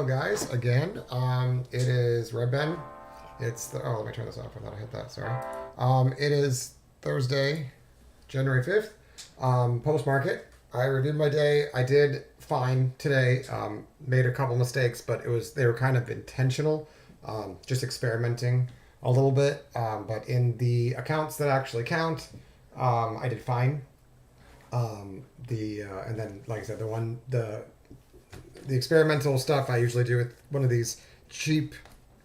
Hello, guys. Again, it is Red Ben. Let me turn this off. I thought I hit that. Sorry. It is Thursday, January 5th. Post market. I reviewed my day. I did fine today. Made a couple mistakes, but they were kind of intentional. Just experimenting a little bit. But in the accounts that actually count, I did fine. And then, like I said, the experimental stuff I usually do with one of these cheap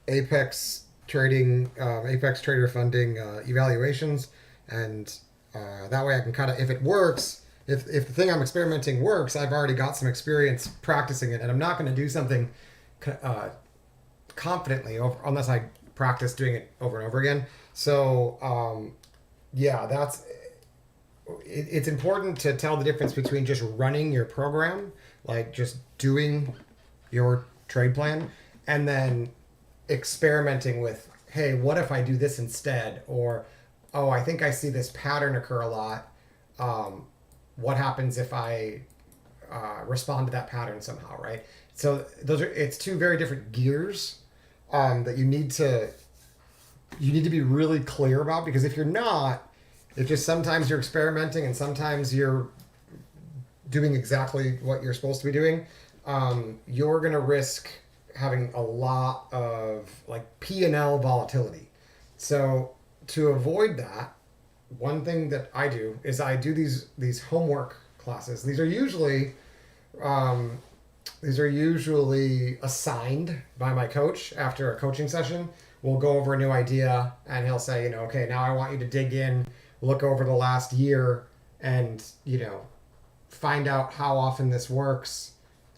Apex Apex trader funding evaluations, and that way I can kind of, if it works, if the thing I'm experimenting works, I've already got some experience practicing it, and I'm not going to do something confidently unless I practice doing it over and over again. So it's important to tell the difference between just running your program, like just doing your trade plan, and then experimenting with, hey, what if I do this instead? Or, oh, I think I see this pattern occur a lot. What happens if I respond to that pattern somehow, right? So it's two very different gears that you need to be really clear about, because if you're not, it's just sometimes you're experimenting and sometimes you're doing exactly what you're supposed to be doing. You're going to risk having a lot of like P&L volatility. So to avoid that, one thing that I do is I do these homework classes. These are usually assigned by my coach after a coaching session. We'll go over a new idea and he'll say, okay, now I want you to dig in, look over the last year, and find out how often this works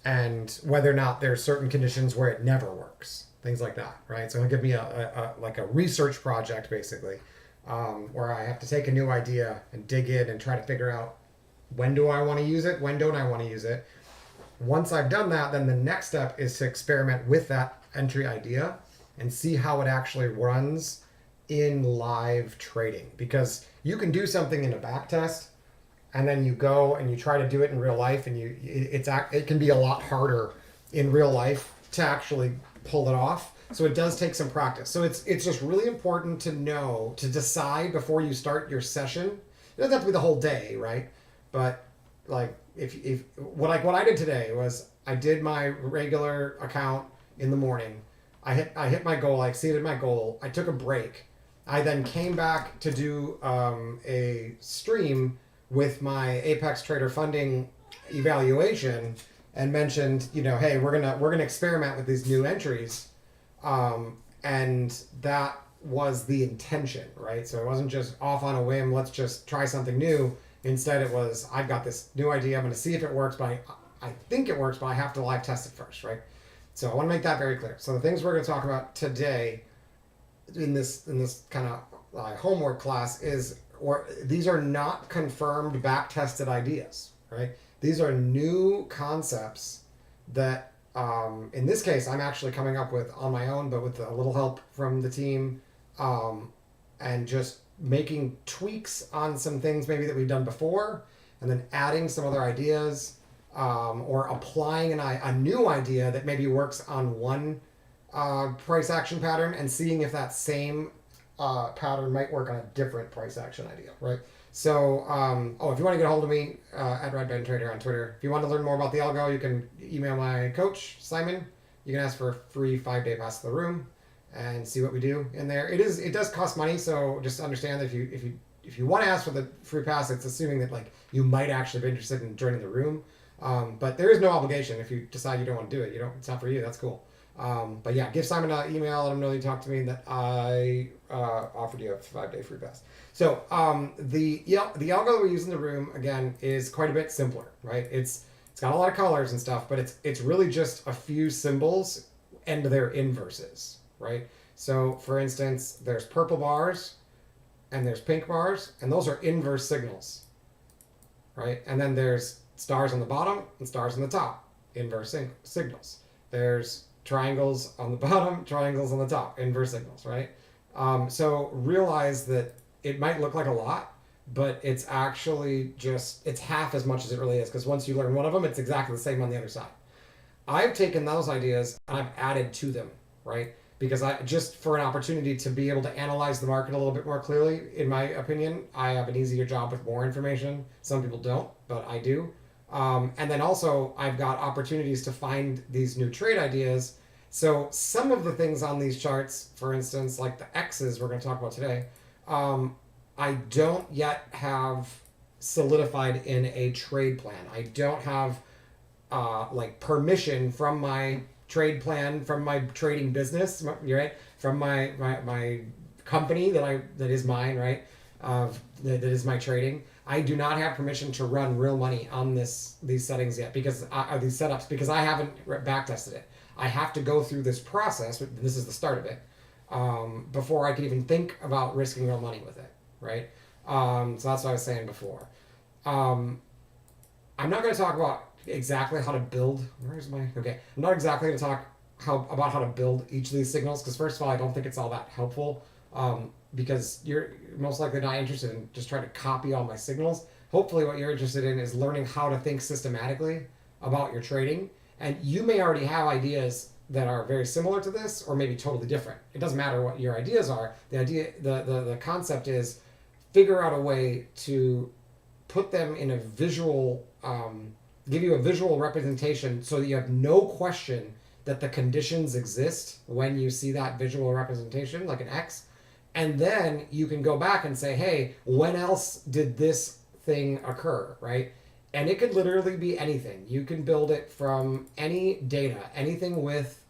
and whether or not there's certain conditions where it never works, things like that, right? So he'll give me a research project basically, where I have to take a new idea and dig in and try to figure out, when do I want to use it, when don't I want to use it. Once I've done that, then the next step is to experiment with that entry idea and see how it actually runs in live trading. Because you can do something in a back test and then you go and you try to do it in real life, and it can be a lot harder in real life to actually pull it off. So it does take some practice. So it's just really important to decide before you start your session. It doesn't have to be the whole day, right? But like if what I did today was I did my regular account in the morning. I hit my goal. I exceeded my goal. I took a break. I then came back to do a stream with my Apex Trader Funding evaluation and mentioned, hey, we're gonna experiment with these new entries, and that was the intention, right? So it wasn't just off on a whim. Let's just try something new. Instead, it was, I've got this new idea. I'm going to see if it works, but I think it works, but I have to live test it first, right? So I want to make that very clear. So the things we're going to talk about today in this kind of homework class these are not confirmed back-tested ideas, right? These are new concepts that, in this case, I'm actually coming up with on my own, but with a little help from the team, and just making tweaks on some things maybe that we've done before, and then adding some other ideas, or applying a new idea that maybe works on one price action pattern and seeing if that same pattern might work on a different price action idea, right? So, if you want to get a hold of me, at RedBenTrader on Twitter. If you want to learn more about the algo, you can email my coach, Simon. You can ask for a free 5-day pass to the room and see what we do in there. It does cost money, so just understand that if you want to ask for the free pass, it's assuming that like you might actually be interested in joining the room. But there is no obligation. If you decide you don't want to do it, it's not for you. That's cool. But yeah, give Simon an email, let him know you talked to me and that I offered you a 5-day free pass. So the algo that we use in the room, again, is quite a bit simpler, right? It's got a lot of colors and stuff, but it's really just a few symbols and their inverses, right? So for instance, there's purple bars and there's pink bars, and those are inverse signals, right? And then there's stars on the bottom and stars on the top, inverse signals. There's triangles on the bottom, triangles on the top, inverse signals, right? So realize that it might look like a lot, but it's actually it's half as much as it really is, because once you learn one of them, it's exactly the same on the other side. I've taken those ideas and I've added to them, right? Because I just for an opportunity to be able to analyze the market a little bit more clearly, in my opinion, I have an easier job with more information. Some people don't, but I do. And then also, I've got opportunities to find these new trade ideas. So some of the things on these charts, for instance, like the X's we're going to talk about today, um, I don't yet have solidified in a trade plan. I don't have like permission from my trade plan, from my trading business, right? From my company that is mine, right? That is my trading. I do not have permission to run real money on these settings yet because these setups because I haven't back tested it. I have to go through this process. This is the start of it before I can even think about risking real money with it, right? So that's what I was saying before. Um, I'm not going to talk about exactly how to build. Where's my okay? I'm not exactly going to talk about how to build each of these signals because first of all, I don't think it's all that helpful. Because you're most likely not interested in just trying to copy all my signals. Hopefully, what you're interested in is learning how to think systematically about your trading. And you may already have ideas that are very similar to this, or maybe totally different. It doesn't matter what your ideas are. The concept is figure out a way to put them in a visual, give you a visual representation so that you have no question that the conditions exist when you see that visual representation, like an X. And then you can go back and say, hey, when else did this thing occur, right? And it could literally be anything. You can build it from any data, anything with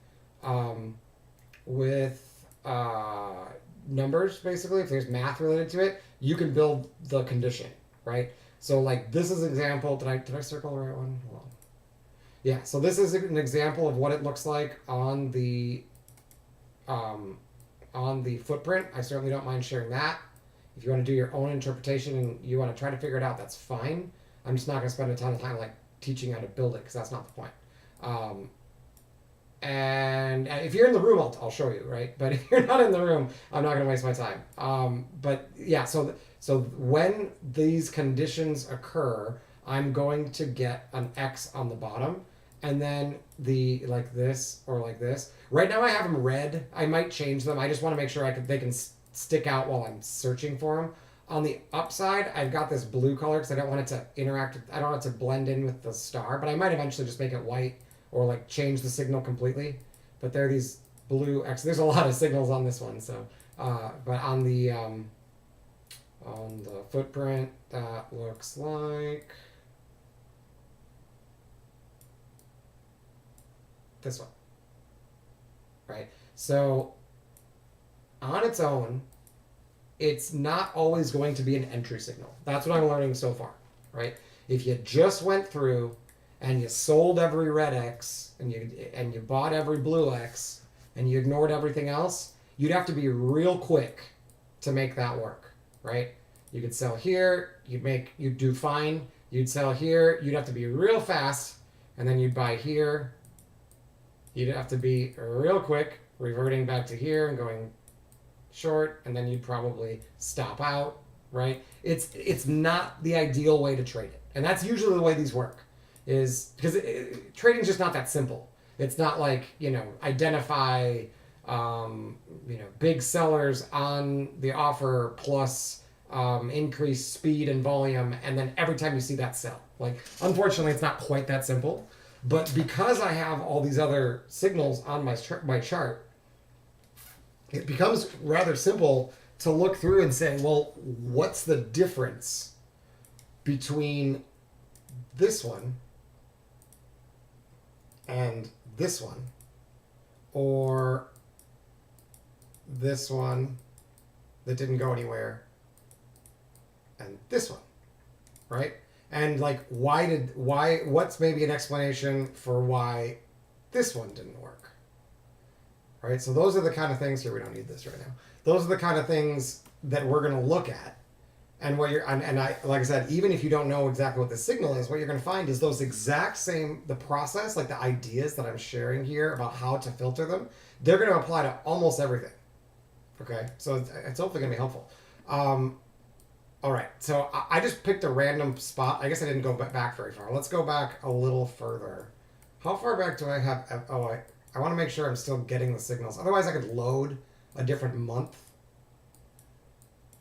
numbers, basically. If there's math related to it, you can build the condition, right? So like this is an example. Did I circle the right one? Hold on. Yeah. So this is an example of what it looks like on the footprint. I certainly don't mind sharing that. If you want to do your own interpretation and you want to try to figure it out, that's fine. I'm just not going to spend a ton of time like teaching how to build it because that's not the point. And if you're in the room, I'll show you, right? But if you're not in the room, I'm not going to waste my time. But yeah, so when these conditions occur, I'm going to get an X on the bottom, and then the like this or like this. Right now I have them red. I might change them. I just want to make sure they can stick out while I'm searching for them. On the upside, I've got this blue color because I don't want it to interact. I don't want it to blend in with the star, but I might eventually just make it white or like change the signal completely. But there are these blue X. There's a lot of signals on this one, so but on the footprint, that looks like this one, right? So on its own, it's not always going to be an entry signal. That's what I'm learning so far, right? If you just went through and you sold every red X and you bought every blue X and you ignored everything else, you'd have to be real quick to make that work, right? You could sell here, you'd do fine. You'd sell here, you'd have to be real fast, and then you'd buy here. You'd have to be real quick, reverting back to here and going short, and then you'd probably stop out, right? It's not the ideal way to trade it, and that's usually the way these work, is because trading's just not that simple. It's not like identify big sellers on the offer plus increase speed and volume, and then every time you see that sell. Like, unfortunately, it's not quite that simple. But because I have all these other signals on my chart, it becomes rather simple to look through and say, well, what's the difference between this one and this one, or this one that didn't go anywhere, and this one, right? And like, what's maybe an explanation for why this one didn't work, right? So those are the kind of things here. We don't need this right now. Those are the kind of things that we're going to look at. And like I said, even if you don't know exactly what the signal is, what you're going to find is those exact same, the process, like the ideas that I'm sharing here about how to filter them, they're going to apply to almost everything. Okay. So it's hopefully going to be helpful. All right, so I just picked a random spot. I guess I didn't go back very far. Let's go back a little further. How far back do I have? Oh, I want to make sure I'm still getting the signals. Otherwise, I could load a different month.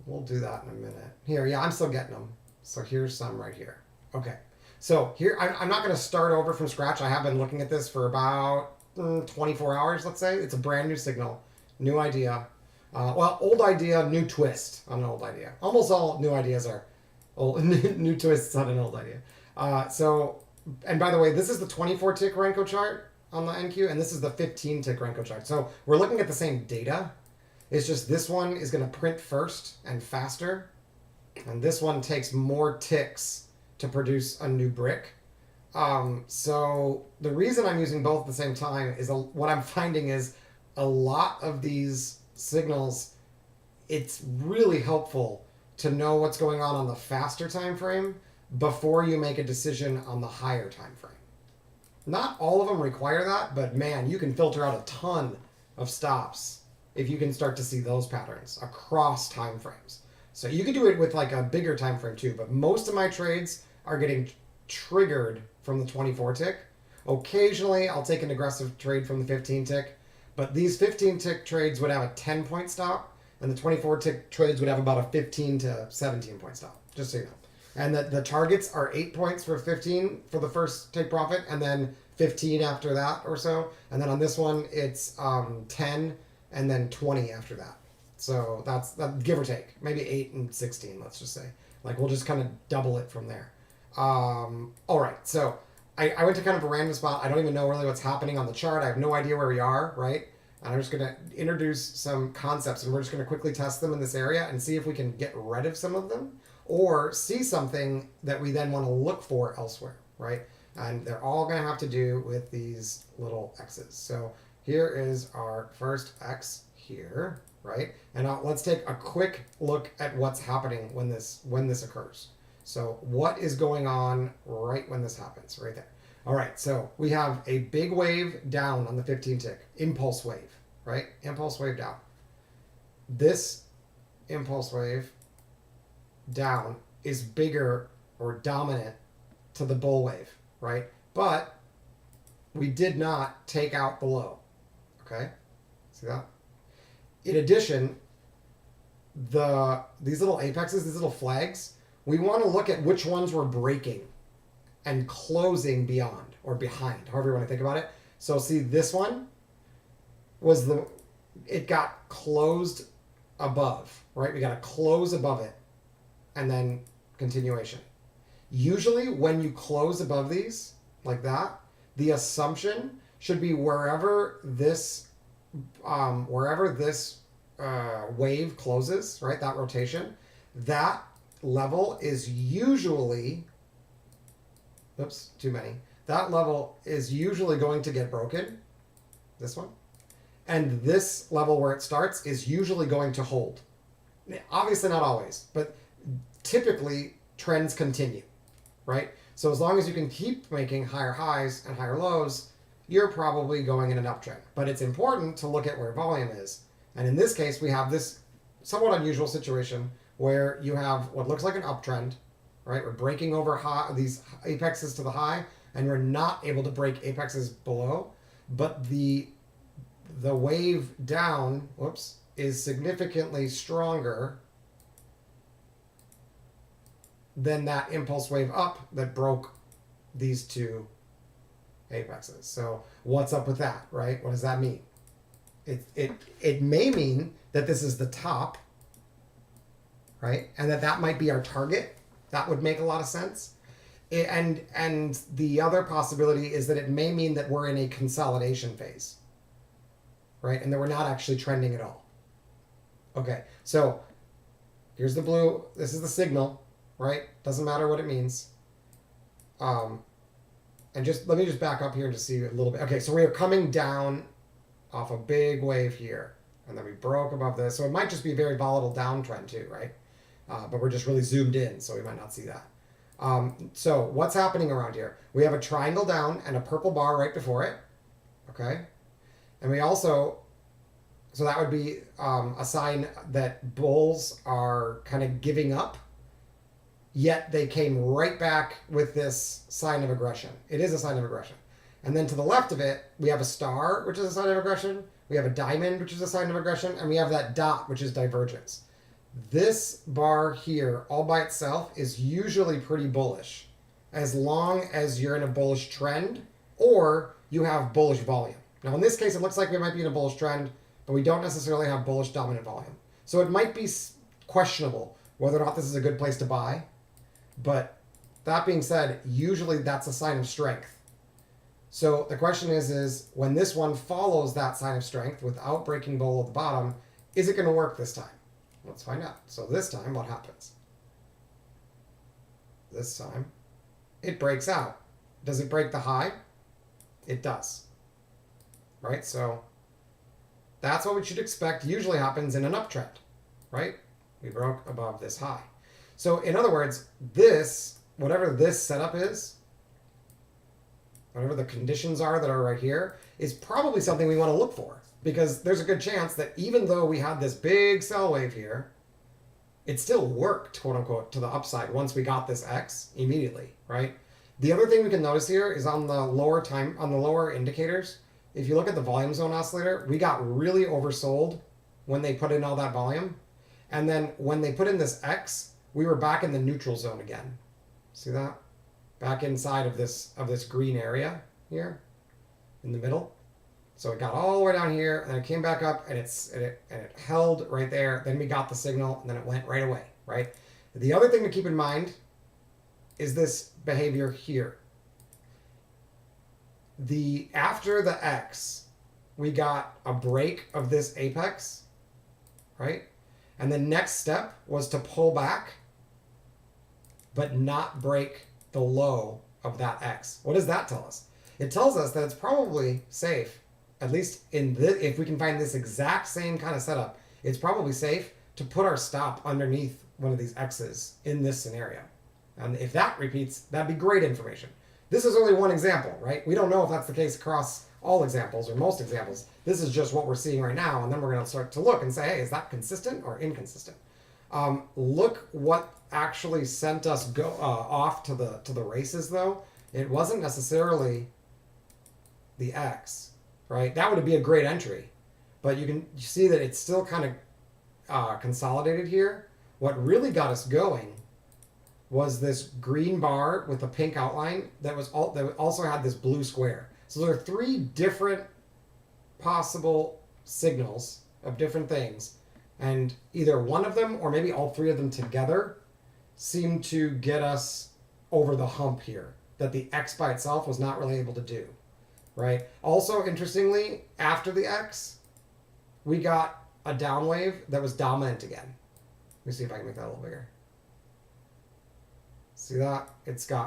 We'll do that in a minute. Here, yeah, I'm still getting them. So here's some right here. Okay. So here, I'm not going to start over from scratch. I have been looking at this for about 24 hours, let's say. It's a brand new signal, new idea. Well, old idea, new twist on an old idea. Almost all new ideas are old, new twists on an old idea. And by the way, this is the 24 tick Renko chart on the NQ, and this is the 15 tick Renko chart. So we're looking at the same data. It's just this one is going to print first and faster, and this one takes more ticks to produce a new brick. So the reason I'm using both at the same time is what I'm finding is a lot of these signals, it's really helpful to know what's going on the faster time frame before you make a decision on the higher time frame. Not all of them require that, but man, you can filter out a ton of stops if you can start to see those patterns across time frames. So you can do it with like a bigger time frame too, but most of my trades are getting triggered from the 24 tick. Occasionally I'll take an aggressive trade from the 15 tick, but these 15 tick trades would have a 10-point stop, and the 24 tick trades would have about a 15 to 17 point stop, just so you know. And the targets are 8 points for 15 for the first take profit, and then 15 after that or so. And then on this one, it's 10 and then 20 after that. So that's give or take, maybe 8 and 16, let's just say. Like we'll just kind of double it from there. All right, so I went to kind of a random spot. I don't even know really what's happening on the chart. I have no idea where we are, right? And I'm just going to introduce some concepts, and we're just going to quickly test them in this area and see if we can get rid of some of them or see something that we then want to look for elsewhere, right? And they're all going to have to do with these little X's. So here is our first X here, right? And now let's take a quick look at what's happening when this occurs. So what is going on right when this happens, right there? All right, so we have a big wave down on the 15 tick, impulse wave, right? Impulse wave down. This impulse wave down is bigger or dominant to the bull wave, right? But we did not take out the low, okay? See that? In addition, these little apexes, these little flags, we want to look at which ones we're breaking and closing beyond or behind, however you want to think about it. So see, this one was it got closed above, right? We got to close above it and then continuation. Usually when you close above these like that, the assumption should be wherever this wave closes, right? That rotation, that level is usually, oops, too many. That level is usually going to get broken, this one. And this level where it starts is usually going to hold. Obviously not always, but typically trends continue, right? So as long as you can keep making higher highs and higher lows, you're probably going in an uptrend. But it's important to look at where volume is. And in this case, we have this somewhat unusual situation where you have what looks like an uptrend, right? We're breaking over these apexes to the high, and we're not able to break apexes below. But the wave down, whoops, is significantly stronger than that impulse wave up that broke these two apexes. So what's up with that, right? What does that mean? It may mean that this is the top, right? And that might be our target. That would make a lot of sense. And the other possibility is that it may mean that we're in a consolidation phase, right? And that we're not actually trending at all. Okay, so here's the blue. This is the signal, right? Doesn't matter what it means. And let me just back up here and just see a little bit. Okay, so we are coming down off a big wave here, and then we broke above this. So it might just be a very volatile downtrend too, right? But we're just really zoomed in, so we might not see that. So what's happening around here? We have a triangle down and a purple bar right before it, okay? And we also, so that would be a sign that bulls are kind of giving up, yet they came right back with this sign of aggression. It is a sign of aggression. And then to the left of it, we have a star, which is a sign of aggression. We have a diamond, which is a sign of aggression. And we have that dot, which is divergence. This bar here, all by itself, is usually pretty bullish, as long as you're in a bullish trend or you have bullish volume. Now, in this case, it looks like we might be in a bullish trend, but we don't necessarily have bullish dominant volume. So it might be questionable whether or not this is a good place to buy. But that being said, usually that's a sign of strength. So the question is when this one follows that sign of strength without breaking below the bottom, is it going to work this time? Let's find out. So this time, what happens? This time, it breaks out. Does it break the high? It does. Right? So that's what we should expect usually happens in an uptrend. Right? We broke above this high. So in other words, this, whatever this setup is, whatever the conditions are that are right here, is probably something we want to look for. Because there's a good chance that even though we had this big sell wave here, it still worked, quote unquote, to the upside once we got this X immediately, right? The other thing we can notice here is on the lower indicators, if you look at the volume zone oscillator, we got really oversold when they put in all that volume. And then when they put in this X, we were back in the neutral zone again. See that? Back inside of this green area here in the middle. So it got all the way down here, and then it came back up, and it held right there. Then we got the signal, and then it went right away, right? The other thing to keep in mind is this behavior here. After the X, we got a break of this apex, right? And the next step was to pull back, but not break the low of that X. What does that tell us? It tells us that it's probably safe, at least in this, if we can find this exact same kind of setup, it's probably safe to put our stop underneath one of these X's in this scenario. And if that repeats, that'd be great information. This is only one example, right? We don't know if that's the case across all examples or most examples. This is just what we're seeing right now, and then we're going to start to look and say, hey, is that consistent or inconsistent? Look what actually sent us off to the races, though. It wasn't necessarily the X, right? That would be a great entry, but you see that it's still kind of consolidated here. What really got us going was this green bar with a pink outline that also had this blue square. So there are three different possible signals of different things, and either one of them or maybe all three of them together seem to get us over the hump here that the X by itself was not really able to do, right? Also, interestingly, after the X, we got a down wave that was dominant again. Let me see if I can make that a little bigger. See that?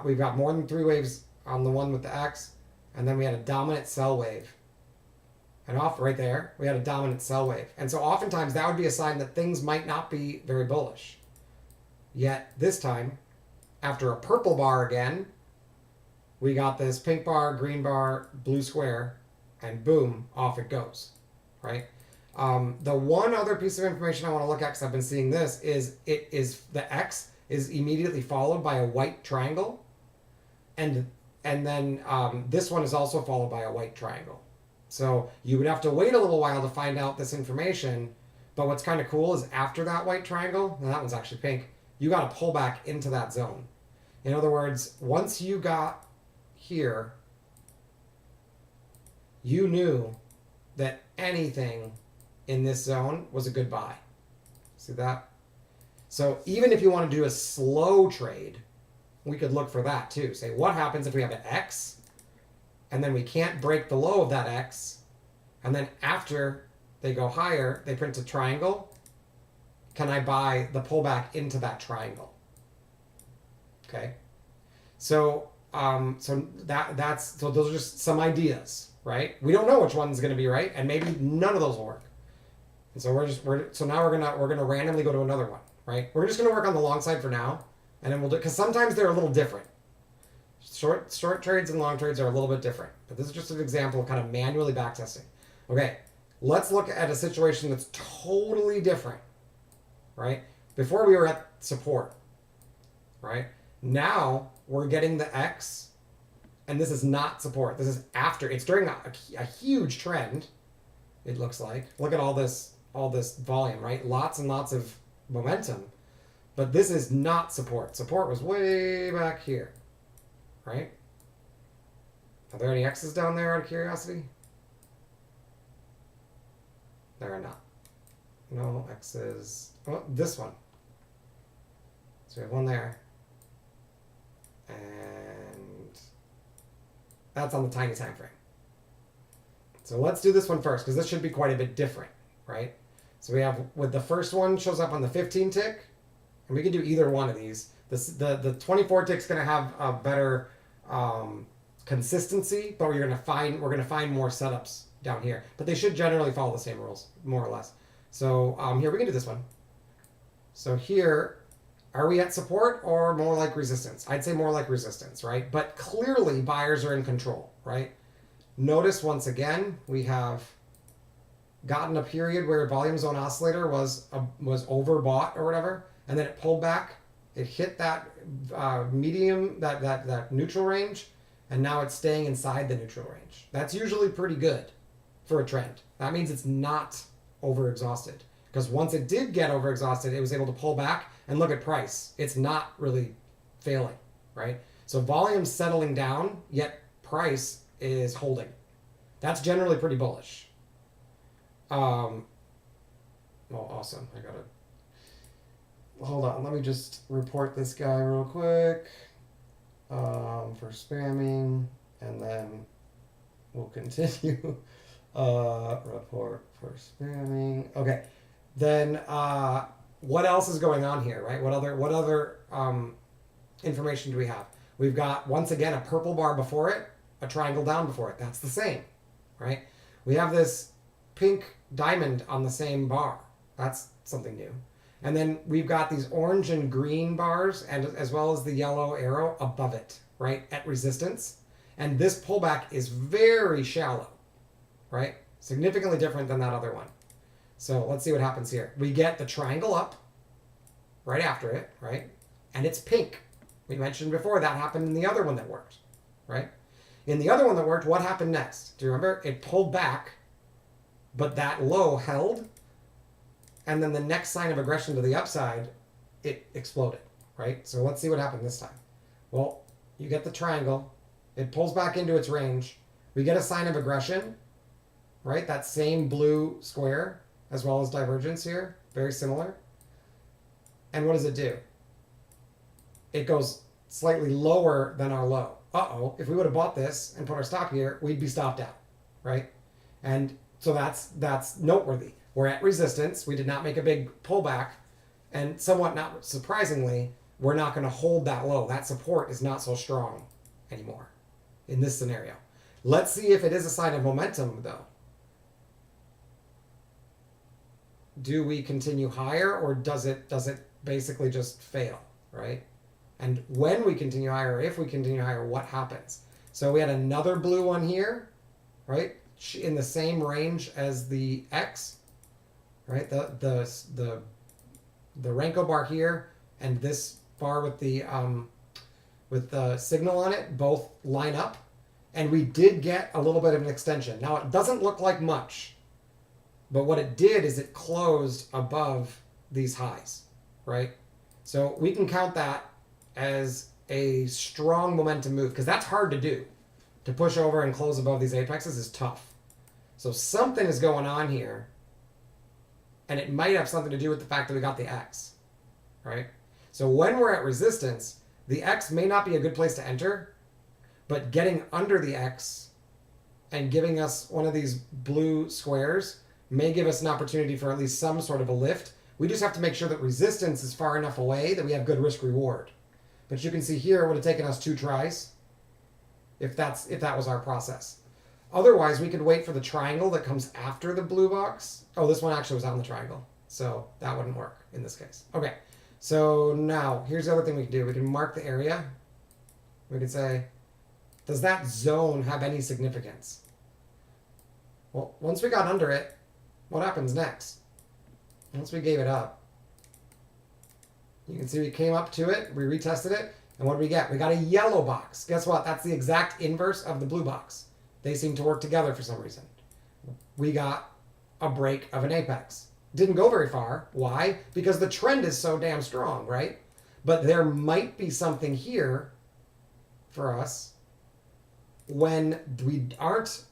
We've got more than three waves on the one with the X, and then we had a dominant sell wave. And off right there, we had a dominant sell wave. And so oftentimes that would be a sign that things might not be very bullish. Yet this time, after a purple bar again, we got this pink bar, green bar, blue square, and boom, off it goes, right? The one other piece of information I want to look at, because I've been seeing this, is the X is immediately followed by a white triangle, and then this one is also followed by a white triangle. So you would have to wait a little while to find out this information, but what's kind of cool is after that white triangle, and that one's actually pink, you got to pull back into that zone. In other words, once you got here, you knew that anything in this zone was a good buy. See that? So even if you want to do a slow trade, we could look for that too. Say, what happens if we have an X and then we can't break the low of that X, and then after they go higher, they print a triangle? Can I buy the pullback into that triangle? Okay. So so those are just some ideas, right? We don't know which one's going to be right, and maybe none of those will work. And so now we're gonna randomly go to another one, right? We're just gonna work on the long side for now, and then we'll do, because sometimes they're a little different. Short trades and long trades are a little bit different, but this is just an example of kind of manually backtesting. Okay, let's look at a situation that's totally different, right? Before we were at support, right? Now we're getting the X, And this is not support. This is after. It's during a huge trend, it looks like. Look at all this volume, right? Lots and lots of momentum. But this is not support. Support was way back here, right? Are there any X's down there out of curiosity? There are not. No X's. Oh, this one. So we have one there. And that's on the tiny time frame. So let's do this one first, because this should be quite a bit different, right? So we have, with the first one shows up on the 15 tick, and we can do either one of these. The 24 tick's going to have a better consistency, but we're going to find more setups down here. But they should generally follow the same rules, more or less. So here we can do this one. So here, are we at support or more like resistance? I'd say more like resistance, right? But clearly buyers are in control, right? Notice once again, we have gotten a period where volume zone oscillator was overbought or whatever, and then it pulled back. It hit that medium, that neutral range, and now it's staying inside the neutral range. That's usually pretty good for a trend. That means it's not overexhausted. Because once it did get overexhausted, it was able to pull back, and look at price. It's not really failing, right? So volume's settling down, yet price is holding. That's generally pretty bullish. Well, awesome. I gotta hold on. Let me just report this guy real quick for spamming, and then we'll continue. Report for spamming. Okay. Then what else is going on here, right? What other information do we have? We've got, once again, a purple bar before it, a triangle down before it. That's the same, right? We have this pink diamond on the same bar. That's something new. And then we've got these orange and green bars, and as well as the yellow arrow above it, right, at resistance. And this pullback is very shallow, right? Significantly different than that other one. So let's see what happens here. We get the triangle up right after it, right? And it's pink. We mentioned before that happened in the other one that worked, right? In the other one that worked, what happened next? Do you remember? It pulled back, but that low held. And then the next sign of aggression to the upside, it exploded, right? So let's see what happened this time. Well, you get the triangle. It pulls back into its range. We get a sign of aggression, right? That same blue square, as well as divergence here. Very similar. And what does it do? It goes slightly lower than our low. Uh-oh, if we would have bought this and put our stop here, we'd be stopped out, right? And so that's noteworthy. We're at resistance. We did not make a big pullback. And somewhat not surprisingly, we're not going to hold that low. That support is not so strong anymore in this scenario. Let's see if it is a sign of momentum, though. Do we continue higher, or does it basically just fail, right? And when we continue higher, or if we continue higher, what happens? So we had another blue one here, right? In the same range as the X, right? The Renko bar here and this bar with the signal on it both line up, and we did get a little bit of an extension. Now it doesn't look like much, but what it did is it closed above these highs, right? So we can count that as a strong momentum move, because that's hard to do. To push over and close above these apexes is tough. So something is going on here, and it might have something to do with the fact that we got the X, right? So when we're at resistance, the X may not be a good place to enter, but getting under the X and giving us one of these blue squares may give us an opportunity for at least some sort of a lift. We just have to make sure that resistance is far enough away that we have good risk reward. But you can see here it would have taken us 2 tries if that was our process. Otherwise, we could wait for the triangle that comes after the blue box. Oh, this one actually was on the triangle, so that wouldn't work in this case. Okay, so now here's the other thing we can do. We can mark the area. We can say, does that zone have any significance? Well, once we got under it, what happens next? Once we gave it up, you can see we came up to it, we retested it, And what do we get? We got a yellow box. Guess what? That's the exact inverse of the blue box. They seem to work together for some reason. We got a break of an apex. Didn't go very far. Why? Because the trend is so damn strong, right? But there might be something here for us when we aren't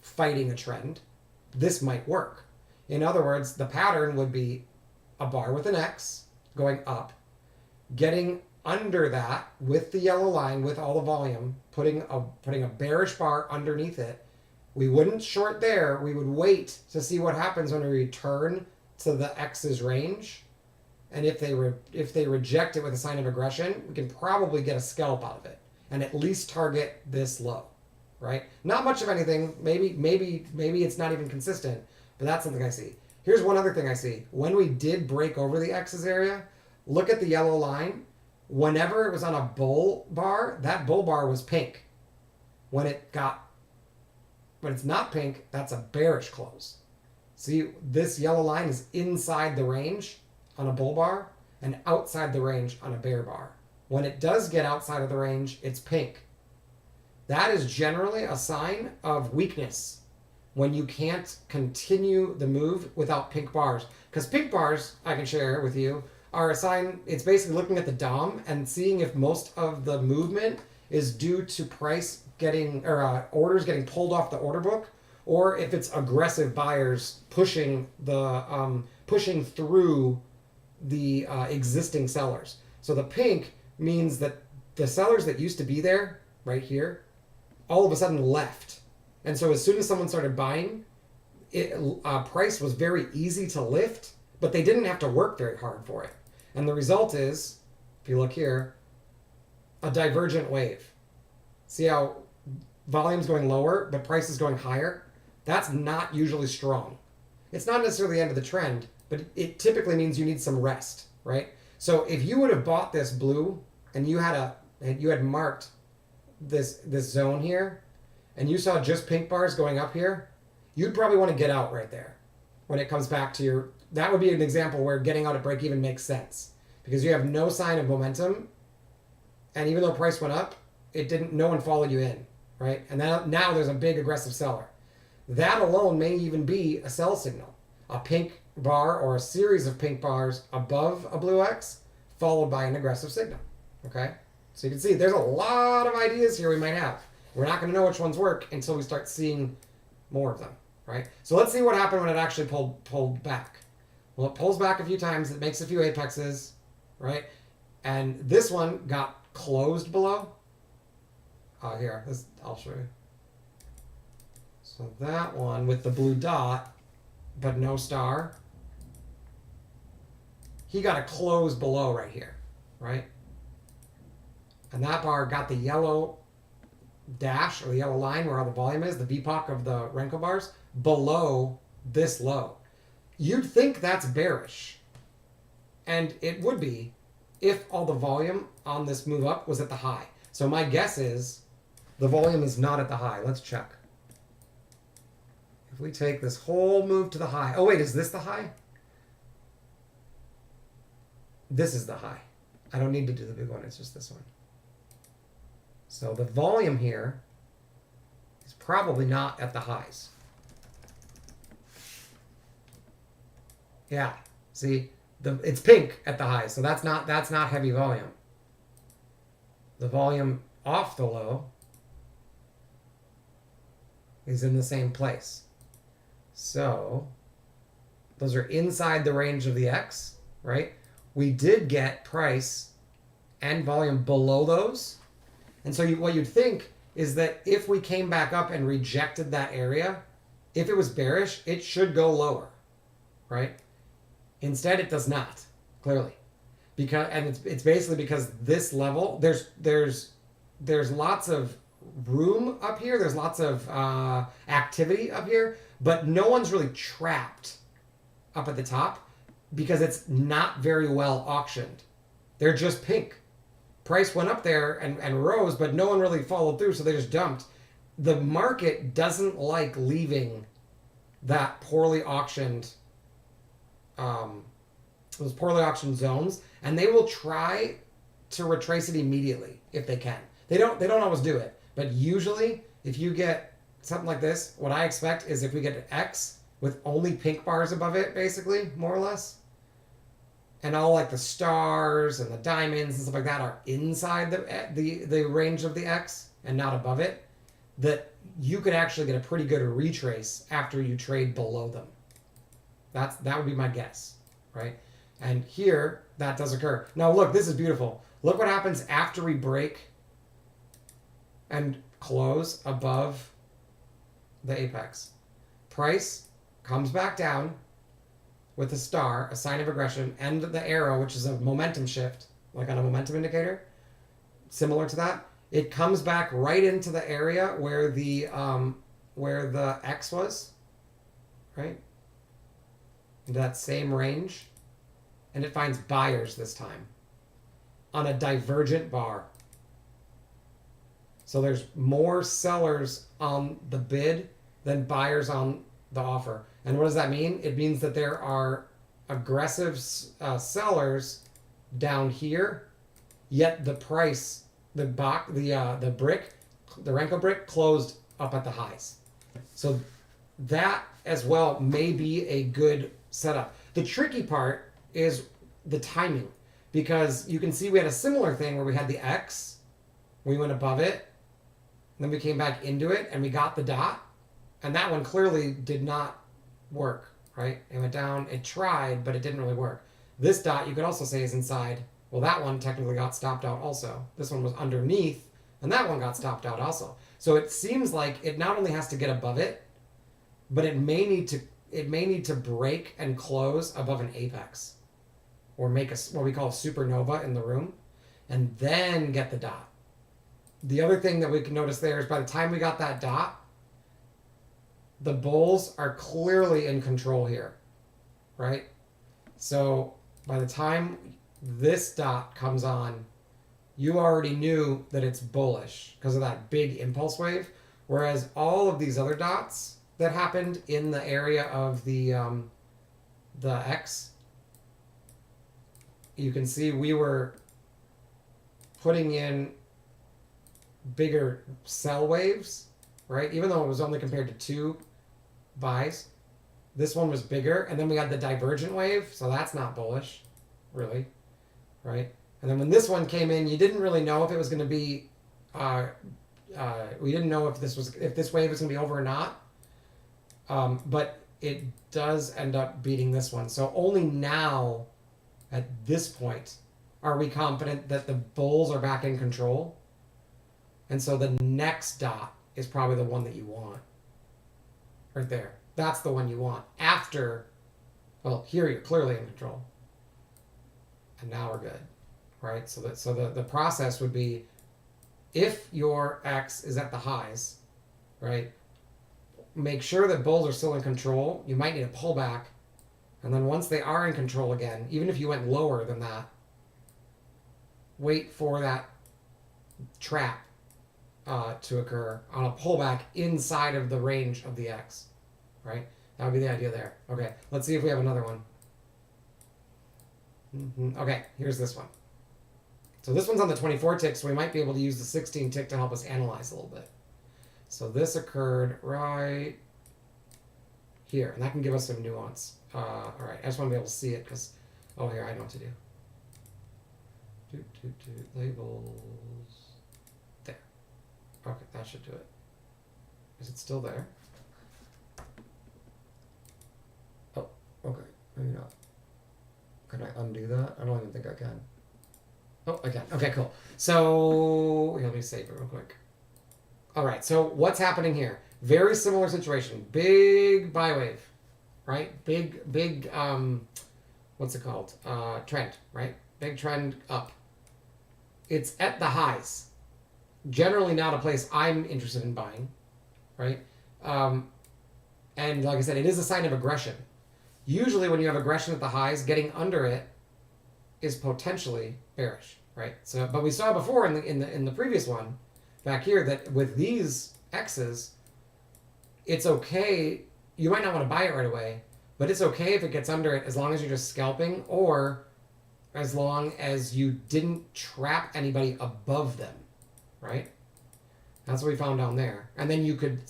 fighting a trend. This might work. In other words, the pattern would be a bar with an X going up, getting under that with the yellow line with all the volume, putting a bearish bar underneath it. We wouldn't short there. We would wait to see what happens when we return to the X's range. And if they reject it with a sign of aggression, we can probably get a scalp out of it and at least target this low, right? Not much of anything. Maybe it's not even consistent, but that's something I see. Here's one other thing I see. When we did break over the X's area, look at the yellow line. Whenever it was on a bull bar, that bull bar was pink. When it's not pink, that's a bearish close. See, this yellow line is inside the range on a bull bar and outside the range on a bear bar. When it does get outside of the range, it's pink. That is generally a sign of weakness when you can't continue the move without pink bars. Because pink bars, I can share with you, are a sign. It's basically looking at the DOM and seeing if most of the movement is due to price getting, or orders getting pulled off the order book, or if it's aggressive buyers pushing through the existing sellers. So the pink means that the sellers that used to be there, right here, all of a sudden left. And so as soon as someone started buying, price was very easy to lift, but they didn't have to work very hard for it. And the result is, if you look here, a divergent wave. See how volume's going lower, but price is going higher? That's not usually strong. It's not necessarily the end of the trend, but it typically means you need some rest, right? So if you would have bought this blue and you had marked this zone here, and you saw just pink bars going up here, you'd probably want to get out right there when it comes back to your. That would be an example where getting out at break even makes sense because you have no sign of momentum, and even though price went up, no one followed you in, right? And now there's a big aggressive seller. That alone may even be a sell signal, a pink bar or a series of pink bars above a blue X, followed by an aggressive signal. Okay, so you can see there's a lot of ideas here we might have. We're not going to know which ones work until we start seeing more of them, right? So let's see what happened when it actually pulled back. Well, it pulls back a few times. It makes a few apexes, right? And this one got closed below. Here, I'll show you. So that one with the blue dot, but no star, he got a close below right here, right? And that bar got the yellow dash or the yellow line where all the volume is, the VPOC of the Renko bars, below this low. You'd think that's bearish. And it would be if all the volume on this move up was at the high. So my guess is the volume is not at the high. Let's check. If we take this whole move to the high. Oh, wait, is this the high? This is the high. I don't need to do the big one. It's just this one. So the volume here is probably not at the highs. Yeah, see, it's pink at the highs, so that's not heavy volume. The volume off the low is in the same place. So those are inside the range of the X, right? We did get price and volume below those. And so what you'd think is that if we came back up and rejected that area, if it was bearish, it should go lower, right? Instead, it does not, clearly. It's basically because this level, there's lots of room up here, there's lots of activity up here, but no one's really trapped up at the top because it's not very well auctioned. They're just pink. Price went up there and rose, but no one really followed through, so they just dumped. The market doesn't like leaving that poorly auctioned, those poorly auctioned zones, and they will try to retrace it immediately if they can. They don't always do it, but usually if you get something like this, what I expect is if we get an X with only pink bars above it, basically, more or less, and all like the stars and the diamonds and stuff like that are inside the range of the X and not above it, that you could actually get a pretty good retrace after you trade below them. That would be my guess, right? And here, that does occur. Now look, this is beautiful. Look what happens after we break and close above the apex. Price comes back down with a star, a sign of aggression, and the arrow, which is a momentum shift, like on a momentum indicator, similar to that. It comes back right into the area where the X was, right? Into that same range, and it finds buyers this time on a divergent bar. So there's more sellers on the bid than buyers on the offer. And what does that mean? It means that there are aggressive sellers down here, yet the price, the brick, the Renko brick closed up at the highs. So that as well may be a good setup. The tricky part is the timing, because you can see we had a similar thing where we had the X, we went above it, then we came back into it and we got the dot, and that one clearly did not work, right? It went down, it tried, but it didn't really work. This dot you could also say is inside. Well, that one technically got stopped out also. This one was underneath, and that one got stopped out also. So it seems like it not only has to get above it, but it may need to break and close above an apex, or make what we call a supernova in the room, and then get the dot. The other thing that we can notice there is by the time we got that dot, the bulls are clearly in control here, right? So by the time this dot comes on, you already knew that it's bullish because of that big impulse wave. Whereas all of these other dots that happened in the area of the X, you can see we were putting in bigger sell waves, right? Even though it was only compared to 2 buys, this one was bigger. And then we had the divergent wave, so that's not bullish, really, right? And then when this one came in, you didn't really know if it was going to be, we didn't know if this wave was going to be over or not. But it does end up beating this one. So only now, at this point, are we confident that the bulls are back in control. And so the next dot is probably the one that you want. Right there. That's the one you want. After, well, here you're clearly in control. And now we're good. Right? So the process would be, if your X is at the highs, right, make sure that bulls are still in control. You might need a pullback. And then once they are in control again, even if you went lower than that, wait for that trap to occur on a pullback inside of the range of the X, right? That would be the idea there. Okay, let's see if we have another one. Okay, here's this one. So this one's on the 24 tick, so we might be able to use the 16 tick to help us analyze a little bit. So this occurred right here, and that can give us some nuance. All right, I just want to be able to see it because, oh, here, I know what to do. Labels. There. Okay, that should do it. Is it still there? Oh, okay, maybe not. Can I undo that? I don't even think I can. Oh, I can. Okay, cool. So, here, let me save it real quick. All right, so what's happening here? Very similar situation. Big buy wave, right? Big, what's it called? Trend, right? Big trend up. It's at the highs. Generally not a place I'm interested in buying, right? And like I said, it is a sign of aggression. Usually when you have aggression at the highs, getting under it is potentially bearish, right? So, but we saw before in the previous one back here that with these X's, it's okay. You might not want to buy it right away, but it's okay if it gets under it as long as you're just scalping or as long as you didn't trap anybody above them, right? That's what we found down there. And then you could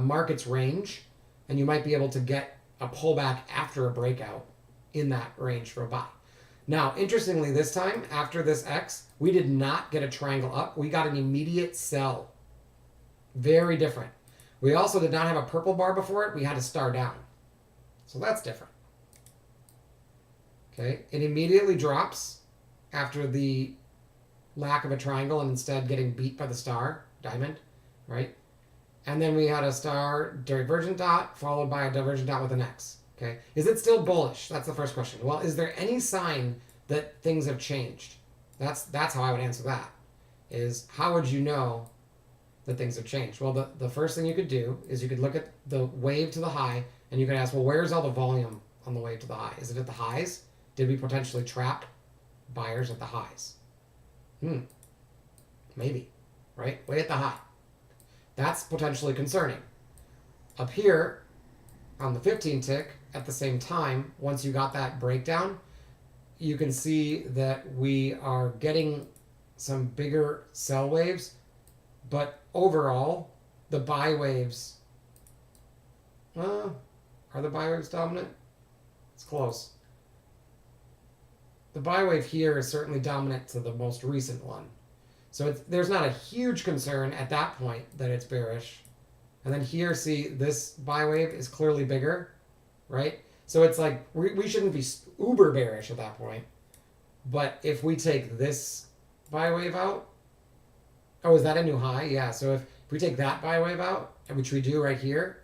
mark its range, and you might be able to get a pullback after a breakout in that range for a buy. Now, interestingly, this time, after this X, we did not get a triangle up. We got an immediate sell. Very different. We also did not have a purple bar before it. We had a star down. So that's different. Okay, it immediately drops after the lack of a triangle and instead getting beat by the star, diamond, right? And then we had a star divergent dot followed by a divergent dot with an X. Okay, is it still bullish? That's the first question. Well, is there any sign that things have changed? That's how I would answer that. Is how would you know that things have changed? Well, the first thing you could do is you could look at the wave to the high and you could ask, well, where's all the volume on the wave to the high? Is it at the highs? Did we potentially trap buyers at the highs? Maybe, right? Way at the high. That's potentially concerning. Up here on the 15 tick, at the same time, once you got that breakdown, you can see that we are getting some bigger sell waves, but overall, the buy waves, are the buy waves dominant? It's close. The buy wave here is certainly dominant to the most recent one. So there's not a huge concern at that point that it's bearish. And then here, see, this buy wave is clearly bigger, right? So it's like we shouldn't be uber bearish at that point. But if we take this buy wave out, oh, is that a new high? Yeah, so if we take that buy wave out, which we do right here,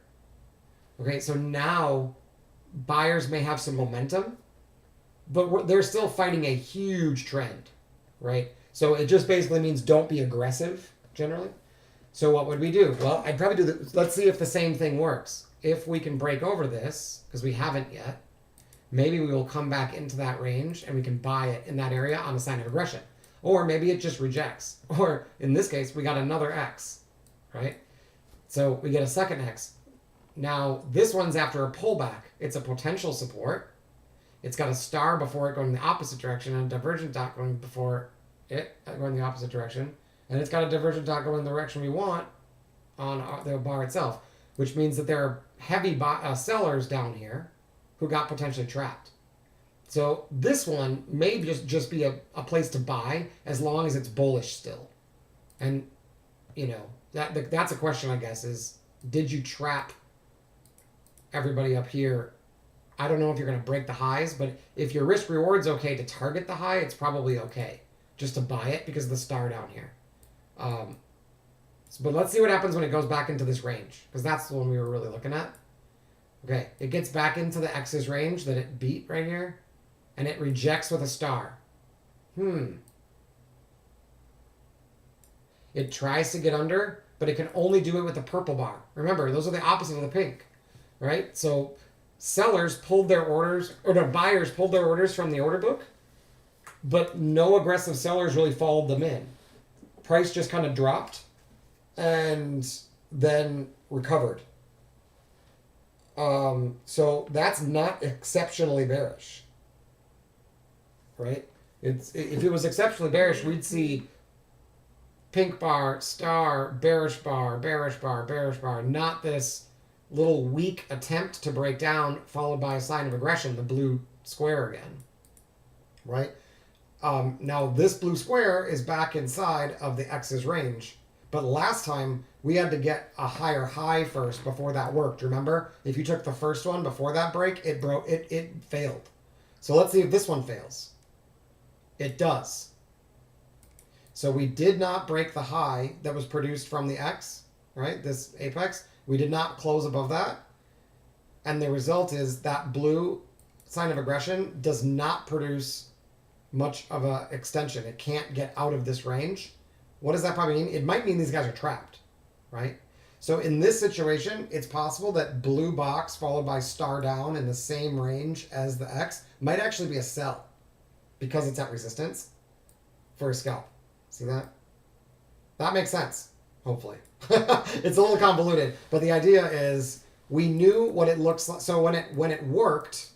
okay, so now buyers may have some momentum, but they're still fighting a huge trend, right? So it just basically means don't be aggressive, generally. So what would we do? Well, I'd probably do the, let's see if the same thing works. If we can break over this, because we haven't yet, maybe we will come back into that range and we can buy it in that area on a sign of aggression. Or maybe it just rejects. Or in this case, we got another X, right? So we get a second X. Now, this one's after a pullback. It's a potential support. It's got a star before it going in the opposite direction and a divergent dot going before it going in the opposite direction. And it's got a divergent dot going in the direction we want on the bar itself, which means that there are heavy sellers down here who got potentially trapped. So this one may just be a place to buy as long as it's bullish still. And, you know, that's a question, I guess, is did you trap everybody up here? I don't know if you're going to break the highs, but if your risk reward's okay to target the high, it's probably okay just to buy it because of the star down here. But let's see what happens when it goes back into this range, because that's the one we were really looking at. Okay, it gets back into the X's range that it beat right here, and it rejects with a star. It tries to get under, but it can only do it with the purple bar. Remember, those are the opposite of the pink, right? So sellers pulled their orders, or the buyers pulled their orders from the order book, but no aggressive sellers really followed them in. Price just kind of dropped and then recovered. So that's not exceptionally bearish, right? If it was exceptionally bearish, we'd see pink bar, star, bearish bar, bearish bar, bearish bar, not this little weak attempt to break down followed by a sign of aggression, the blue square again, right? Now this blue square is back inside of the X's range, but last time we had to get a higher high first before that worked. Remember, if you took the first one before that break, it failed. So let's see if this one fails. It does. So we did not break the high that was produced from the X, right? This apex. We did not close above that. And the result is that blue sign of aggression does not produce much of a extension. It can't get out of this range. What does that probably mean? It might mean these guys are trapped, right? So in this situation, it's possible that blue box followed by star down in the same range as the X might actually be a sell because it's at resistance for a scalp. See that? That makes sense, hopefully. It's a little convoluted, but the idea is we knew what it looks like. So when it worked,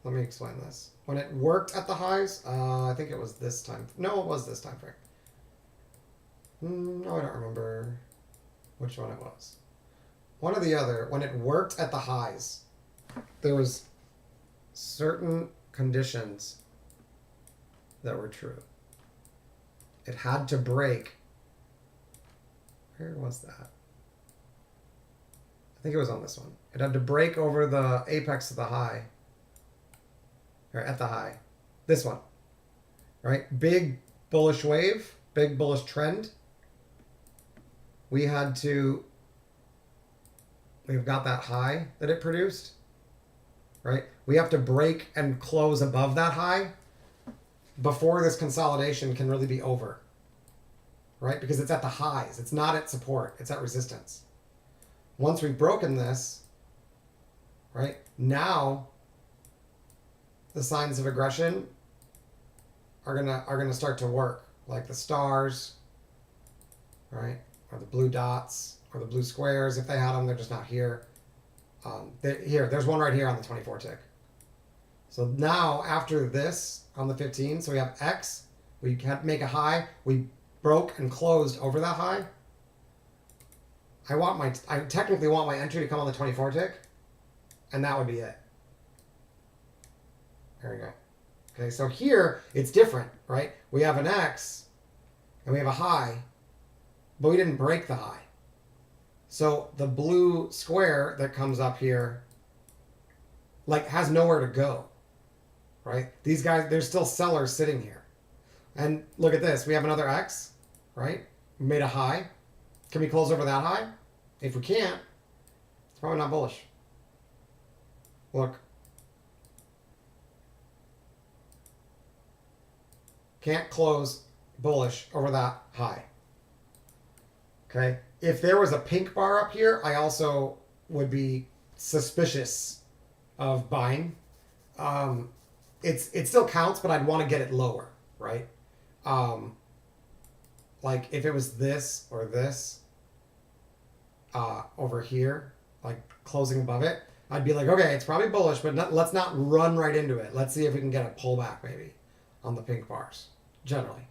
let me explain this. When it worked at the highs, I think it was this time. No, it was this time frame. No, I don't remember which one it was. One or the other. When it worked at the highs, there was certain conditions that were true. It had to break. Where was that? I think it was on this one. It had to break over the apex of the high. Or at the high. This one. Right? Big bullish wave. Big bullish trend. We've got that high that it produced. Right? We have to break and close above that high before this consolidation can really be over. Right? Because it's at the highs. It's not at support. It's at resistance. Once we've broken this, right, now the signs of aggression are gonna start to work, like the stars, right, or the blue dots, or the blue squares. If they had them, they're just not here. There's one right here on the 24 tick. So now after this on the 15, so we have X, we can make a high, we broke and closed over that high. I technically want my entry to come on the 24 tick, and that would be it. There we go. Okay, so here it's different, right? We have an X and we have a high, but we didn't break the high. So the blue square that comes up here, like, has nowhere to go, right? These guys, there's still sellers sitting here. And look at this. We have another X, right? We made a high. Can we close over that high? If we can't, it's probably not bullish. Look. Can't close bullish over that high. Okay? If there was a pink bar up here, I also would be suspicious of buying. It still counts, but I'd want to get it lower, right? Like if it was this or this over here, like closing above it, I'd be like, okay, it's probably bullish, but let's not run right into it. Let's see if we can get a pullback maybe on the pink bars, generally.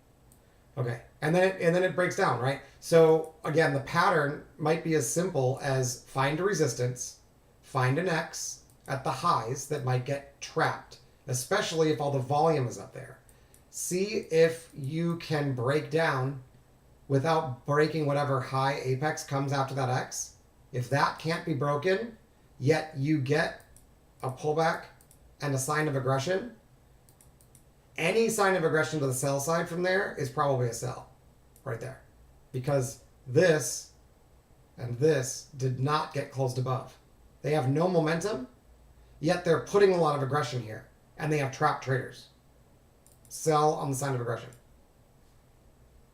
Okay, and then it breaks down, right? So again, the pattern might be as simple as find a resistance, find an X at the highs that might get trapped, especially if all the volume is up there. See if you can break down without breaking whatever high apex comes after that X. If that can't be broken, yet you get a pullback and a sign of aggression, any sign of aggression to the sell side from there is probably a sell right there, because this and this did not get closed above. They have no momentum, yet they're putting a lot of aggression here, and they have trapped traders. Sell on the sign of aggression.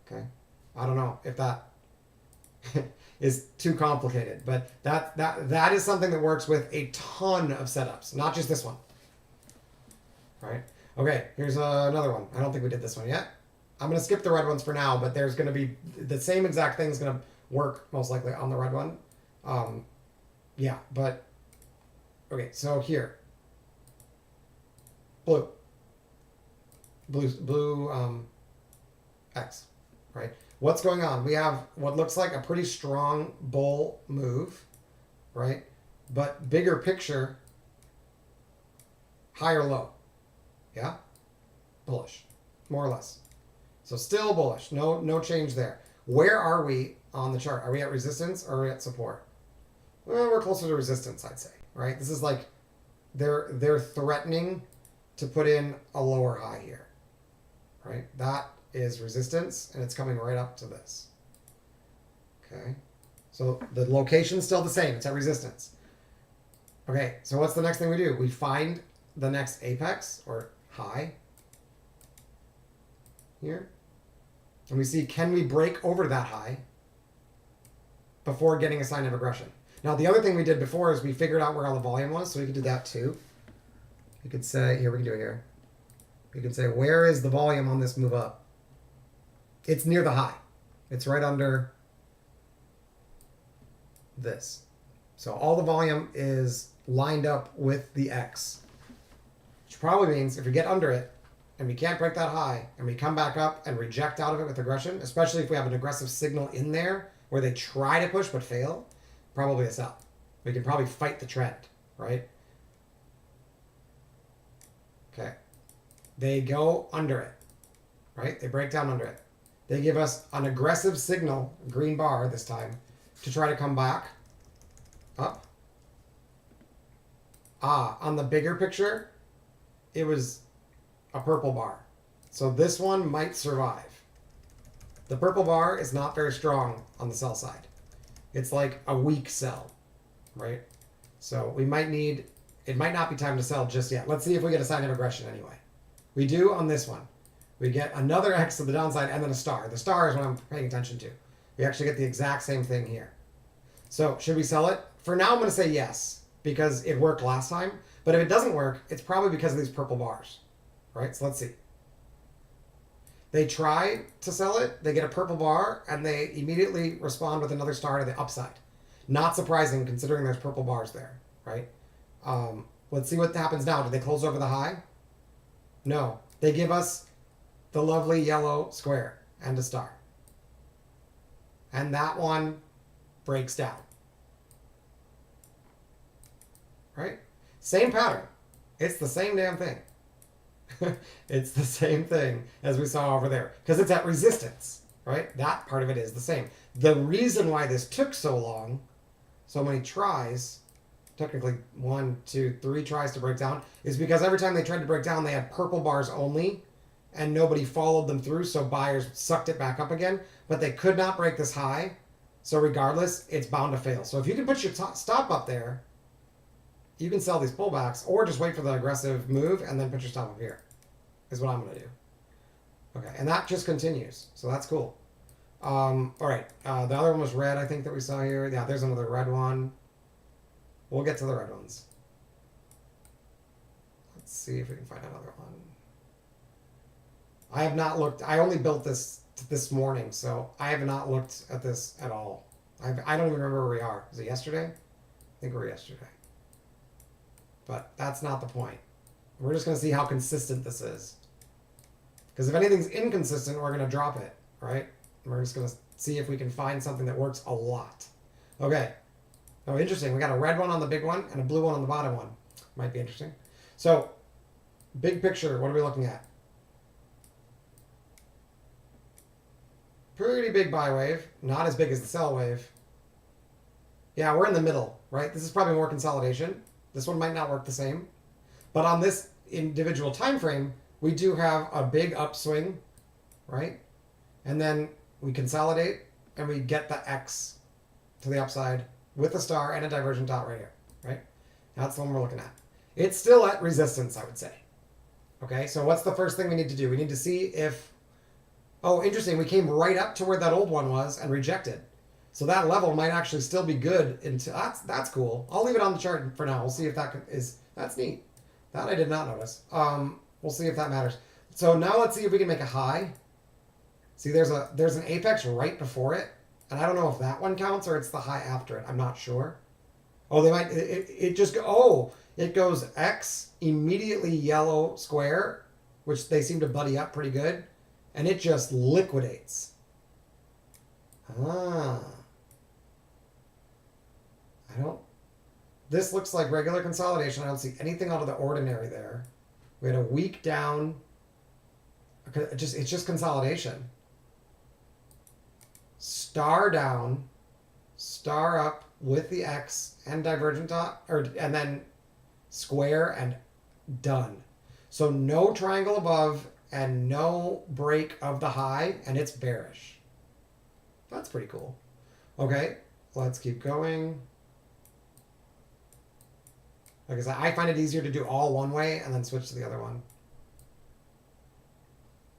Okay, I don't know if that is too complicated, but that is something that works with a ton of setups, not just this one. All right. Okay, here's another one. I don't think we did this one yet. I'm going to skip the red ones for now, but there's going to be the same exact thing is going to work most likely on the red one. Yeah, but okay, so here. Blue X, right? What's going on? We have what looks like a pretty strong bull move, right? But bigger picture, high or low. Yeah? Bullish, more or less. So still bullish, no change there. Where are we on the chart? Are we at resistance or are we at support? Well, we're closer to resistance, I'd say, right? This is like they're threatening to put in a lower high here, right? That is resistance, and it's coming right up to this. Okay, so the location's still the same. It's at resistance. Okay, so what's the next thing we do? We find the next apex or high here, and we see, can we break over that high before getting a sign of aggression? Now, the other thing we did before is we figured out where all the volume was, so we could do that too. You could say, here, we can do it here. You could say, where is the volume on this move up? It's near the high. It's right under this. So all the volume is lined up with the X. which probably means if we get under it and we can't break that high and we come back up and reject out of it with aggression, especially if we have an aggressive signal in there where they try to push but fail, probably a sell. We can probably fight the trend, right? Okay. They go under it, right? They break down under it. They give us an aggressive signal, green bar this time, to try to come back up. On the bigger picture, it was a purple bar. So this one might survive. The purple bar is not very strong on the sell side. It's like a weak sell, right? So we might need, it might not be time to sell just yet. Let's see if we get a sign of aggression anyway. We do on this one. We get another X to the downside and then a star. The star is what I'm paying attention to. We actually get the exact same thing here. So should we sell it? For now, I'm going to say yes, because it worked last time. But if it doesn't work, it's probably because of these purple bars, right? So let's see. They try to sell it, they get a purple bar, and they immediately respond with another star to the upside. Not surprising considering there's purple bars there, right? Let's see what happens now. Do they close over the high? No. They give us the lovely yellow square and a star. And that one breaks down. Right? Same pattern. It's the same damn thing. It's the same thing as we saw over there. Because it's at resistance. Right? That part of it is the same. The reason why this took so long, so many tries, technically 1, 2, 3 tries to break down, is because every time they tried to break down, they had purple bars only, and nobody followed them through, so buyers sucked it back up again. But they could not break this high, so regardless, it's bound to fail. So if you can put your stop up there, you can sell these pullbacks, or just wait for the aggressive move and then put your stop up here, is what I'm going to do. Okay, and that just continues, so that's cool. All right, the other one was red, I think, that we saw here. Yeah, there's another red one. We'll get to the red ones. Let's see if we can find another one. I have not looked. I only built this morning, so I have not looked at this at all. I don't even remember where we are. Was it yesterday? I think we were yesterday. But that's not the point. We're just going to see how consistent this is. Because if anything's inconsistent, we're going to drop it, right? We're just going to see if we can find something that works a lot. Okay. Oh, interesting. We got a red one on the big one and a blue one on the bottom one. Might be interesting. So, big picture, what are we looking at? Pretty big buy wave. Not as big as the sell wave. Yeah, we're in the middle, right? This is probably more consolidation. This one might not work the same. But on this individual time frame, we do have a big upswing, right? And then we consolidate and we get the X to the upside with a star and a divergent dot right here, right? That's the one we're looking at. It's still at resistance, I would say. Okay, so what's the first thing we need to do? We need to see if... Oh, interesting. We came right up to where that old one was and rejected. So that level might actually still be good. That's cool. I'll leave it on the chart for now. We'll see if that is... That's neat. That I did not notice. We'll see if that matters. So now let's see if we can make a high. See, there's an apex right before it. And I don't know if that one counts or it's the high after it. I'm not sure. Oh, they might... It just... Oh, it goes X, immediately yellow square, which they seem to buddy up pretty good. And it just liquidates. I don't... This looks like regular consolidation. I don't see anything out of the ordinary there. We had a week down. It's just consolidation. Star down, star up with the X and divergent dot, and then square and done. So no triangle above and no break of the high, and it's bearish. That's pretty cool. Okay, let's keep going. Like I said, I find it easier to do all one way and then switch to the other one.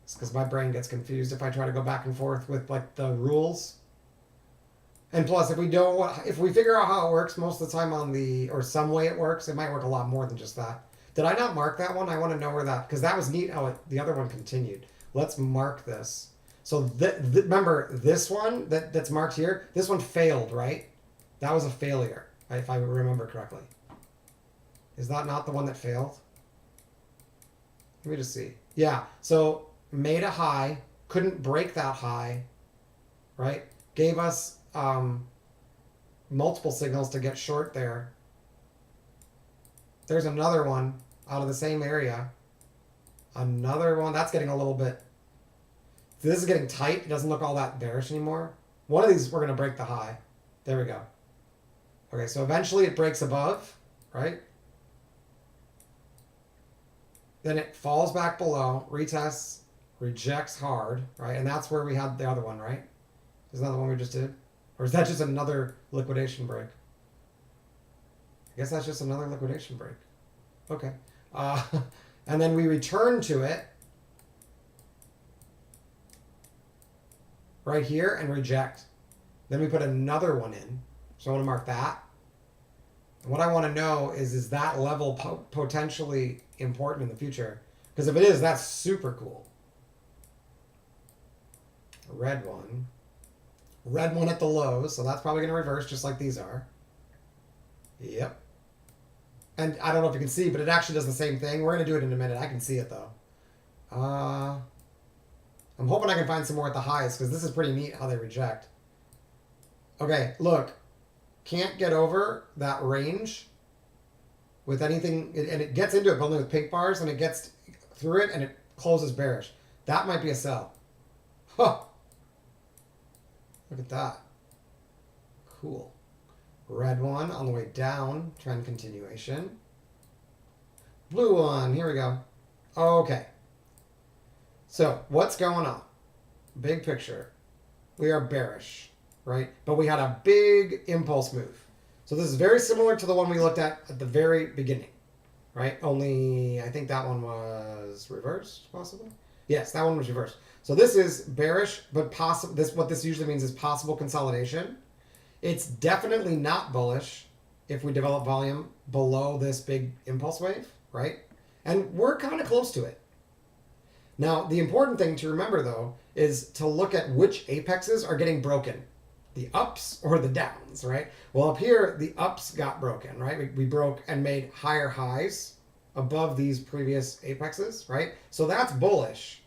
It's because my brain gets confused if I try to go back and forth with like the rules. And plus, if we figure out how it works most of the time or some way it works, it might work a lot more than just that. Did I not mark that one? I want to know where that, because that was neat how the other one continued. Let's mark this. So remember, this one that's marked here, this one failed, right? That was a failure, if I remember correctly. Is that not the one that failed? Let me just see. Yeah, so made a high, couldn't break that high, right? Gave us multiple signals to get short there. There's another one out of the same area. Another one. That's getting a little bit... This is getting tight. It doesn't look all that bearish anymore. One of these, we're going to break the high. There we go. Okay, so eventually it breaks above, right? Then it falls back below, retests, rejects hard, right? And that's where we had the other one, right? Isn't that the one we just did? Or is that just another liquidation break? I guess that's just another liquidation break. Okay. And then we return to it right here and reject. Then we put another one in. So I want to mark that. And what I want to know is that level potentially important in the future? Because if it is, that's super cool. Red one. Red one at the lows, so that's probably going to reverse just like these are. Yep. And I don't know if you can see, but it actually does the same thing. We're going to do it in a minute. I can see it, though. I'm hoping I can find some more at the highs, because this is pretty neat how they reject. Okay, look. Can't get over that range with anything, and it gets into it, but only with pink bars, and it gets through it, and it closes bearish. That might be a sell. Huh. Look at that. Cool. Red one on the way down, trend continuation. Blue one, here we go. Okay. So, what's going on? Big picture. We are bearish, right? But we had a big impulse move. So this is very similar to the one we looked at the very beginning, right? Only, I think that one was reversed, possibly? Yes, that one was reversed. So this is bearish, but possible. What this usually means is possible consolidation. It's definitely not bullish if we develop volume below this big impulse wave, right? And we're kind of close to it. Now, the important thing to remember, though, is to look at which apexes are getting broken. The ups or the downs, right? Well, up here, the ups got broken, right? We broke and made higher highs above these previous apexes, right? So that's bullish.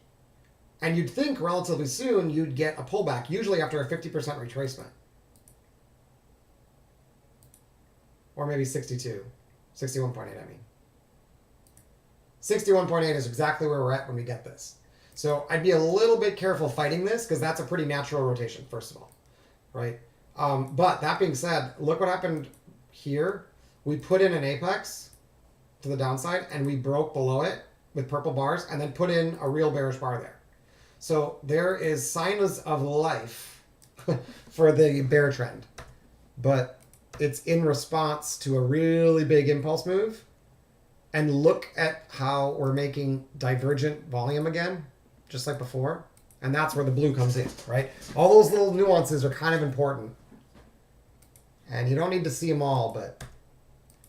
And you'd think relatively soon you'd get a pullback, usually after a 50% retracement. Or maybe 62. 61.8, I mean. 61.8 is exactly where we're at when we get this. So I'd be a little bit careful fighting this, because that's a pretty natural rotation, first of all. Right? But that being said, look what happened here. We put in an apex to the downside, and we broke below it with purple bars, and then put in a real bearish bar there. So there is signs of life for the bear trend. But it's in response to a really big impulse move. And look at how we're making divergent volume again, just like before. And that's where the blue comes in, right? All those little nuances are kind of important. And you don't need to see them all, but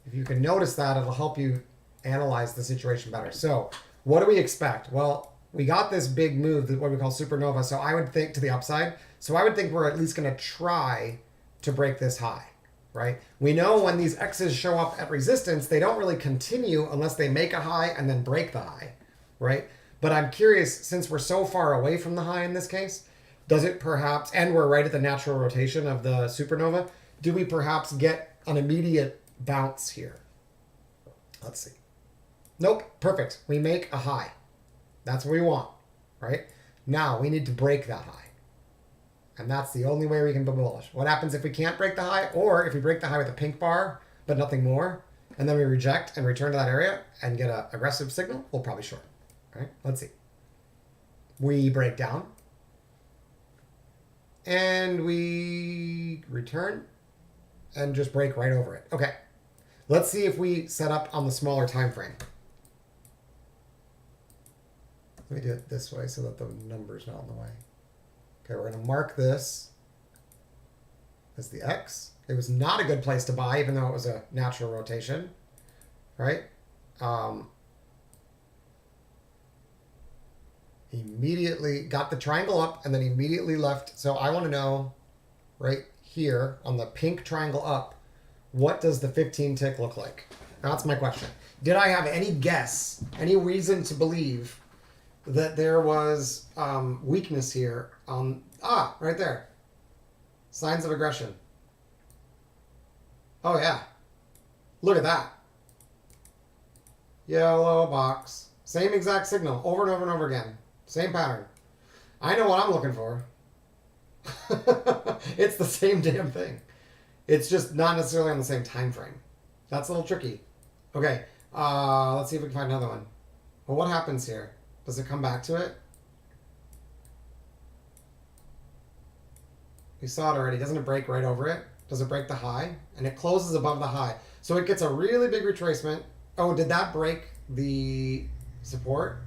if you can notice that, it'll help you analyze the situation better. So what do we expect? Well, we got this big move, what we call supernova, so I would think to the upside. So I would think we're at least going to try to break this high, right? We know when these X's show up at resistance, they don't really continue unless they make a high and then break the high, right? But I'm curious, since we're so far away from the high in this case, does it perhaps, and we're right at the natural rotation of the supernova, do we perhaps get an immediate bounce here? Let's see. Nope, perfect. We make a high. That's what we want, right? Now we need to break that high. And that's the only way we can be bullish. What happens if we can't break the high, or if we break the high with a pink bar, but nothing more, and then we reject and return to that area and get an aggressive signal? We'll probably short. All right, let's see. We break down. And we return and just break right over it. Okay, let's see if we set up on the smaller time frame. Let me do it this way so that the number's not in the way. Okay, we're going to mark this as the X. It was not a good place to buy, even though it was a natural rotation, right? Immediately got the triangle up and then immediately left. So I want to know right here on the pink triangle up, what does the 15 tick look like? That's my question. Did I have any guess, any reason to believe that there was weakness here on, right there. Signs of aggression. Oh yeah. Look at that. Yellow box. Same exact signal over and over and over again. Same pattern. I know what I'm looking for. It's the same damn thing. It's just not necessarily on the same time frame. That's a little tricky. Okay, let's see if we can find another one. Well, what happens here? Does it come back to it? We saw it already. Doesn't it break right over it? Does it break the high? And it closes above the high. So it gets a really big retracement. Oh, did that break the support?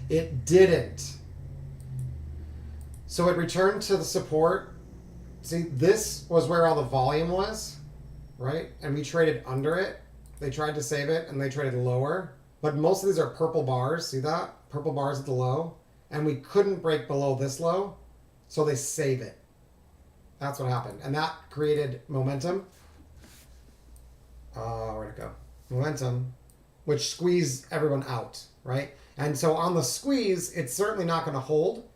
It didn't. So it returned to the support. See, this was where all the volume was, right? And we traded under it. They tried to save it and they traded lower. But most of these are purple bars. See that? Purple bars at the low. And we couldn't break below this low. So they save it. That's what happened. And that created momentum. Where'd it go? Momentum, which squeezed everyone out, right? And so on the squeeze, it's certainly not going to hold.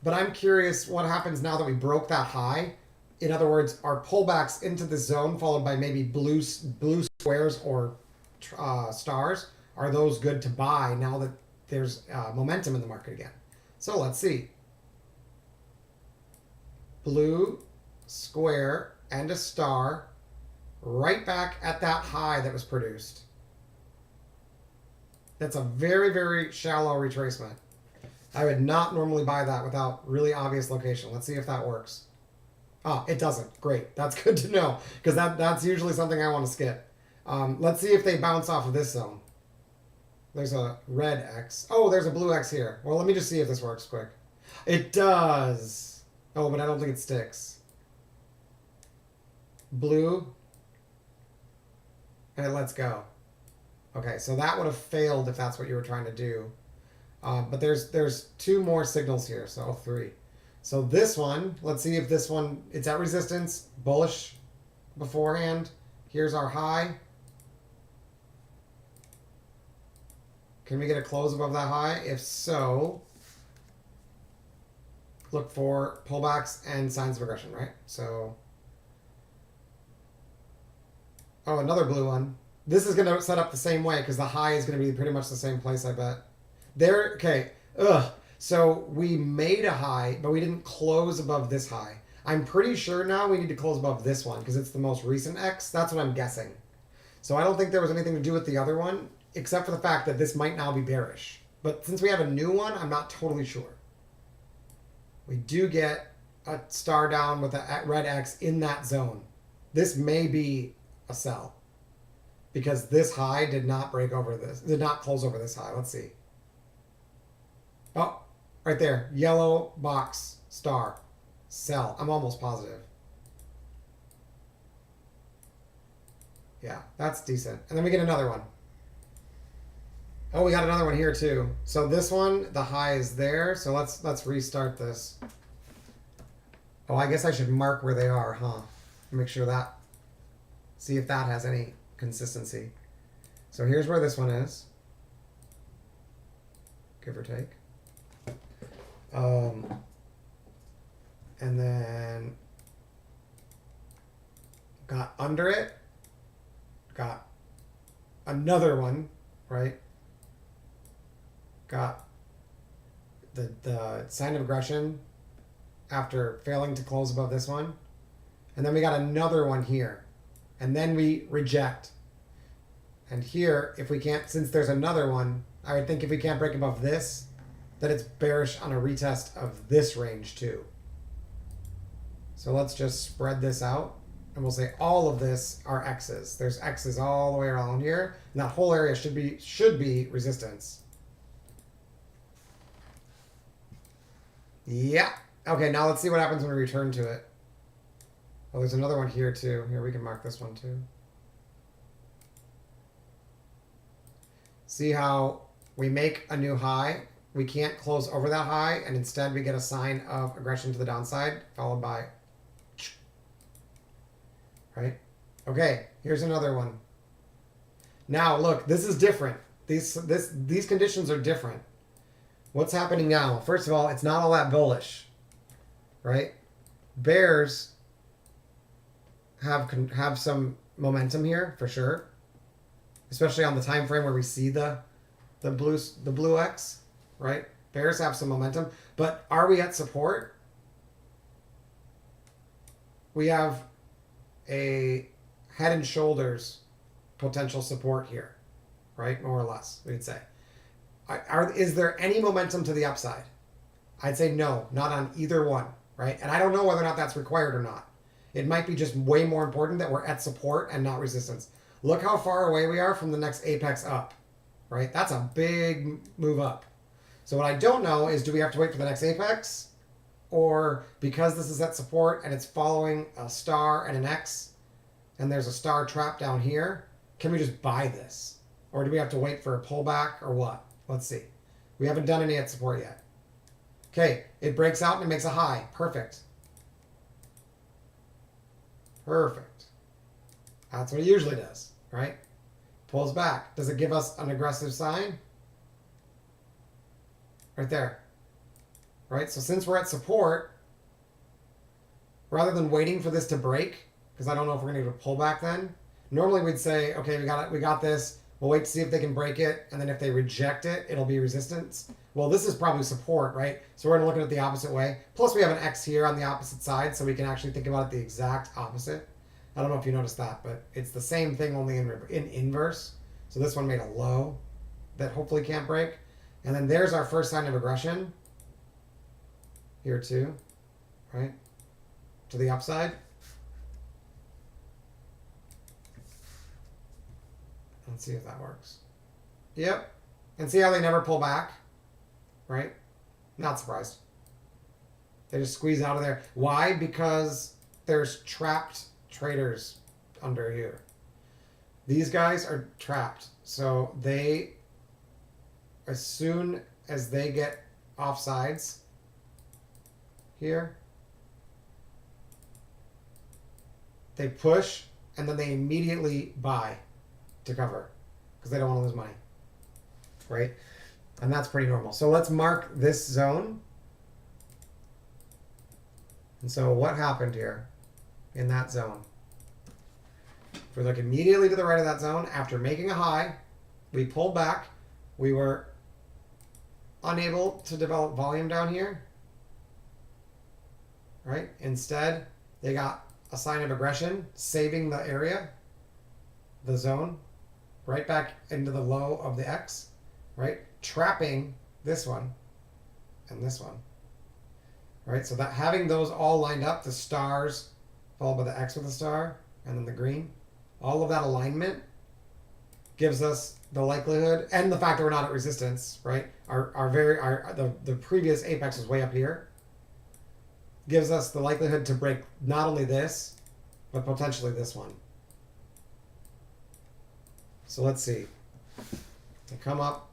But I'm curious what happens now that we broke that high. In other words, our pullbacks into the zone followed by maybe blue squares or stars. Are those good to buy now that there's momentum in the market again? So let's see. Blue, square, and a star right back at that high that was produced. That's a very, very shallow retracement. I would not normally buy that without really obvious location. Let's see if that works. It doesn't. Great. That's good to know because that's usually something I want to skip. Let's see if they bounce off of this zone. There's a red X. Oh, there's a blue X here. Well, let me just see if this works quick. It does. Oh, but I don't think it sticks. Blue. And it lets go. Okay, so that would have failed if that's what you were trying to do. But there's two more signals here, so 3. So this one, let's see if this one, it's at resistance, bullish beforehand. Here's our high. Can we get a close above that high? If so, look for pullbacks and signs of aggression, right? So, oh, another blue one. This is going to set up the same way because the high is going to be pretty much the same place, I bet. There, okay. So we made a high, but we didn't close above this high. I'm pretty sure now we need to close above this one because it's the most recent X. That's what I'm guessing. So I don't think there was anything to do with the other one, except for the fact that this might now be bearish. But since we have a new one, I'm not totally sure. We do get a star down with a red X in that zone. This may be a sell because this high did not break over this, did not close over this high. Let's see. Oh, right there. Yellow box, star, sell. I'm almost positive. Yeah, that's decent. And then we get another one. Oh, we got another one here too. So this one, the high is there. So let's restart this. Oh, I guess I should mark where they are, huh? Make sure that, see if that has any consistency. So here's where this one is. Give or take. And then got under it, got another one, right? Got the sign of aggression after failing to close above this one. And then we got another one here. And then we reject. And here, if we can't, since there's another one, I would think if we can't break above this, that it's bearish on a retest of this range too. So let's just spread this out. And we'll say all of this are X's. There's X's all the way around here. And that whole area should be resistance. Yeah. Okay, now let's see what happens when we return to it. Oh, there's another one here too. Here, we can mark this one too. See how we make a new high. We can't close over that high, and instead we get a sign of aggression to the downside, followed by, right? Okay, here's another one. Now, look, this is different. These conditions are different. What's happening now? First of all, it's not all that bullish, right? Bears have some momentum here for sure, especially on the time frame where we see the blue X, right? Bears have some momentum, but are we at support? We have a head and shoulders potential support here, right? More or less, we'd say. Is there any momentum to the upside? I'd say no, not on either one, right? And I don't know whether or not that's required or not. It might be just way more important that we're at support and not resistance. Look how far away we are from the next apex up, right? That's a big move up. So what I don't know is, do we have to wait for the next apex? Or because this is at support and it's following a star and an X, and there's a star trap down here, can we just buy this? Or do we have to wait for a pullback or what? Let's see. We haven't done any at support yet. Okay, it breaks out and it makes a high. Perfect. Perfect. That's what it usually does, right? Pulls back. Does it give us an aggressive sign? Right there. Right? So since we're at support, rather than waiting for this to break, because I don't know if we're going to get a pullback then, normally we'd say, okay, we got this. We'll wait to see if they can break it, and then if they reject it, it'll be resistance. Well, this is probably support, right? So we're going to look at it the opposite way. Plus, we have an X here on the opposite side, so we can actually think about it the exact opposite. I don't know if you noticed that, but it's the same thing, only in inverse. So this one made a low that hopefully can't break. And then there's our first sign of aggression. Here too, right? To the upside. Let's see if that works. Yep. And see how they never pull back? Right? Not surprised. They just squeeze out of there. Why? Because there's trapped traders under here. These guys are trapped. So they, as soon as they get offsides here, they push and then they immediately buy to cover because they don't want to lose money, right? And that's pretty normal. So let's mark this zone. And so what happened here in that zone? If we look immediately to the right of that zone, after making a high, we pulled back. We were unable to develop volume down here, right? Instead, they got a sign of aggression, saving the area, the zone, right back into the low of the X, right? Trapping this one and this one, right? So that having those all lined up, the stars followed by the X with a star and then the green, all of that alignment gives us the likelihood, and the fact that we're not at resistance, right? The previous apex was way up here, gives us the likelihood to break not only this, but potentially this one. So let's see. They come up.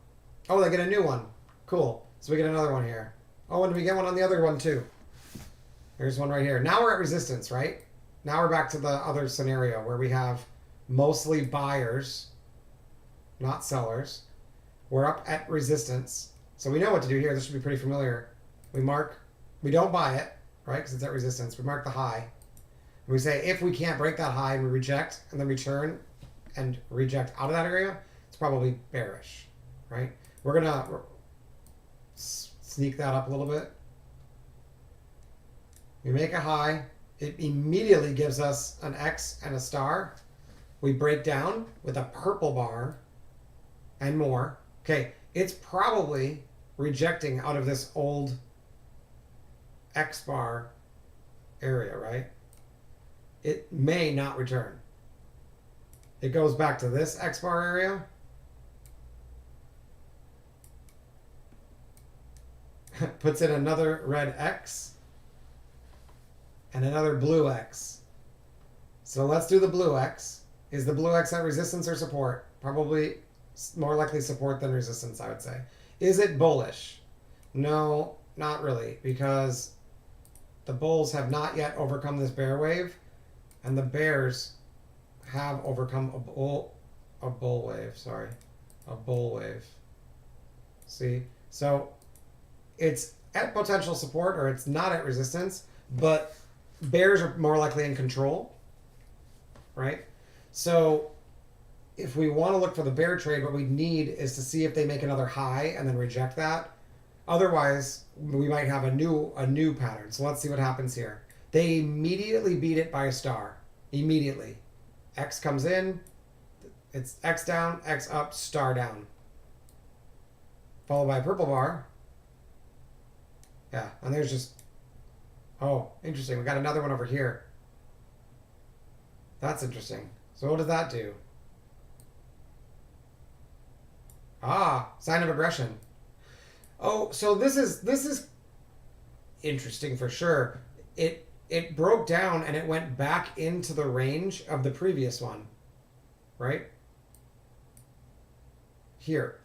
Oh, they get a new one. Cool. So we get another one here. Oh, and we get one on the other one too. There's one right here. Now we're at resistance, right? Now we're back to the other scenario where we have mostly buyers, not sellers. We're up at resistance. So we know what to do here. This should be pretty familiar. We don't buy it, right? Because it's at resistance. We mark the high. And we say if we can't break that high, we reject and then return and reject out of that area, it's probably bearish, right? We're going to sneak that up a little bit. We make a high. It immediately gives us an X and a star. We break down with a purple bar and more. Okay, it's probably rejecting out of this old X bar area, right? It may not return. It goes back to this X bar area. Puts in another red X and another blue X. So let's do the blue X. Is the blue X at resistance or support? Probably more likely support than resistance, I would say. Is it bullish? No, not really, because the bulls have not yet overcome this bear wave, and the bears have overcome a bull a bull wave, sorry. A bull wave. See? So it's at potential support or it's not at resistance, but bears are more likely in control, right? So if we want to look for the bear trade, what we need is to see if they make another high and then reject that. Otherwise, we might have a new pattern. So let's see what happens here. They immediately beat it by a star. Immediately. X comes in. It's X down, X up, star down. Followed by a purple bar. Yeah, and there's just... Oh, interesting. We got another one over here. That's interesting. So what does that do? Ah, sign of aggression. Oh, so this is interesting for sure. It broke down and it went back into the range of the previous one. Right? Here.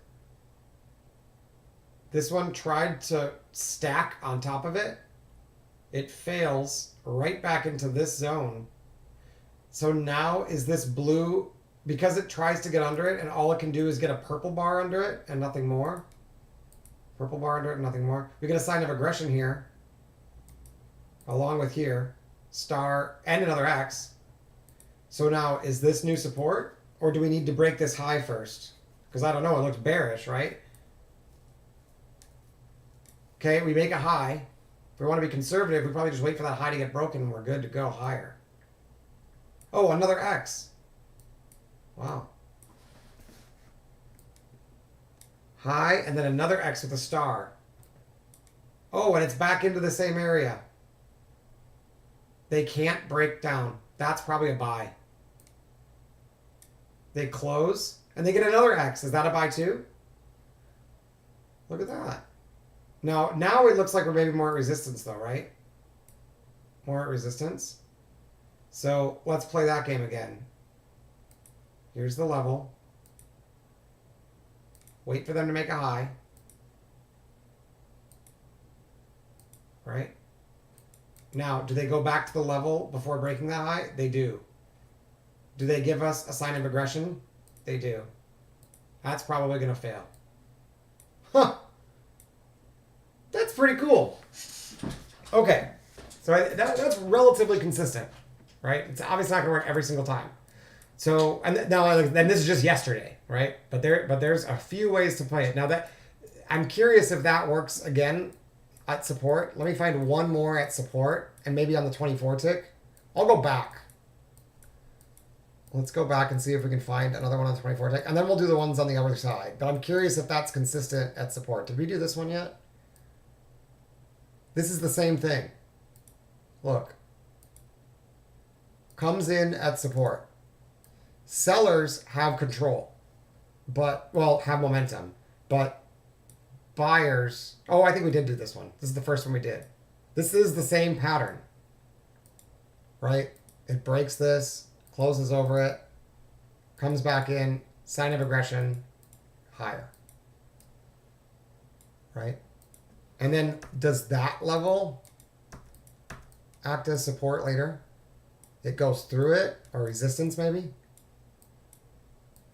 This one tried to stack on top of it. It fails right back into this zone. So now is this blue, because it tries to get under it and all it can do is get a purple bar under it and nothing more. Purple bar under it and nothing more. We get a sign of aggression here. Along with here. Star and another X. So now is this new support? Or do we need to break this high first? Because I don't know, it looks bearish, right? Okay, we make a high. If we want to be conservative, we probably just wait for that high to get broken and we're good to go higher. Oh, another X. Wow. High, and then another X with a star. Oh, and it's back into the same area. They can't break down. That's probably a buy. They close, and they get another X. Is that a buy too? Look at that. Now it looks like we're maybe more at resistance though, right? More at resistance. So let's play that game again. Here's the level. Wait for them to make a high. Right? Now, do they go back to the level before breaking that high? They do. Do they give us a sign of aggression? They do. That's probably going to fail. Huh. That's pretty cool. Okay. So that's relatively consistent, right? It's obviously not going to work every single time. So, and now, then this is just yesterday, right? But there's a few ways to play it. Now that I'm curious if that works again at support. Let me find one more at support and maybe on the 24 tick. I'll go back. Let's go back and see if we can find another one on the 24 tick. And then we'll do the ones on the other side. But I'm curious if that's consistent at support. Did we do this one yet? This is the same thing. Look. Comes in at support. Sellers have control. But, well, have momentum. But buyers... Oh, I think we did do this one. This is the first one we did. This is the same pattern. Right? It breaks this, closes over it, comes back in, sign of aggression, higher. Right? And then does that level act as support later? It goes through it, or resistance maybe?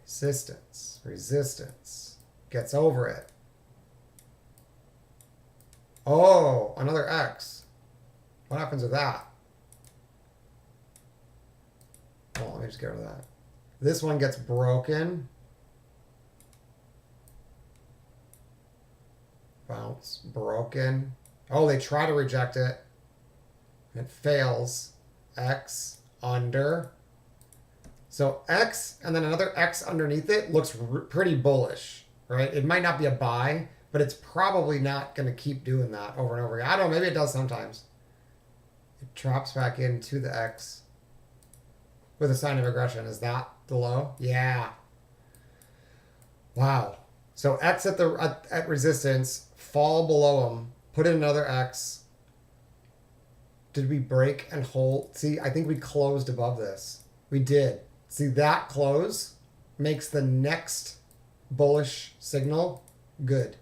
Resistance, resistance, gets over it. Oh, another X. What happens with that? Oh, let me just get rid of that. This one gets broken. Bounce, broken. Oh, they try to reject it. It fails. X under. So X and then another X underneath it looks pretty bullish, right? It might not be a buy, but it's probably not going to keep doing that over and over again. I don't know. Maybe it does sometimes. It drops back into the X with a sign of aggression. Is that the low? Yeah. Wow. So X at resistance, fall below them, put in another X. Did we break and hold? See, I think we closed above this. We did. See, that close makes the next bullish signal good.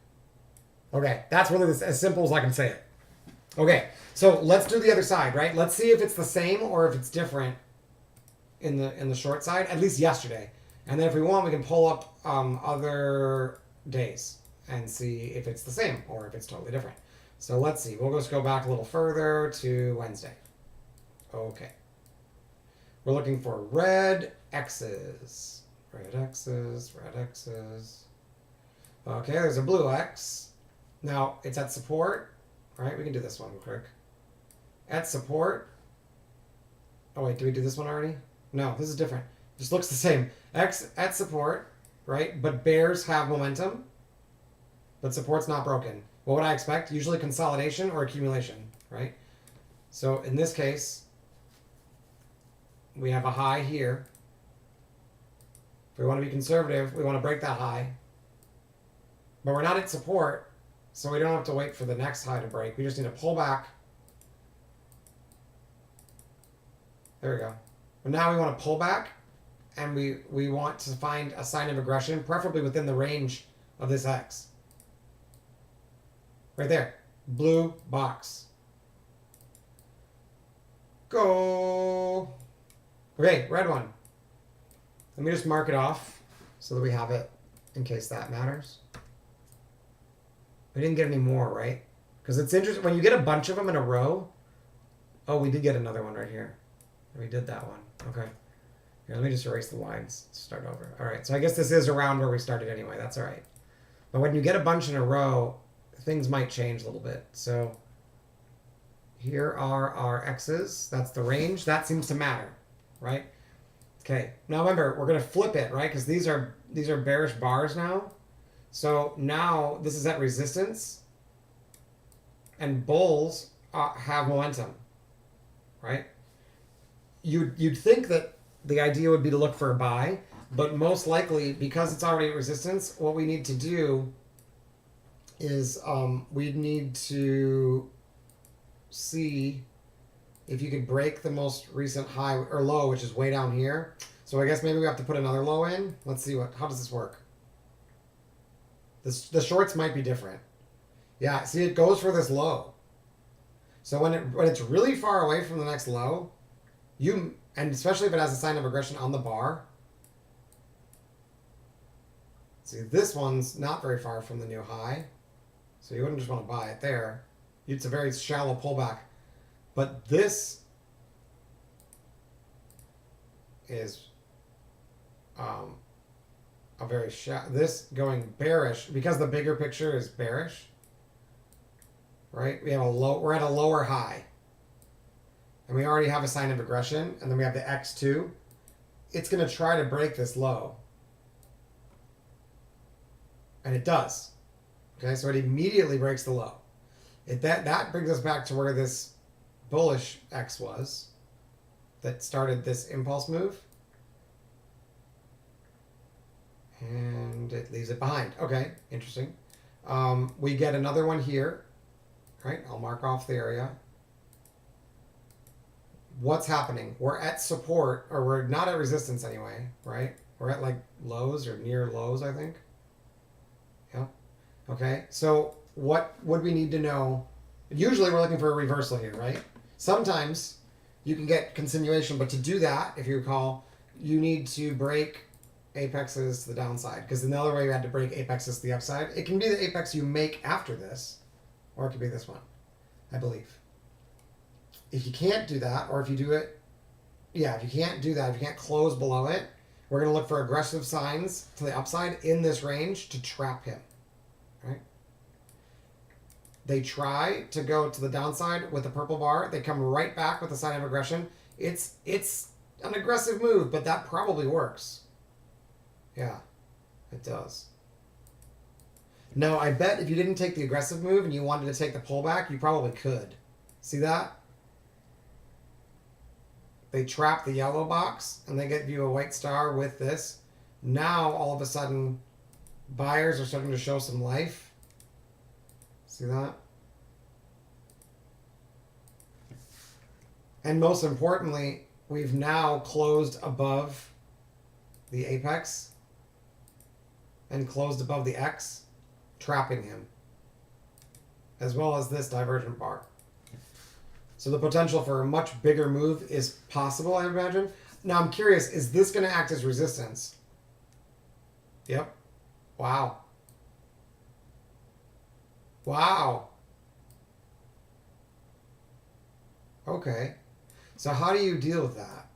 Okay, that's really as simple as I can say it. Okay, so let's do the other side, right? Let's see if it's the same or if it's different in the short side, at least yesterday. And then if we want, we can pull up other days and see if it's the same or if it's totally different. So let's see. We'll just go back a little further to Wednesday. Okay. We're looking for red X's. Red X's, red X's. Okay, there's a blue X. Now, it's at support, right? We can do this one quick. At support. Oh, wait, did we do this one already? No, this is different. Just looks the same. X at support, right? But bears have momentum, but support's not broken. What would I expect? Usually consolidation or accumulation, right? So in this case, we have a high here. If we want to be conservative, we want to break that high. But we're not at support, so we don't have to wait for the next high to break. We just need to pull back. There we go. But now we want to pull back, and we want to find a sign of aggression, preferably within the range of this X. Right there. Blue box. Go. Okay, red one. Let me just mark it off so that we have it in case that matters. We didn't get any more, right? Because it's interesting. When you get a bunch of them in a row. Oh, we did get another one right here. We did that one. Okay. Here, let me just erase the lines. Start over. All right. So I guess this is around where we started anyway. That's all right. But when you get a bunch in a row, things might change a little bit. So here are our X's. That's the range. That seems to matter, right? Okay. Now remember, we're going to flip it, right? Because these are bearish bars now. So now this is at resistance. And bulls have momentum, right? You'd think that the idea would be to look for a buy, but most likely, because it's already at resistance, what we need to do is we need to see if you could break the most recent high or low, which is way down here. So I guess maybe we have to put another low in. Let's see how does this work? The shorts might be different. Yeah, see, it goes for this low. So when it's really far away from the next low, and especially if it has a sign of aggression on the bar. See, this one's not very far from the new high. So you wouldn't just want to buy it there. It's a very shallow pullback. But this is a very this going bearish because the bigger picture is bearish. Right? We're at a lower high. And we already have a sign of aggression, and then we have the X2. It's going to try to break this low. And it does. Okay, so it immediately breaks the low. That brings us back to where this bullish X was that started this impulse move. And it leaves it behind. Okay, interesting. We get another one here. Right, I'll mark off the area. What's happening? We're at support, or we're not at resistance anyway, right? We're at like lows or near lows, I think. Yeah. Okay, so what would we need to know? Usually we're looking for a reversal here, right? Sometimes you can get continuation, but to do that, if you recall, you need to break apexes to the downside, because the other way you had to break apexes to the upside. It can be the apex you make after this, or it could be this one, I believe. If you can't do that, or if you do it, if you can't do that, if you can't close below it, we're going to look for aggressive signs to the upside in this range to trap him, right? They try to go to the downside with the purple bar. They come right back with a sign of aggression. It's an aggressive move, but that probably works. Yeah, it does. Now, I bet if you didn't take the aggressive move and you wanted to take the pullback, you probably could. See that? They trap the yellow box and they get you a white star with this. Now, all of a sudden, buyers are starting to show some life. See that? And most importantly, we've now closed above the apex and closed above the X, trapping him, as well as this divergent bar. So the potential for a much bigger move is possible, I imagine. Now I'm curious, is this going to act as resistance? Yep. Wow. Wow. Okay. So how do you deal with that?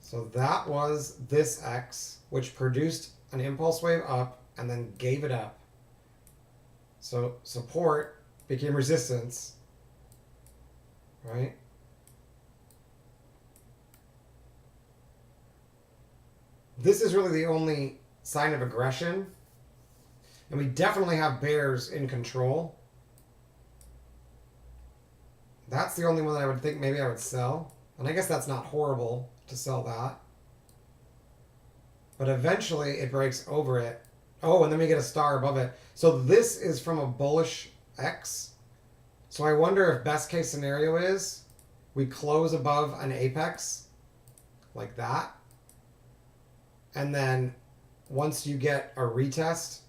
So that was this X, which produced an impulse wave up and then gave it up. So support became resistance, right? This is really the only sign of aggression. And we definitely have bears in control. That's the only one that I would think maybe I would sell. And I guess that's not horrible to sell that. But eventually it breaks over it. Oh, and then we get a star above it. So this is from a bullish X. So I wonder if best case scenario is we close above an apex like that. And then once you get a retest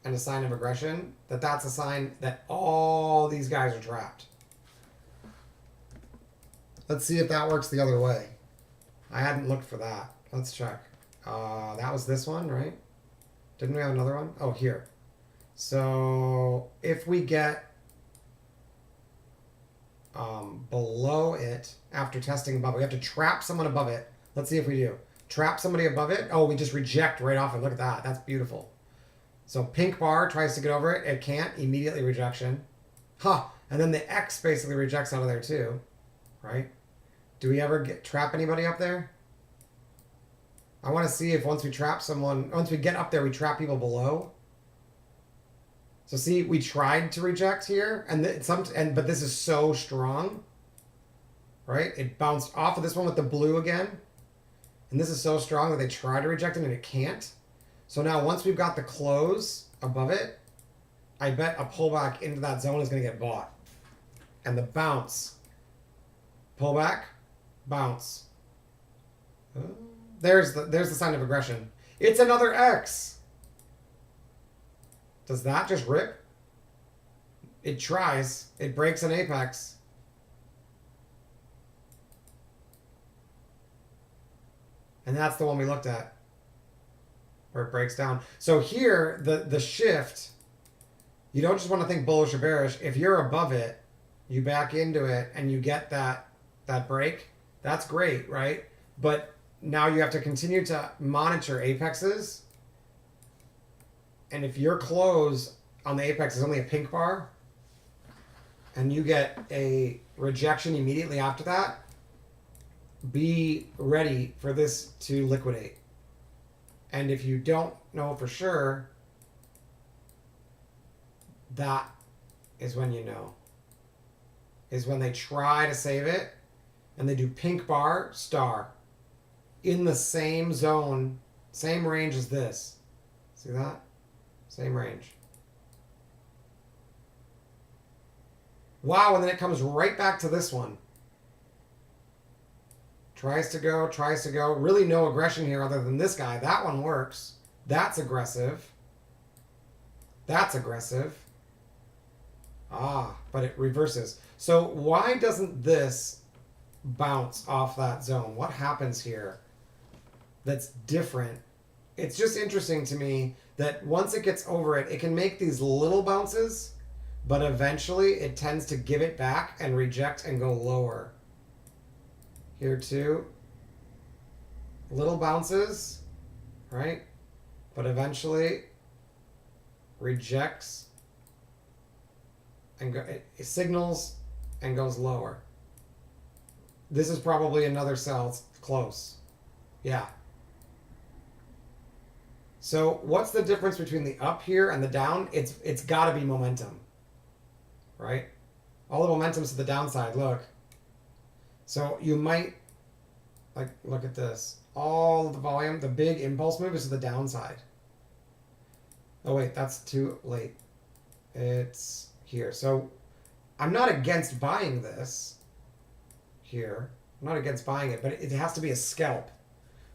and a sign of aggression, that's a sign that all these guys are trapped. Let's see if that works the other way. I hadn't looked for that. Let's check. That was this one, right? Didn't we have another one? Oh, here. So if we get below it after testing above it, we have to trap someone above it. Let's see if we do. Trap somebody above it. Oh, we just reject right off it. Look at that. That's beautiful. So pink bar tries to get over it. It can't. Immediately rejection. Huh. And then the X basically rejects out of there too. Right? Do we ever trap anybody up there? I want to see if once we trap someone, once we get up there, we trap people below. So see, we tried to reject here, but this is so strong, right? It bounced off of this one with the blue again, and this is so strong that they try to reject it and it can't. So now once we've got the close above it, I bet a pullback into that zone is going to get bought, and the bounce, pullback, bounce. There's the sign of aggression. It's another X. Does that just rip? It tries. It breaks an apex. And that's the one we looked at, where it breaks down. So here, the shift, you don't just want to think bullish or bearish. If you're above it, you back into it and you get that break, that's great, right? But now you have to continue to monitor apexes. And if your close on the apex is only a pink bar and you get a rejection immediately after that, be ready for this to liquidate. And if you don't know for sure, that is when you know. Is when they try to save it and they do pink bar, star. In the same zone, same range as this. See that? Same range. Wow, and then it comes right back to this one. Tries to go. Really no aggression here other than this guy. That one works. That's aggressive. That's aggressive. Ah, but it reverses. So why doesn't this bounce off that zone? What happens here that's different? It's just interesting to me that once it gets over it, it can make these little bounces, but eventually it tends to give it back and reject and go lower. Here too. Little bounces, right? But eventually rejects and it signals and goes lower. This is probably another sell. It's close. Yeah. So what's the difference between the up here and the down? It's got to be momentum, right? All the momentum's to the downside. Look. So you might, like, look at this. All the volume, the big impulse move is to the downside. Oh wait, that's too late. It's here. So I'm not against buying this here. I'm not against buying it, but it has to be a scalp.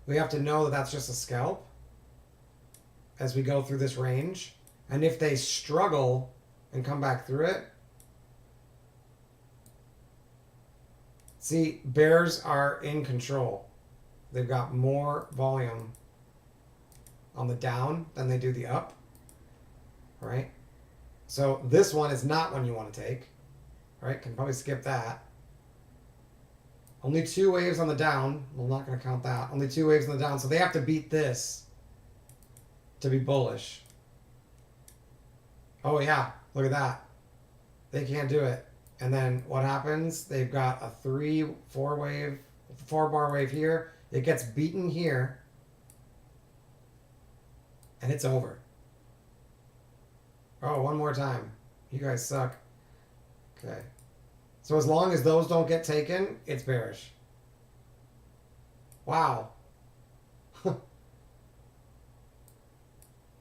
We have to know that that's just a scalp as we go through this range. And if they struggle and come back through it, see, bears are in control. they've got more volume on the down than they do the up, right? So this one is not one you want to take, right? Can probably skip that. Only 2 waves on the down. We're not going to count that. Only 2 waves on the down. So they have to beat this to be bullish. Oh, yeah. Look at that. They can't do it. And then what happens? They've got a 4 bar wave here. It gets beaten here. And it's over. Oh, one more time. You guys suck. Okay. So as long as those don't get taken, it's bearish. Wow.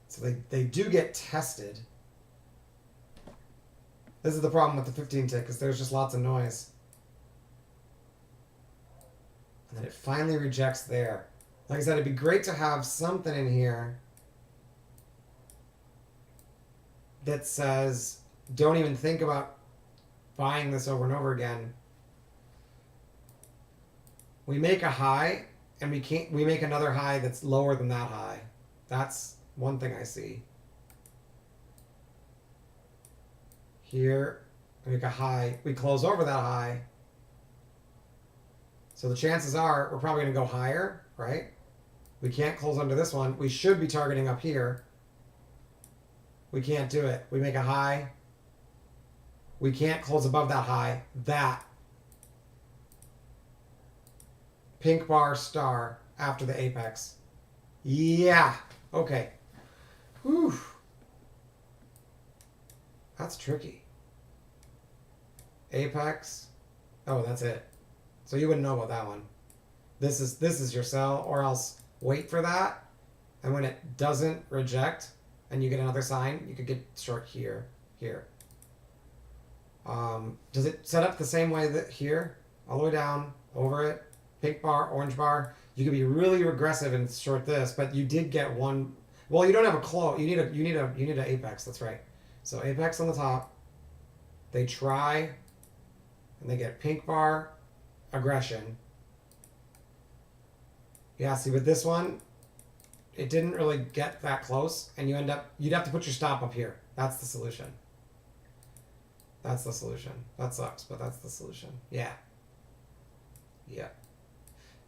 So they do get tested. This is the problem with the 15 tick, because there's just lots of noise. And then it finally rejects there. Like I said, it'd be great to have something in here that says, don't even think about buying this over and over again. We make a high, and we make another high that's lower than that high. That's one thing I see. Here, we make a high. We close over that high. So the chances are we're probably going to go higher, right? We can't close under this one. We should be targeting up here. We can't do it. We make a high. We can't close above that high. That pink bar star after the apex. Yeah. Okay. Whew. That's tricky. Apex. Oh, that's it. So you wouldn't know about that one. This is your sell, or else wait for that, and when it doesn't reject and you get another sign, you could get short here. Does it set up the same way that here? All the way down, over it, pink bar, orange bar. You could be really aggressive and short this, but you did get one. Well, you don't have a close. You need an apex. That's right. So apex on the top. They try, and they get pink bar, aggression. Yeah. See, with this one, it didn't really get that close, and you'd have to put your stop up here. That's the solution. That's the solution. That sucks, but that's the solution. Yeah. Yeah.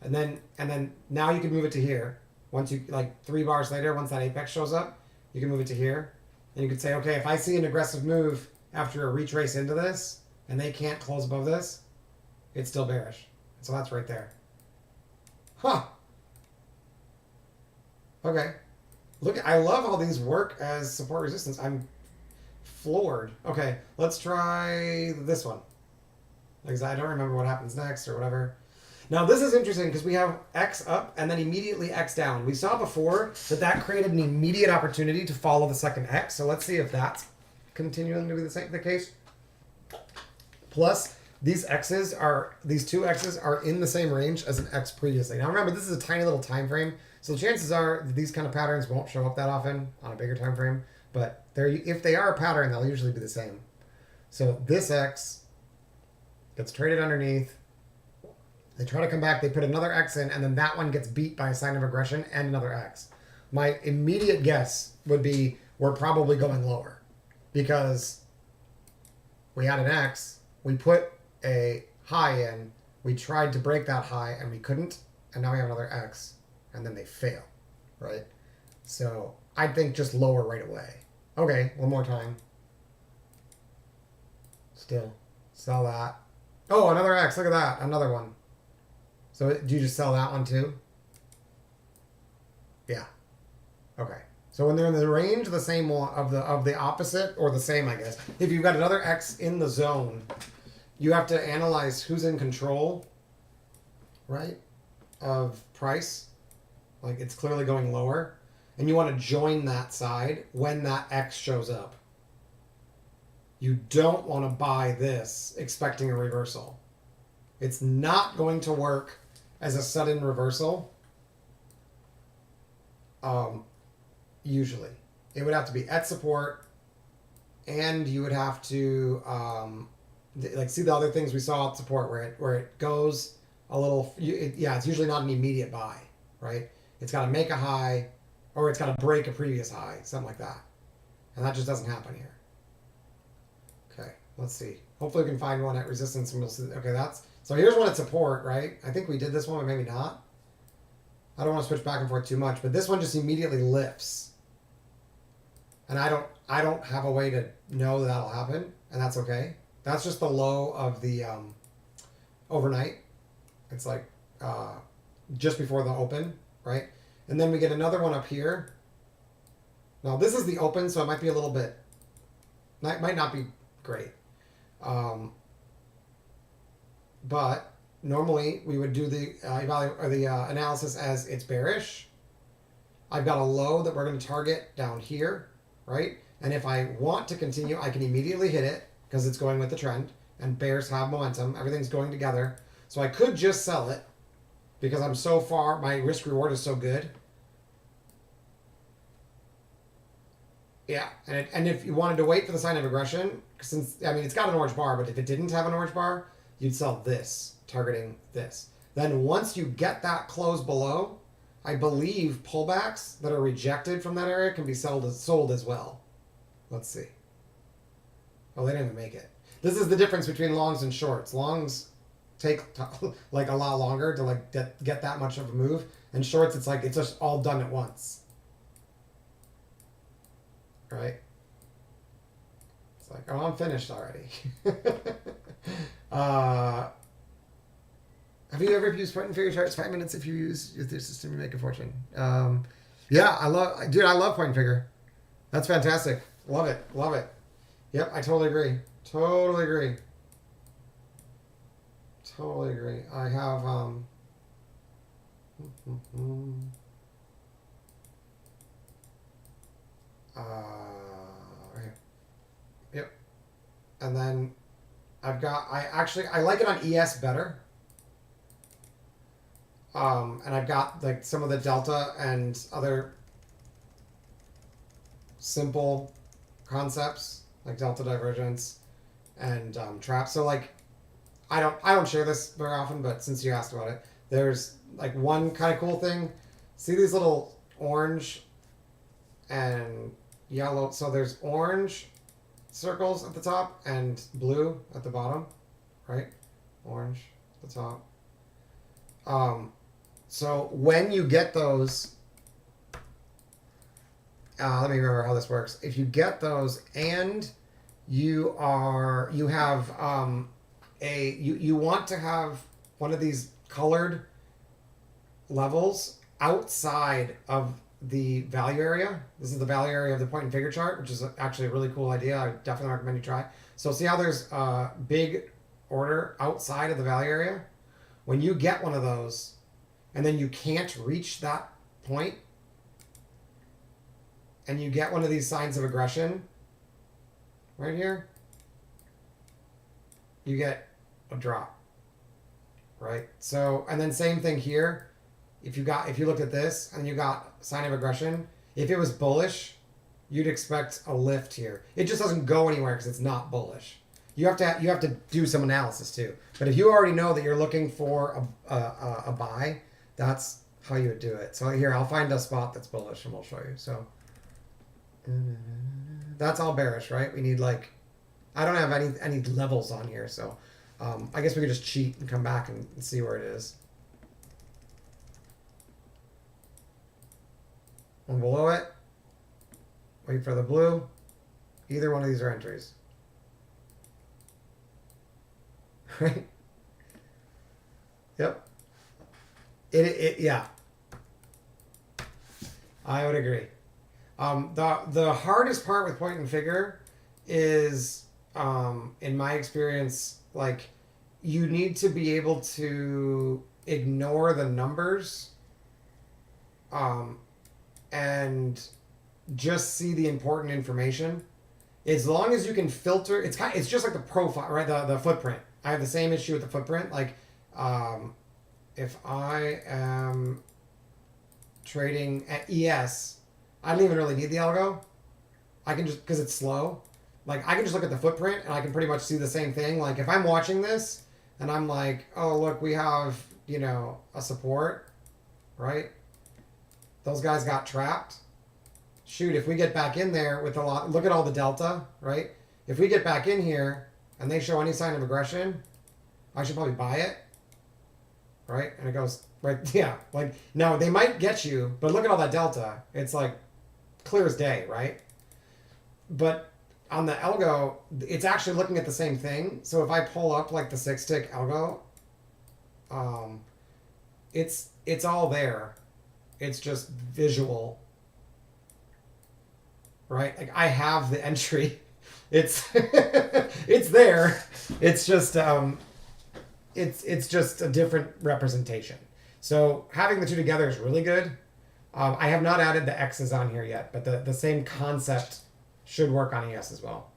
And then now you can move it to here. Once you, like 3 bars later, once that apex shows up, you can move it to here. And you could say, okay, if I see an aggressive move after a retrace into this, and they can't close above this, it's still bearish. So that's right there. Huh. Okay. Look, I love how these work as support resistance. I'm floored. Okay, let's try this one. Because I don't remember what happens next or whatever. Now this is interesting because we have X up and then immediately X down. We saw before that created an immediate opportunity to follow the second X. So let's see if that's continuing to be the case. Plus, these two X's are in the same range as an X previously. Now remember, this is a tiny little time frame, so chances are that these kind of patterns won't show up that often on a bigger time frame. But if they are a pattern, they'll usually be the same. So this X gets traded underneath. They try to come back, they put another X in, and then that one gets beat by a sign of aggression and another X. My immediate guess would be we're probably going lower because we had an X, we put a high in, we tried to break that high and we couldn't, and now we have another X, and then they fail, right? So I'd think just lower right away. Okay, one more time. Still, sell that. Oh, another X, look at that, another one. So do you just sell that one too? Yeah. Okay. So when they're in the range, the same one of the opposite or the same, I guess. If you've got another X in the zone, you have to analyze who's in control, right, of price. Like it's clearly going lower, and you want to join that side when that X shows up. You don't want to buy this expecting a reversal. It's not going to work as a sudden reversal. Usually. It would have to be at support, and you would have to like see the other things we saw at support where it goes a little, yeah, it's usually not an immediate buy, right? It's got to make a high, or it's got to break a previous high, something like that. And that just doesn't happen here. Okay, let's see. Hopefully we can find one at resistance and we'll see. Okay, that's, so here's one at support, right? I think we did this one, but maybe not. I don't want to switch back and forth too much, but this one just immediately lifts. And I don't have a way to know that that'll happen, and that's okay. That's just the low of the overnight. It's like just before the open, right? And then we get another one up here. Now this is the open, so it might be a little bit, might not be great. But normally we would do the analysis as it's bearish. I've got a low that we're going to target down here, right? And if I want to continue, I can immediately hit it because it's going with the trend, and bears have momentum. Everything's going together. So I could just sell it because I'm so far, my risk reward is so good. Yeah, and if you wanted to wait for the sign of aggression, since, I mean, it's got an orange bar, but if it didn't have an orange bar, you'd sell this, targeting this. Then once you get that close below, I believe pullbacks that are rejected from that area can be sold as well. Let's see. Oh, they didn't even make it. This is the difference between longs and shorts. Longs take like a lot longer to like get that much of a move, and shorts, it's like it's just all done at once. Right? It's like, oh, I'm finished already. Have you ever used point and figure charts? 5 minutes if you use this system, you make a fortune. Yeah, I love point and figure. That's fantastic. Love it. Love it. Yep, I totally agree. Totally agree. Totally agree. I have right. Yep. And then I've got, I like it on ES better. And I've got like some of the delta and other simple concepts like delta divergence and trap. So like, I don't share this very often, but since you asked about it, there's like one kind of cool thing. See these little orange and yellow. So there's orange circles at the top and blue at the bottom, right? Orange at the top. So when you get those, let me remember how this works. If you get those and you have you want to have one of these colored levels outside of the value area. This is the value area of the point and figure chart, which is actually a really cool idea. I definitely recommend you try. So see how there's a big order outside of the value area? When you get one of those and then you can't reach that point and you get one of these signs of aggression right here, you get a drop, right? So, and then same thing here. If you looked at this and you got sign of aggression, if it was bullish, you'd expect a lift here. It just doesn't go anywhere because it's not bullish. You have to do some analysis too. But if you already know that you're looking for a buy, that's how you would do it. So here, I'll find a spot that's bullish and we'll show you. So that's all bearish, right? We need like, I don't have any levels on here, so I guess we could just cheat and come back and see where it is. One below it, wait for the blue. Either one of these are entries. Right? Yep. Yeah. I would agree. The hardest part with point and figure is, in my experience, like you need to be able to ignore the numbers, and just see the important information. As long as you can filter, it's just like the profile, right? The footprint. I have the same issue with the footprint. Like, if I am trading at ES, I don't even really need the algo. I can just, because it's slow, like I can just look at the footprint and I can pretty much see the same thing. Like if I'm watching this and I'm like, oh look, we have you know, a support, right? Those guys got trapped. Shoot, if we get back in there with a lot, look at all the delta, right? If we get back in here and they show any sign of aggression, I should probably buy it, right? And it goes, right, yeah, like, no, they might get you, but look at all that delta. It's like clear as day, right? But on the algo, it's actually looking at the same thing. So if I pull up like the 6-tick algo, it's all there. It's just visual, right? Like I have the entry. It's it's there. It's just it's just a different representation. So having the two together is really good. I have not added the X's on here yet, but the same concept should work on ES as well.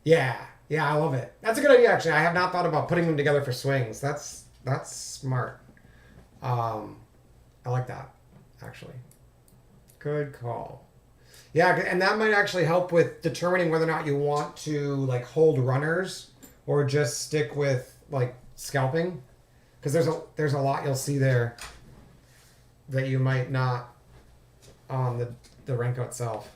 Yeah, I love it. That's a good idea, actually. I have not thought about putting them together for swings. That's smart. I like that, actually. Good call. Yeah, and that might actually help with determining whether or not you want to like hold runners or just stick with like scalping, because there's a lot you'll see there that you might not on the Renko itself.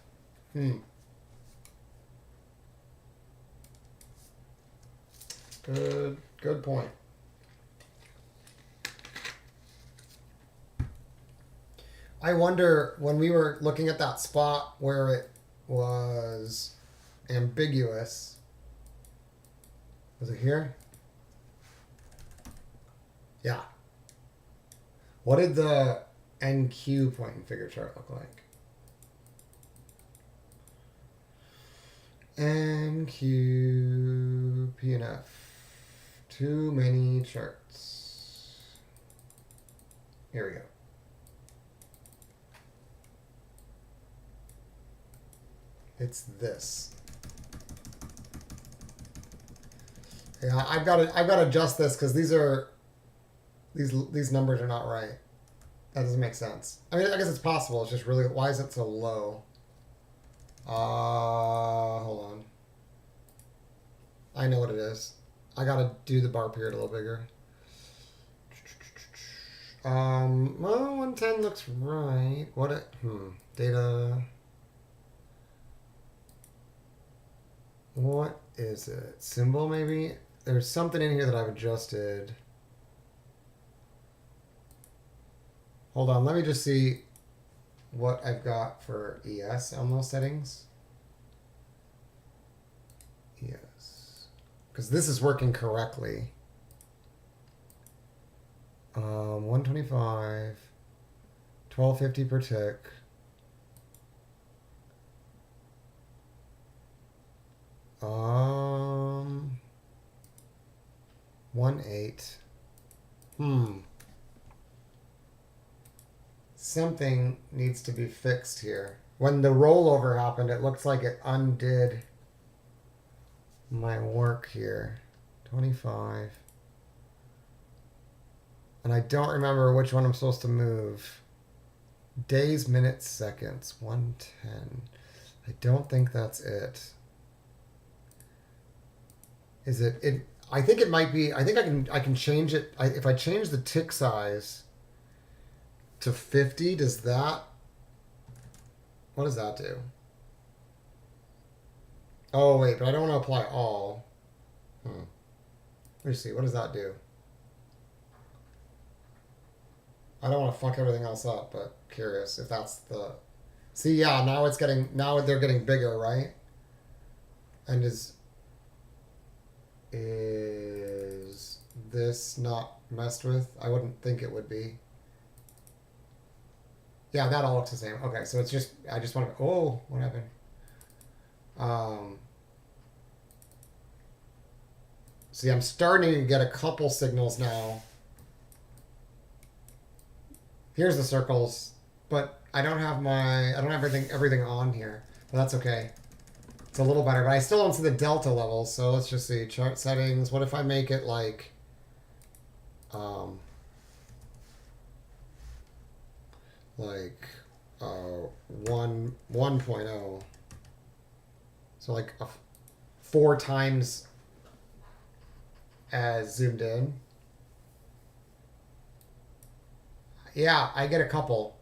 Good point. I wonder, when we were looking at that spot where it was ambiguous, was it here? Yeah. What did the NQ point and figure chart look like? NQ, PNF. Too many charts. Here we go. It's this. Yeah, I've got to adjust this because these numbers are not right. That doesn't make sense. I mean, I guess it's possible. It's just really, why is it so low? Hold on. I know what it is. I gotta do the bar period a little bigger. Well, 110 looks right. Data. What is it? Symbol, maybe? There's something in here that I've adjusted. Hold on, let me just see what I've got for ES on those settings. ES. Because this is working correctly. 125, 1250 per tick. Um, 1.8. Something needs to be fixed here. When the rollover happened, it looks like it undid my work here. 25. And I don't remember which one I'm supposed to move. Days, minutes, seconds. 110. I don't think that's it. Is it? I think it might be. I think I can change it. If I change the tick size to 50, does that? What does that do? Oh wait, but I don't want to apply all. Let me see. What does that do? I don't want to fuck everything else up, but curious if that's the. See, yeah, now they're getting bigger, right? And is this not messed with? I wouldn't think it would be. Yeah, that all looks the same. Okay, so it's just, I just want to, oh, what happened? See, I'm starting to get a couple signals now. Here's the circles, but I don't have everything on here, but that's okay. It's a little better, but I still don't see the delta levels, so let's just see. Chart settings, what if I make it like, 1.0. So like 4 times as zoomed in. Yeah, I get a couple.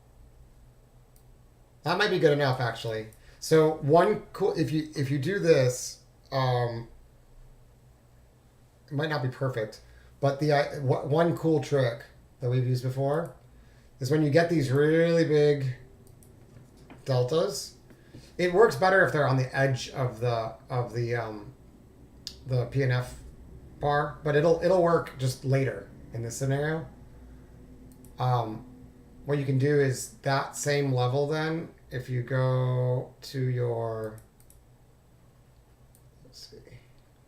That might be good enough, actually. So one cool, if you do this, it might not be perfect, but one cool trick that we've used before is when you get these really big deltas. It works better if they're on the edge of the PNF bar, but it'll work just later in this scenario. What you can do is that same level then, if you go to your, let's see,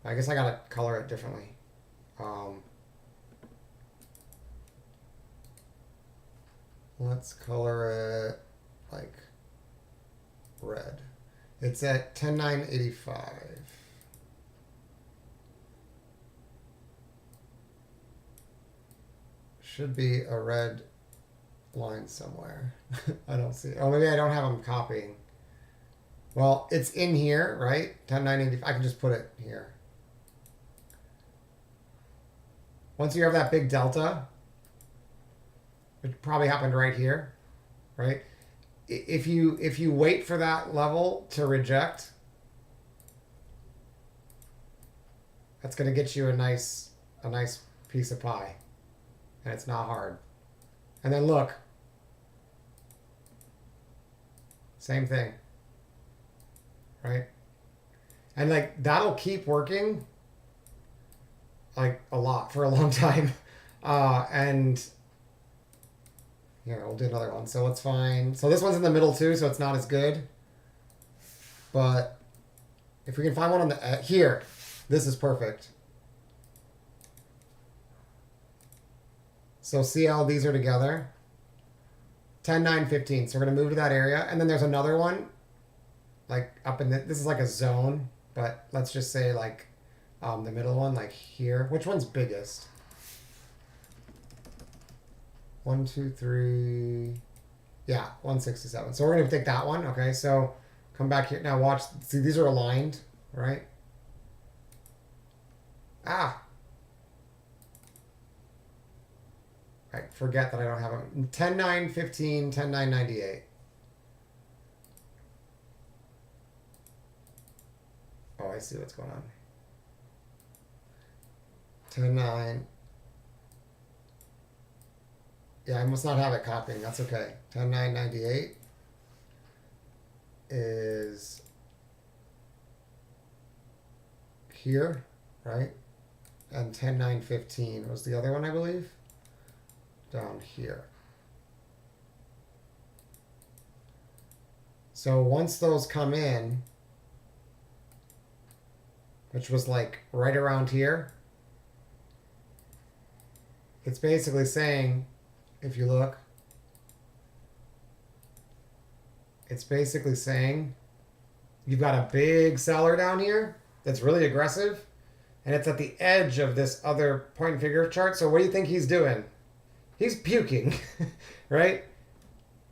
I guess I gotta color it differently. Let's color it like red. It's at 10.985. Should be a red line somewhere. I don't see it. Oh, maybe I don't have them copying. Well, it's in here, right? 10.985. I can just put it here. Once you have that big delta, it probably happened right here, right? If you wait for that level to reject, that's going to get you a nice piece of pie, and it's not hard. And then look, same thing, right? And like that'll keep working like a lot for a long time. And here, we'll do another one. So let's find, so this one's in the middle too, so it's not as good. But if we can find one on the, here, this is perfect. So see how these are together? 10.915. So we're going to move to that area. And then there's another one, like up in this is like a zone, but let's just say like the middle one, like here. Which one's biggest? 1, 2, 3. Yeah, 167. So we're going to take that one. Okay, so come back here. Now watch. See, these are aligned, right? Ah. I forget that I don't have them. 10.915, 10.998. Oh, I see what's going on. 10.9. Yeah, I must not have it copying. That's okay. 10.998 is here, right? And 10.915 was the other one, I believe. Down here. So once those come in, which was like right around here, it's basically saying, if you look, it's basically saying you've got a big seller down here that's really aggressive, and it's at the edge of this other point and figure chart. So what do you think he's doing? He's puking, right?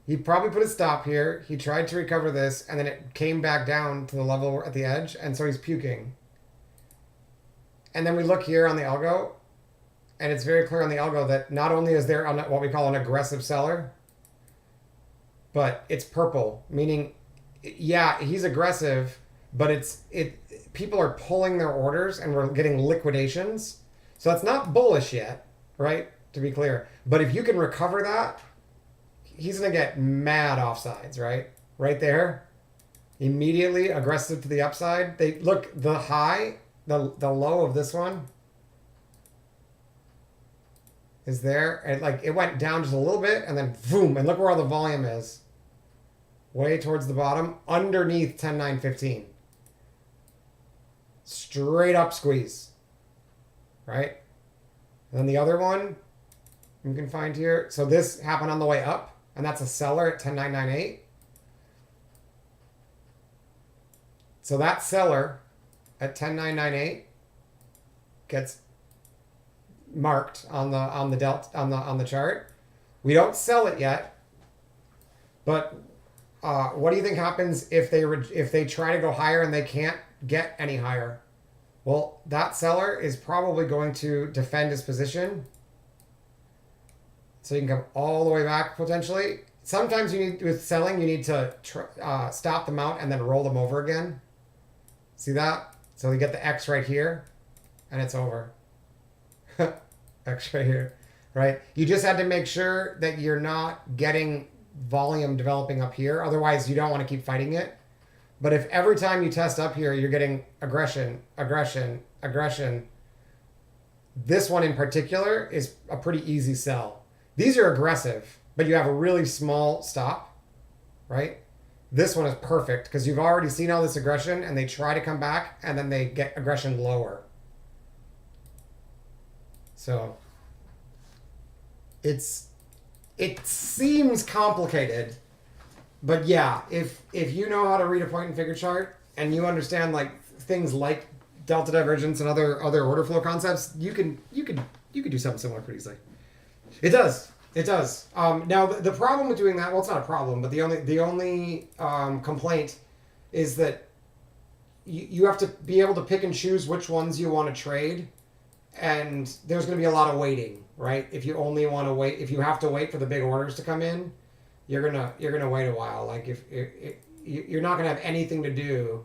He probably put a stop here. He tried to recover this, and then it came back down to the level at the edge, and so he's puking. And then we look here on the algo, and it's very clear on the algo that not only is there what we call an aggressive seller, but it's purple, meaning, yeah, he's aggressive, but people are pulling their orders, and we're getting liquidations. So that's not bullish yet, right? To be clear. But if you can recover that, he's going to get mad offsides, right? Right there. Immediately aggressive to the upside. Look, the high, the low of this one is there. And like it went down just a little bit and then boom. And look where all the volume is. Way towards the bottom, underneath 10.915. Straight up squeeze. Right? And then the other one you can find here. So this happened on the way up, and that's a seller at 10.998. So that seller at 10.998 gets marked on the chart. We don't sell it yet, but what do you think happens if they try to go higher and they can't get any higher? Well, that seller is probably going to defend his position. So you can come all the way back potentially. Sometimes you need, with selling, you need to stop them out and then roll them over again. See that? So you get the X right here, and it's over. X right here, right? You just had to make sure that you're not getting volume developing up here. Otherwise, you don't want to keep fighting it. But if every time you test up here, you're getting aggression, aggression, aggression, this one in particular is a pretty easy sell. These are aggressive, but you have a really small stop, right? This one is perfect because you've already seen all this aggression and they try to come back and then they get aggression lower. So it seems complicated, but yeah, if you know how to read a point and figure chart and you understand like things like delta divergence and other order flow concepts, you could do something similar pretty easily. It does. Now the problem with doing that, well, it's not a problem, but the only complaint is that you have to be able to pick and choose which ones you want to trade, and there's going to be a lot of waiting, right? If you only want to wait, if you have to wait for the big orders to come in, you're gonna wait a while. Like if you're not going to have anything to do,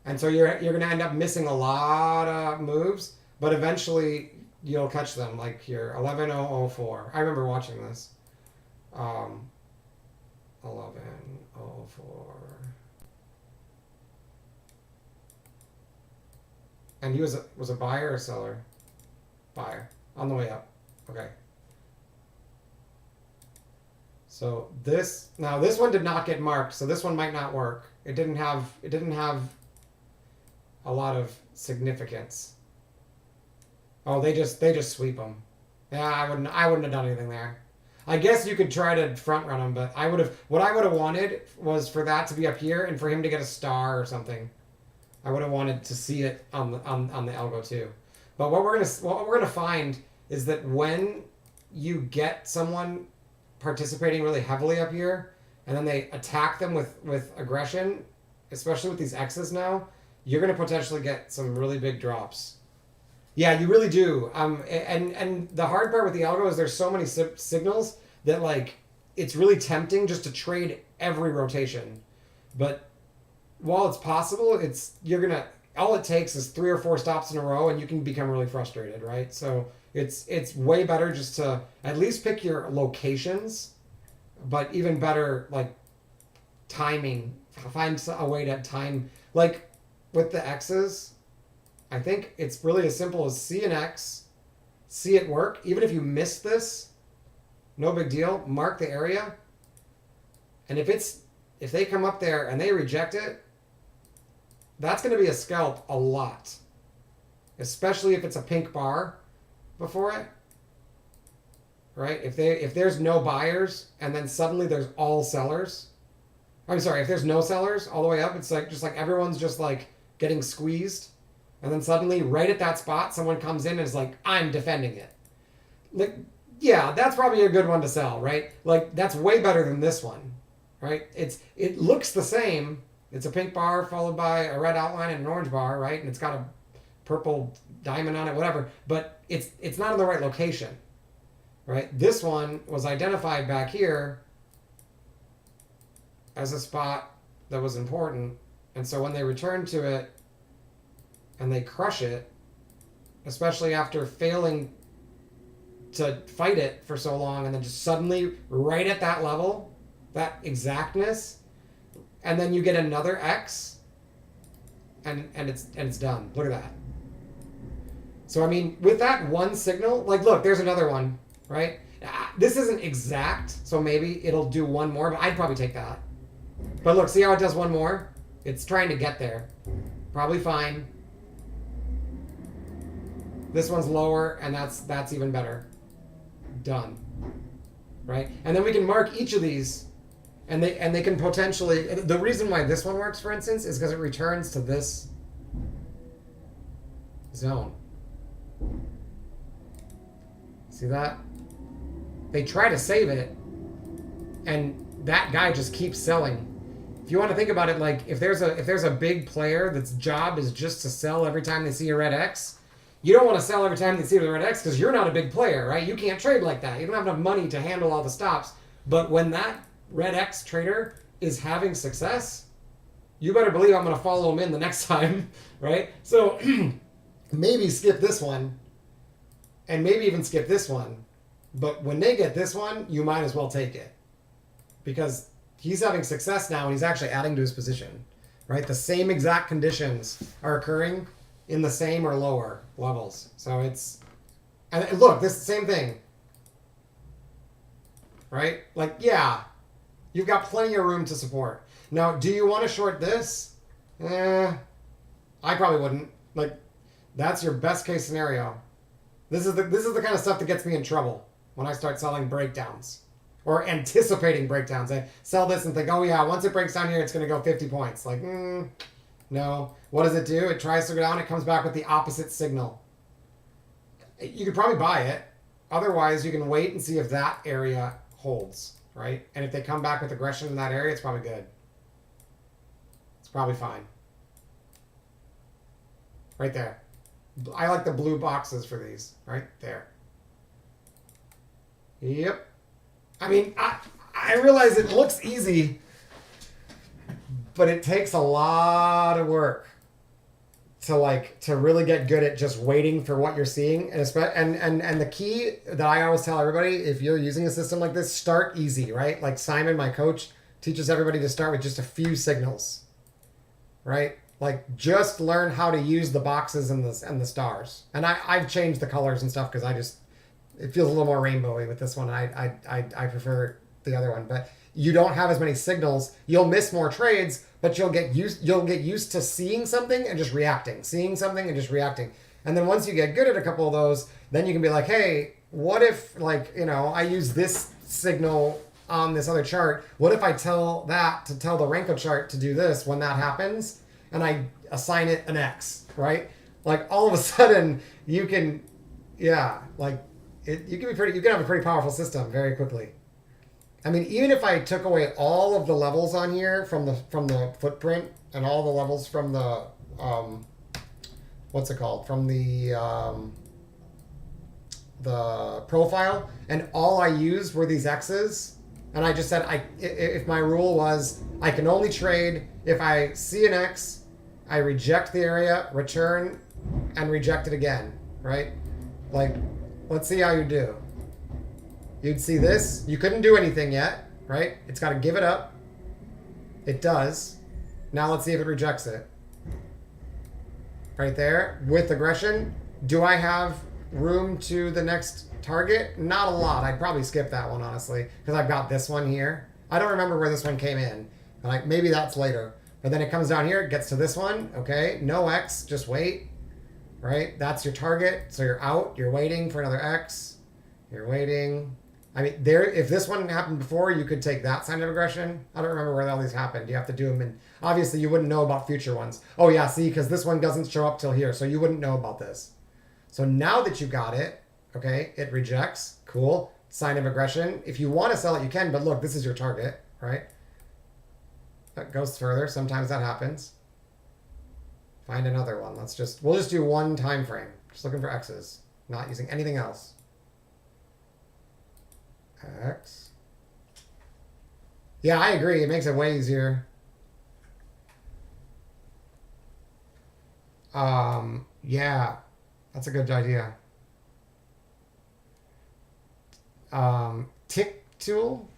and so you're going to end up missing a lot of moves, but eventually you'll catch them, like here, 11.004. I remember watching this. 11.004. And he was a buyer or seller? Buyer. On the way up. Okay. So this one did not get marked, so this one might not work. It didn't have a lot of significance. Oh, they just sweep them. Yeah, I wouldn't have done anything there. I guess you could try to front run him, but what I would have wanted was for that to be up here and for him to get a star or something. I would have wanted to see it on the algo too. But what we're gonna find is that when you get someone participating really heavily up here, and then they attack them with aggression, especially with these X's now, you're gonna potentially get some really big drops. Yeah, you really do. And the hard part with the algo is there's so many signals that like it's really tempting just to trade every rotation. But while it's possible, all it takes is 3 or 4 stops in a row and you can become really frustrated, right? So it's way better just to at least pick your locations, but even better like timing. Find a way to time, like with the X's. I think it's really as simple as see an X, see it work. Even if you miss this, no big deal. Mark the area. And if they come up there and they reject it, that's going to be a scalp a lot. Especially if it's a pink bar before it. Right? If there's no buyers and then suddenly there's all sellers. I'm sorry, if there's no sellers all the way up, it's like just like everyone's just like getting squeezed. And then suddenly, right at that spot, someone comes in and is like, I'm defending it. Like, yeah, that's probably a good one to sell, right? Like, that's way better than this one, right? It looks the same. It's a pink bar followed by a red outline and an orange bar, right? And it's got a purple diamond on it, whatever. But it's not in the right location, right? This one was identified back here as a spot that was important. And so when they returned to it, and they crush it, especially after failing to fight it for so long, and then just suddenly right at that level, that exactness, and then you get another X, and it's done. Look at that. So I mean, with that one signal, like look, there's another one, right? This isn't exact, so maybe it'll do one more, but I'd probably take that. But look, see how it does one more? It's trying to get there. Probably fine. This one's lower, and that's even better. Done. Right? And then we can mark each of these, and they can potentially. The reason why this one works, for instance, is because it returns to this zone. See that? They try to save it, and that guy just keeps selling. If you want to think about it, like if there's a big player that's job is just to sell every time they see a red X, You don't want to sell every time you see the red X because you're not a big player, right? You can't trade like that. You don't have enough money to handle all the stops. But when that red X trader is having success, you better believe I'm going to follow him in the next time, right? So maybe skip this one and maybe even skip this one. But when they get this one, you might as well take it because he's having success now and he's actually adding to his position, right? The same exact conditions are occurring in the same or lower levels. So it's, and look, this same thing, right? Like, yeah, you've got plenty of room to support. Now, do you want to short this? I probably wouldn't. Like, that's your best case scenario. This is the kind of stuff that gets me in trouble when I start selling breakdowns or anticipating breakdowns. I sell this and think, oh yeah, once it breaks down here, it's going to go 50 points. Like, no. What does it do? It tries to go down. It comes back with the opposite signal. You could probably buy it. Otherwise, you can wait and see if that area holds, right? And if they come back with aggression in that area, it's probably good. It's probably fine. Right there. I like the blue boxes for these. Right there. Yep. I mean, I realize it looks easy, but it takes a lot of work to really get good at just waiting for what you're seeing. And the key that I always tell everybody, if you're using a system like this, start easy, right? Like Simon, my coach, teaches everybody to start with just a few signals, right? Like just learn how to use the boxes and the stars. And I've changed the colors and stuff because it feels a little more rainbowy with this one. I prefer the other one, but you don't have as many signals. You'll miss more trades, but you'll get used to seeing something and just reacting, And then once you get good at a couple of those, then you can be like, hey, what if I use this signal on this other chart? What if I tell the Renko chart to do this when that happens and I assign it an X, right? Like all of a sudden you can, you can have a pretty powerful system very quickly. I mean, even if I took away all of the levels on here from the footprint and all the levels from the from the profile, and all I used were these X's, and I just said if my rule was I can only trade if I see an X, I reject the area, return, and reject it again, right? Like, let's see how you do. You'd see this. You couldn't do anything yet, right? It's got to give it up. It does. Now let's see if it rejects it. Right there. With aggression. Do I have room to the next target? Not a lot. I'd probably skip that one, honestly, because I've got this one here. I don't remember where this one came in. Like, maybe that's later. But then it comes down here. It gets to this one. Okay. No X. Just wait. Right? That's your target. So you're out. You're waiting for another X. You're waiting. I mean, if this one happened before, you could take that sign of aggression. I don't remember where all these happened. You have to do them in. Obviously, you wouldn't know about future ones. Oh, yeah, see, because this one doesn't show up till here, so you wouldn't know about this. So now that you got it, okay, it rejects. Cool. Sign of aggression. If you want to sell it, you can, but look, this is your target, right? That goes further. Sometimes that happens. Find another one. We'll just do one time frame. Just looking for X's, not using anything else. X. Yeah, I agree. It makes it way easier. Yeah, that's a good idea. Tick tool?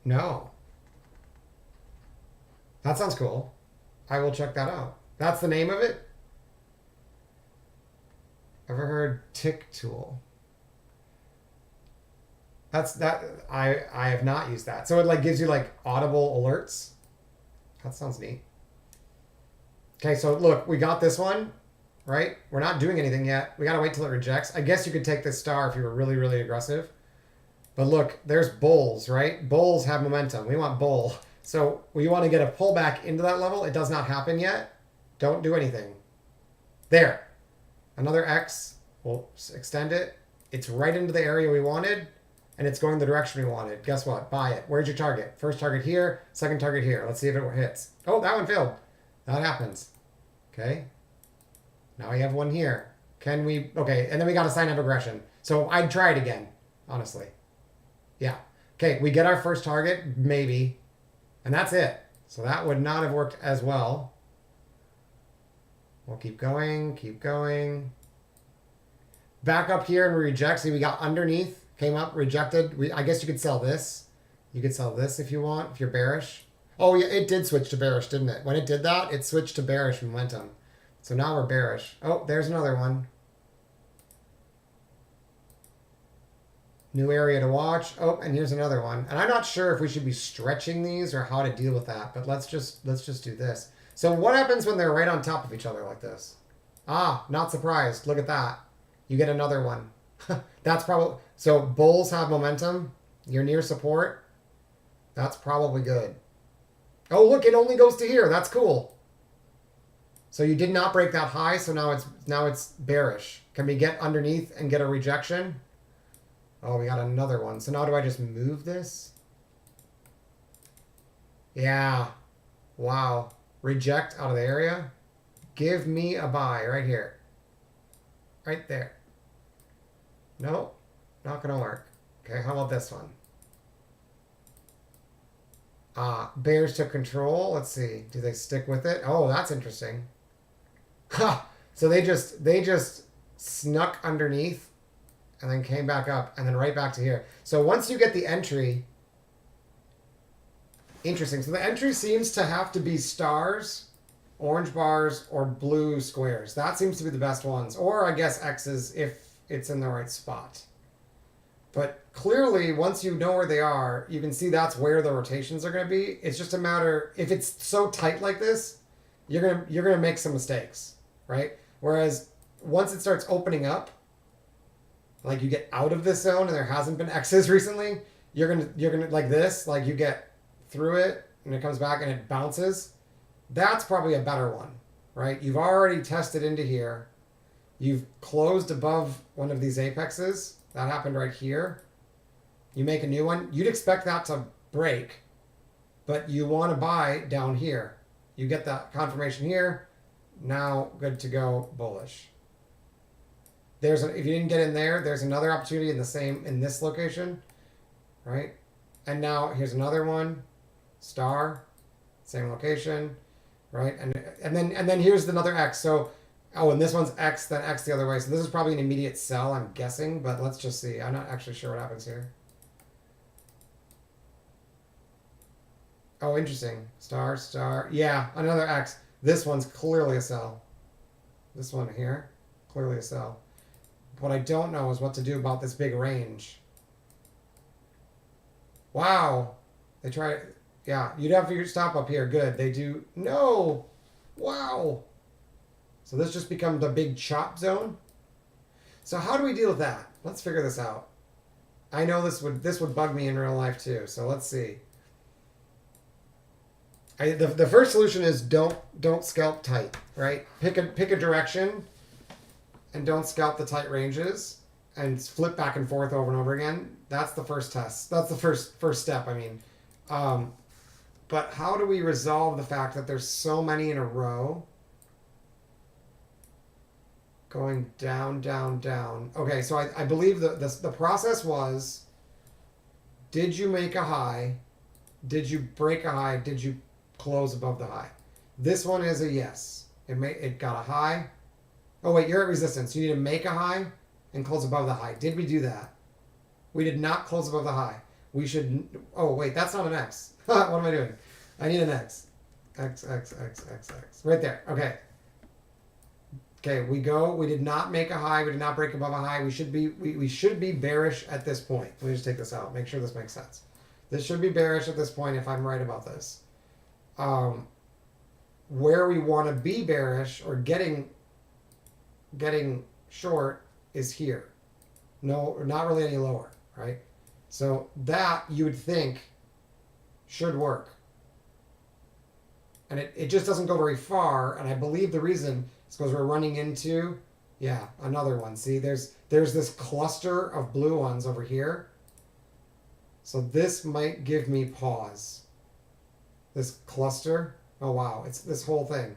No. That sounds cool. I will check that out. That's the name of it? Ever heard tick tool? I have not used that. So it gives you audible alerts. That sounds neat. Okay, so look, we got this one, right? We're not doing anything yet. We gotta wait till it rejects. I guess you could take this star if you were really, really aggressive. But look, there's bulls, right? Bulls have momentum. We want bull. So we want to get a pullback into that level. It does not happen yet. Don't do anything. There. Another X. We'll extend it. It's right into the area we wanted. And it's going the direction we wanted. Guess what? Buy it. Where's your target? First target here. Second target here. Let's see if it hits. Oh, that one failed. That happens. Okay. Now we have one here. Can we? Okay, and then we got a sign of aggression. So I'd try it again, honestly. Yeah. Okay, we get our first target, maybe, and that's it. So that would not have worked as well. We'll keep going, keep going. Back up here and reject. See, we got underneath, came up, rejected. I guess you could sell this. You could sell this if you want, if you're bearish. Oh, yeah, it did switch to bearish, didn't it? When it did that, it switched to bearish momentum. So now we're bearish. Oh, there's another one. New area to watch. Oh, and here's another one. And I'm not sure if we should be stretching these or how to deal with that, but let's just do this. So what happens when they're right on top of each other like this? Ah, not surprised. Look at that. You get another one. That's probably... So bulls have momentum. You're near support. That's probably good. Oh, look, it only goes to here. That's cool. So you did not break that high, so now it's bearish. Can we get underneath and get a rejection? Oh, we got another one. So now do I just move this? Yeah. Wow. Reject out of the area. Give me a buy right here. Right there. Nope. Not going to work. Okay, how about this one? Bears took control. Let's see. Do they stick with it? Oh, that's interesting. Ha! So they just snuck underneath and then came back up and then right back to here. So once you get the entry, interesting. So the entry seems to have to be stars, orange bars, or blue squares. That seems to be the best ones. Or I guess X's if it's in the right spot. But clearly, once you know where they are, you can see that's where the rotations are going to be. It's just a matter, if it's so tight like this, you're gonna make some mistakes, right? Whereas once it starts opening up, like you get out of this zone and there hasn't been X's recently, you're gonna like this, like you get through it and it comes back and it bounces. That's probably a better one, right? You've already tested into here. You've closed above one of these apexes. That happened right here. You make a new one. You'd expect that to break, but you want to buy down here. You get that confirmation here. Now good to go bullish. If you didn't get in there, there's another opportunity in this location, right? And now here's another one, star, same location, right? And then here's another X. So, oh, and this one's X, then X the other way. So this is probably an immediate sell, I'm guessing, but let's just see. I'm not actually sure what happens here. Oh, interesting. Star, star. Yeah, another X. This one's clearly a sell. This one here, clearly a sell. What I don't know is what to do about this big range. Wow. They try... Yeah, you'd have your stop up here. Good. They do... No! Wow! So this just becomes a big chop zone. So how do we deal with that? Let's figure this out. I know this would bug me in real life too. So let's see. The first solution is don't scalp tight, right? Pick a direction and don't scalp the tight ranges and flip back and forth over and over again. That's the first test. That's the first step, I mean. But how do we resolve the fact that there's so many in a row going down, down, down? Okay, so I believe the process was, did you make a high? Did you break a high? Did you close above the high? This one is a yes. It got a high. Oh wait, you're at resistance. You need to make a high and close above the high. Did we do that? We did not close above the high. We should... Oh wait, that's not an X. What am I doing? I need an X. X, X, X, X, X. Right there. Okay. Okay, we did not make a high. We did not break above a high. We should be bearish at this point. Let me just take this out. Make sure this makes sense. This should be bearish at this point if I'm right about this. Where we want to be bearish or getting short is here. No, not really any lower, right? So that you would think should work. And it just doesn't go very far, and I believe the reason is because we're running into, yeah, another one. See, there's this cluster of blue ones over here. So this might give me pause. This cluster, oh wow, it's this whole thing.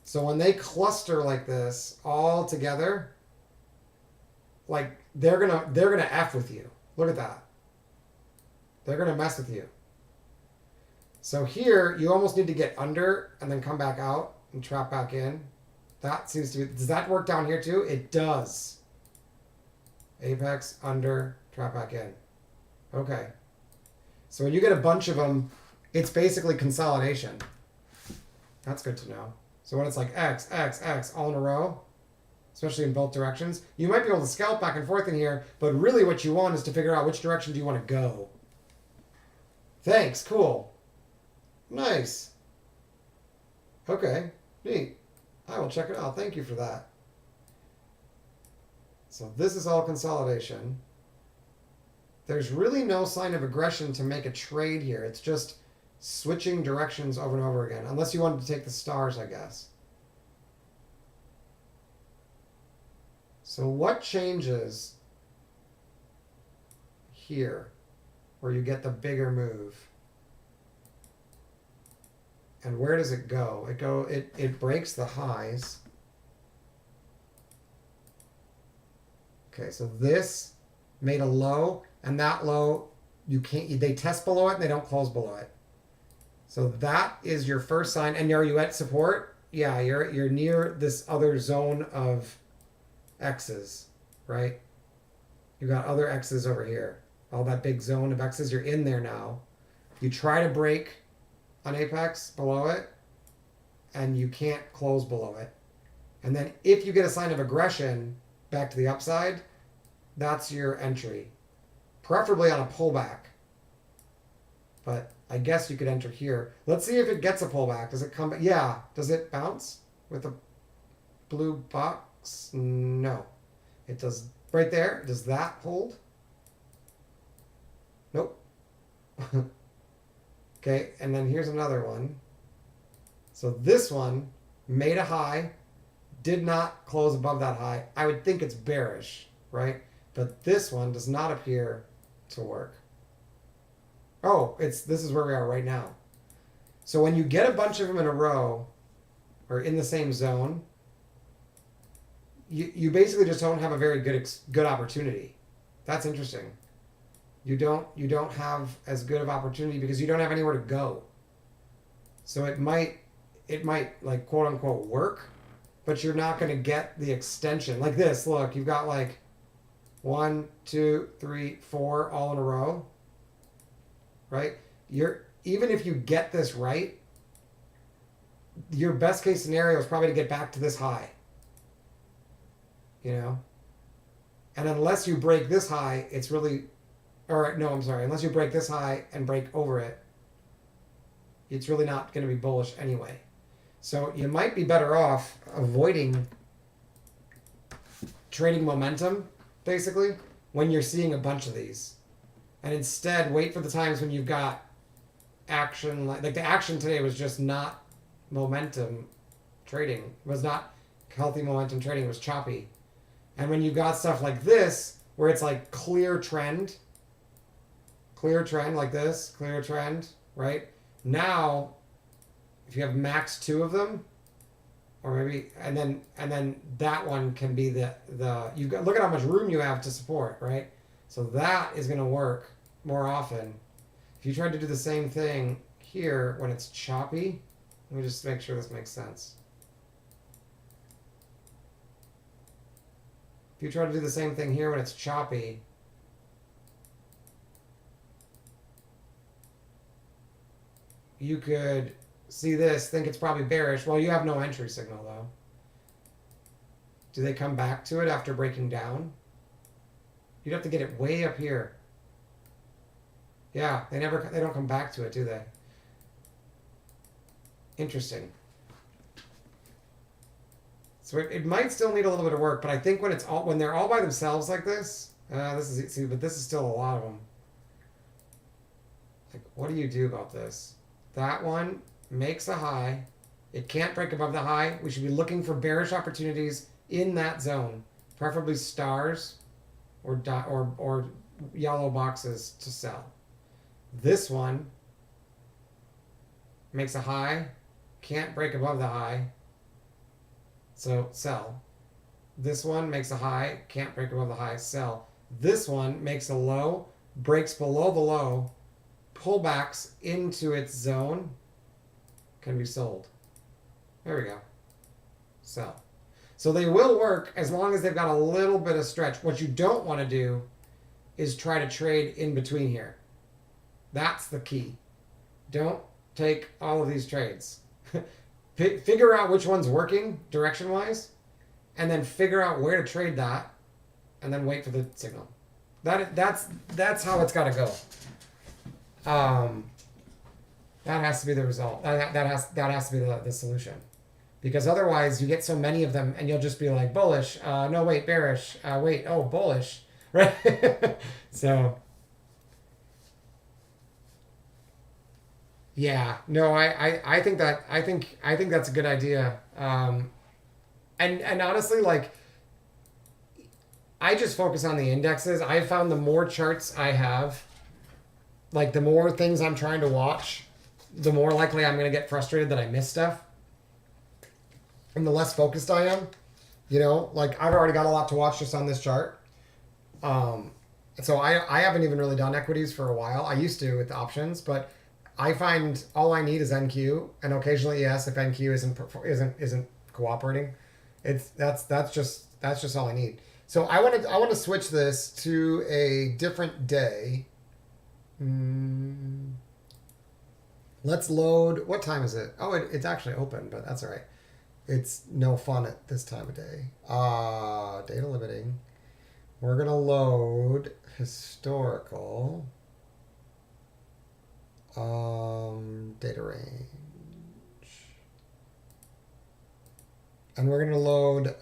So when they cluster like this all together, like they're gonna F with you. Look at that. They're gonna mess with you. So here you almost need to get under and then come back out and trap back in. That seems to be, does that work down here too? It does. Apex, under, trap back in. Okay. So when you get a bunch of them, it's basically consolidation. That's good to know. So when it's like X, X, X all in a row, especially in both directions, you might be able to scalp back and forth in here, but really what you want is to figure out which direction do you want to go. Thanks, cool. Nice. Okay, neat. I will check it out. Thank you for that. So this is all consolidation. There's really no sign of aggression to make a trade here. It's just switching directions over and over again. Unless you wanted to take the stars, I guess. So what changes here where you get the bigger move? And where does it go? It breaks the highs. Okay, so this made a low, and that low, they test below it and they don't close below it. So that is your first sign. And are you at support? Yeah, you're near this other zone of X's, right? You got other X's over here. All that big zone of X's, you're in there now. You try to break on Apex below it, and you can't close below it. And then if you get a sign of aggression back to the upside, that's your entry. Preferably on a pullback. But I guess you could enter here. Let's see if it gets a pullback. Does it come back? Yeah. Does it bounce with the blue box? No. It does. Right there. Does that hold? Nope. Okay, and then here's another one. So this one made a high, did not close above that high. I would think it's bearish, right? But this one does not appear to work. Oh, this is where we are right now. So when you get a bunch of them in a row or in the same zone, you basically just don't have a very good opportunity. That's interesting. You don't have as good of opportunity because you don't have anywhere to go. So it might like quote unquote work, but you're not going to get the extension like this. Look, you've got like 1, 2, 3, 4 all in a row, right? Even if you get this right, your best case scenario is probably to get back to this high. You know, and unless you break this high, it's really. Or no, I'm sorry. Unless you break this high and break over it, it's really not going to be bullish anyway. So you might be better off avoiding trading momentum, basically, when you're seeing a bunch of these. And instead, wait for the times when you've got action. Like the action today was just not momentum trading. It was not healthy momentum trading. It was choppy. And when you've got stuff like this, where it's like clear trend like this, clear trend, right? Now, if you have max 2 of them, or maybe, and then that one can be you've got, look at how much room you have to support, right? So that is going to work more often. If you tried to do the same thing here when it's choppy, let me just make sure this makes sense. If you try to do the same thing here when it's choppy, you could see this, think it's probably bearish. Well, you have no entry signal though. Do they come back to it after breaking down? You'd have to get it way up here. Yeah, they don't come back to it, do they? Interesting. So it might still need a little bit of work, but I think when they're all by themselves like this, but this is still a lot of them. Like, what do you do about this? That one makes a high. It can't break above the high. We should be looking for bearish opportunities in that zone, preferably stars or yellow boxes to sell. This one makes a high, can't break above the high. So sell. This one makes a high, can't break above the high, sell. This one makes a low, breaks below the low, pullbacks into its zone, can be sold. There we go. Sell. So they will work as long as they've got a little bit of stretch. What you don't want to do is try to trade in between here. That's the key. Don't take all of these trades. Figure out which one's working direction-wise, and then figure out where to trade that, and then wait for the signal. That's how it's got to go. That has to be the result. That has to be the solution, because otherwise you get so many of them, and you'll just be like bullish. No, wait, bearish. Wait, oh, bullish, right? So. Yeah, no, I think that's a good idea. And honestly, like, I just focus on the indexes. I found the more charts I have, like the more things I'm trying to watch, the more likely I'm going to get frustrated that I miss stuff. And the less focused I am, like I've already got a lot to watch just on this chart. So I haven't even really done equities for a while. I used to with the options, but I find all I need is NQ, and occasionally yes, if NQ isn't cooperating, that's just all I need. So I want to switch this to a different day. Let's load. What time is it? Oh, it's actually open, but that's all right. It's no fun at this time of day. Data limiting. We're gonna load historical. Data range. And we're gonna load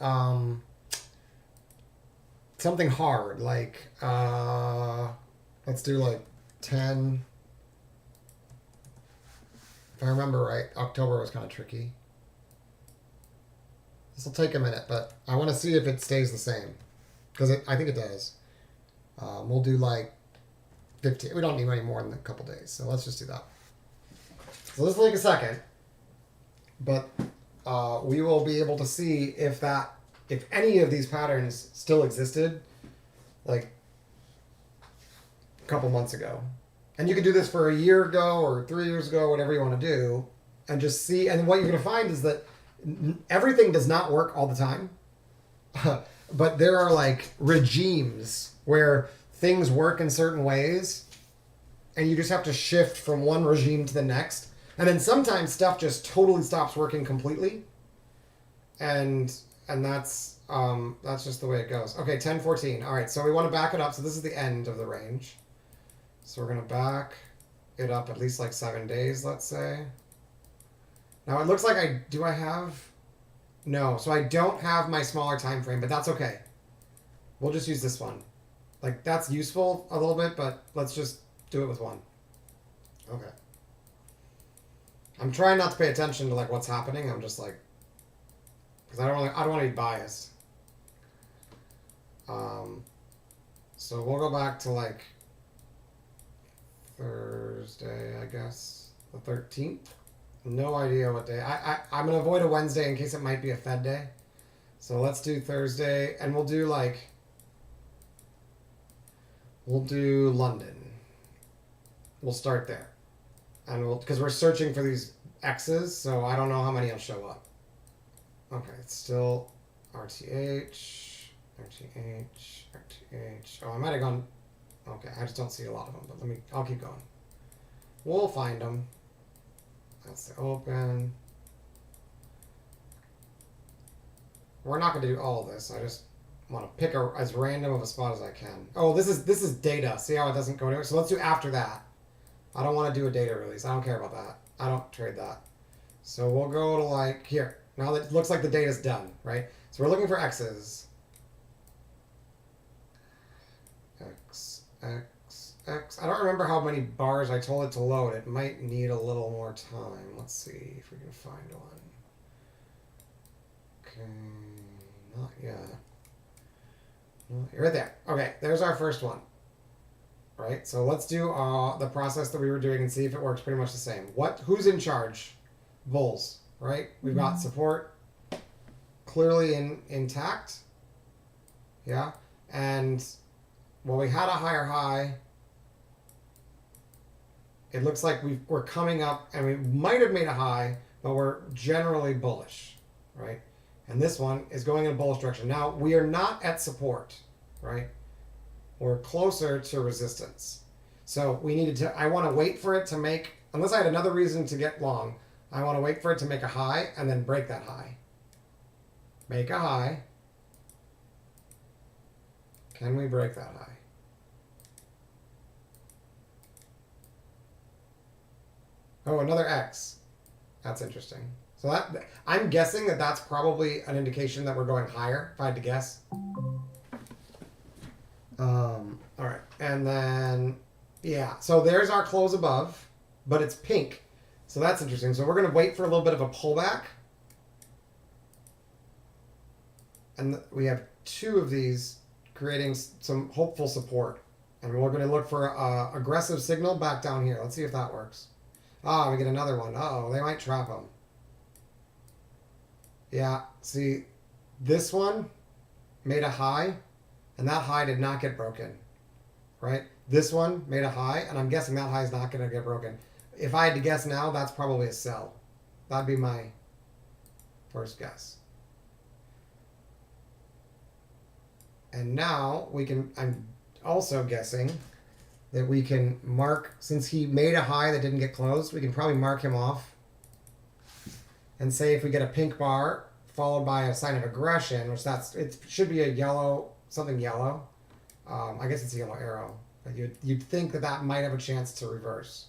something hard, like let's do like 10. If I remember right, October was kind of tricky. This will take a minute, but I want to see if it stays the same, because I think it does. We'll do like 15. We don't need any more than a couple days, so let's just do that. So this will take a second, but we will be able to see if any of these patterns still existed, like a couple months ago. And you can do this for a year ago or 3 years ago, whatever you want to do, and just see. And what you're going to find is that everything does not work all the time, but there are like regimes where things work in certain ways, and you just have to shift from one regime to the next. And then sometimes stuff just totally stops working completely, and that's just the way it goes. Okay, 10:14. All right, so we want to back it up. So this is the end of the range. So we're gonna back it up at least like 7 days, let's say. Now it looks like I have. No, so I don't have my smaller time frame, but that's okay. We'll just use this one. Like, that's useful a little bit, but let's just do it with one. Okay. I'm trying not to pay attention to like what's happening. I'm just like, because I don't want to be biased. So we'll go back to like Thursday, I guess, the 13th. No idea what day. I'm gonna avoid a Wednesday in case it might be a Fed day. So let's do Thursday, and we'll do London. We'll start there, and because we're searching for these X's, so I don't know how many will show up. Okay, it's still RTH. Oh, I might have gone. Okay, I just don't see a lot of them, but I'll keep going. We'll find them. That's the open. We're not going to do all of this. I just want to pick as random of a spot as I can. Oh, this is data. See how it doesn't go anywhere? So let's do after that. I don't want to do a data release. I don't care about that. I don't trade that. So we'll go to like here. Now that it looks like the data's done, right? So we're looking for X's. X. I don't remember how many bars I told it to load. It might need a little more time. Let's see if we can find one. Okay, not yet. Right there. Okay, there's our first one. Right, so let's do the process that we were doing and see if it works pretty much the same. Who's in charge? Bulls, right? We've got support. clearly intact. Yeah. And well, we had a higher high. It looks like we're coming up, and we might have made a high, but we're generally bullish, right? And this one is going in a bullish direction. Now, we are not at support, right? We're closer to resistance. So we needed to, I want to wait for it to make, unless I had another reason to get long, I want to wait for it to make a high and then break that high. Make a high. Can we break that high? Oh, another X. That's interesting. So that, I'm guessing that that's probably an indication that we're going higher, if I had to guess. All right. And then, yeah. So there's our close above, but it's pink. So that's interesting. So we're going to wait for a little bit of a pullback. And we have two of these creating some hopeful support. And we're going to look for an aggressive signal back down here. Let's see if that works. Ah, we get another one. Uh-oh, they might trap them. Yeah, see, this one made a high, and that high did not get broken, right? This one made a high, and I'm guessing that high is not going to get broken. If I had to guess now, that's probably a sell. That'd be my first guess. And now we can, I'm also guessing that we can mark, since he made a high that didn't get closed, we can probably mark him off and say if we get a pink bar followed by a sign of aggression, which it should be a yellow, something yellow. I guess it's a yellow arrow. But you'd think that might have a chance to reverse.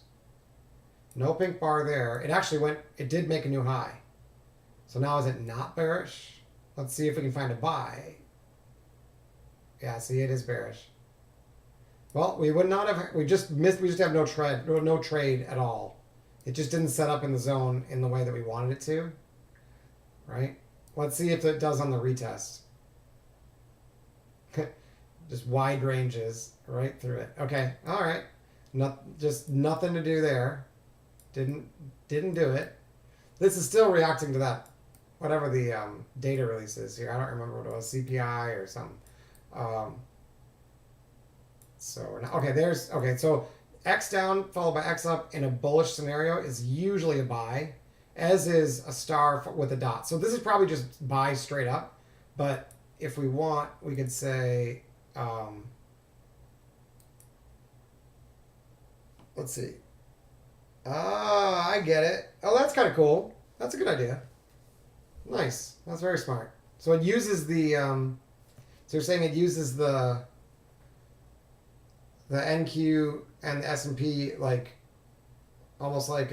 No pink bar there. It did make a new high. So now is it not bearish? Let's see if we can find a buy. Yeah, see, it is bearish. Well, we would not have, we just have no trade at all. It just didn't set up in the zone in the way that we wanted it to, right? Let's see if it does on the retest. Just wide ranges right through it. Okay, all right. Just nothing to do there. Didn't do it. This is still reacting to that, whatever the data release is here. I don't remember what it was, CPI or something. So we're not, okay, so X down followed by X up in a bullish scenario is usually a buy, as is a star with a dot. So this is probably just buy straight up, but if we want, we could say, let's see. I get it. Oh, that's kind of cool. That's a good idea. Nice. That's very smart. So it uses the, so you're saying it uses the NQ and the S&P, like, almost like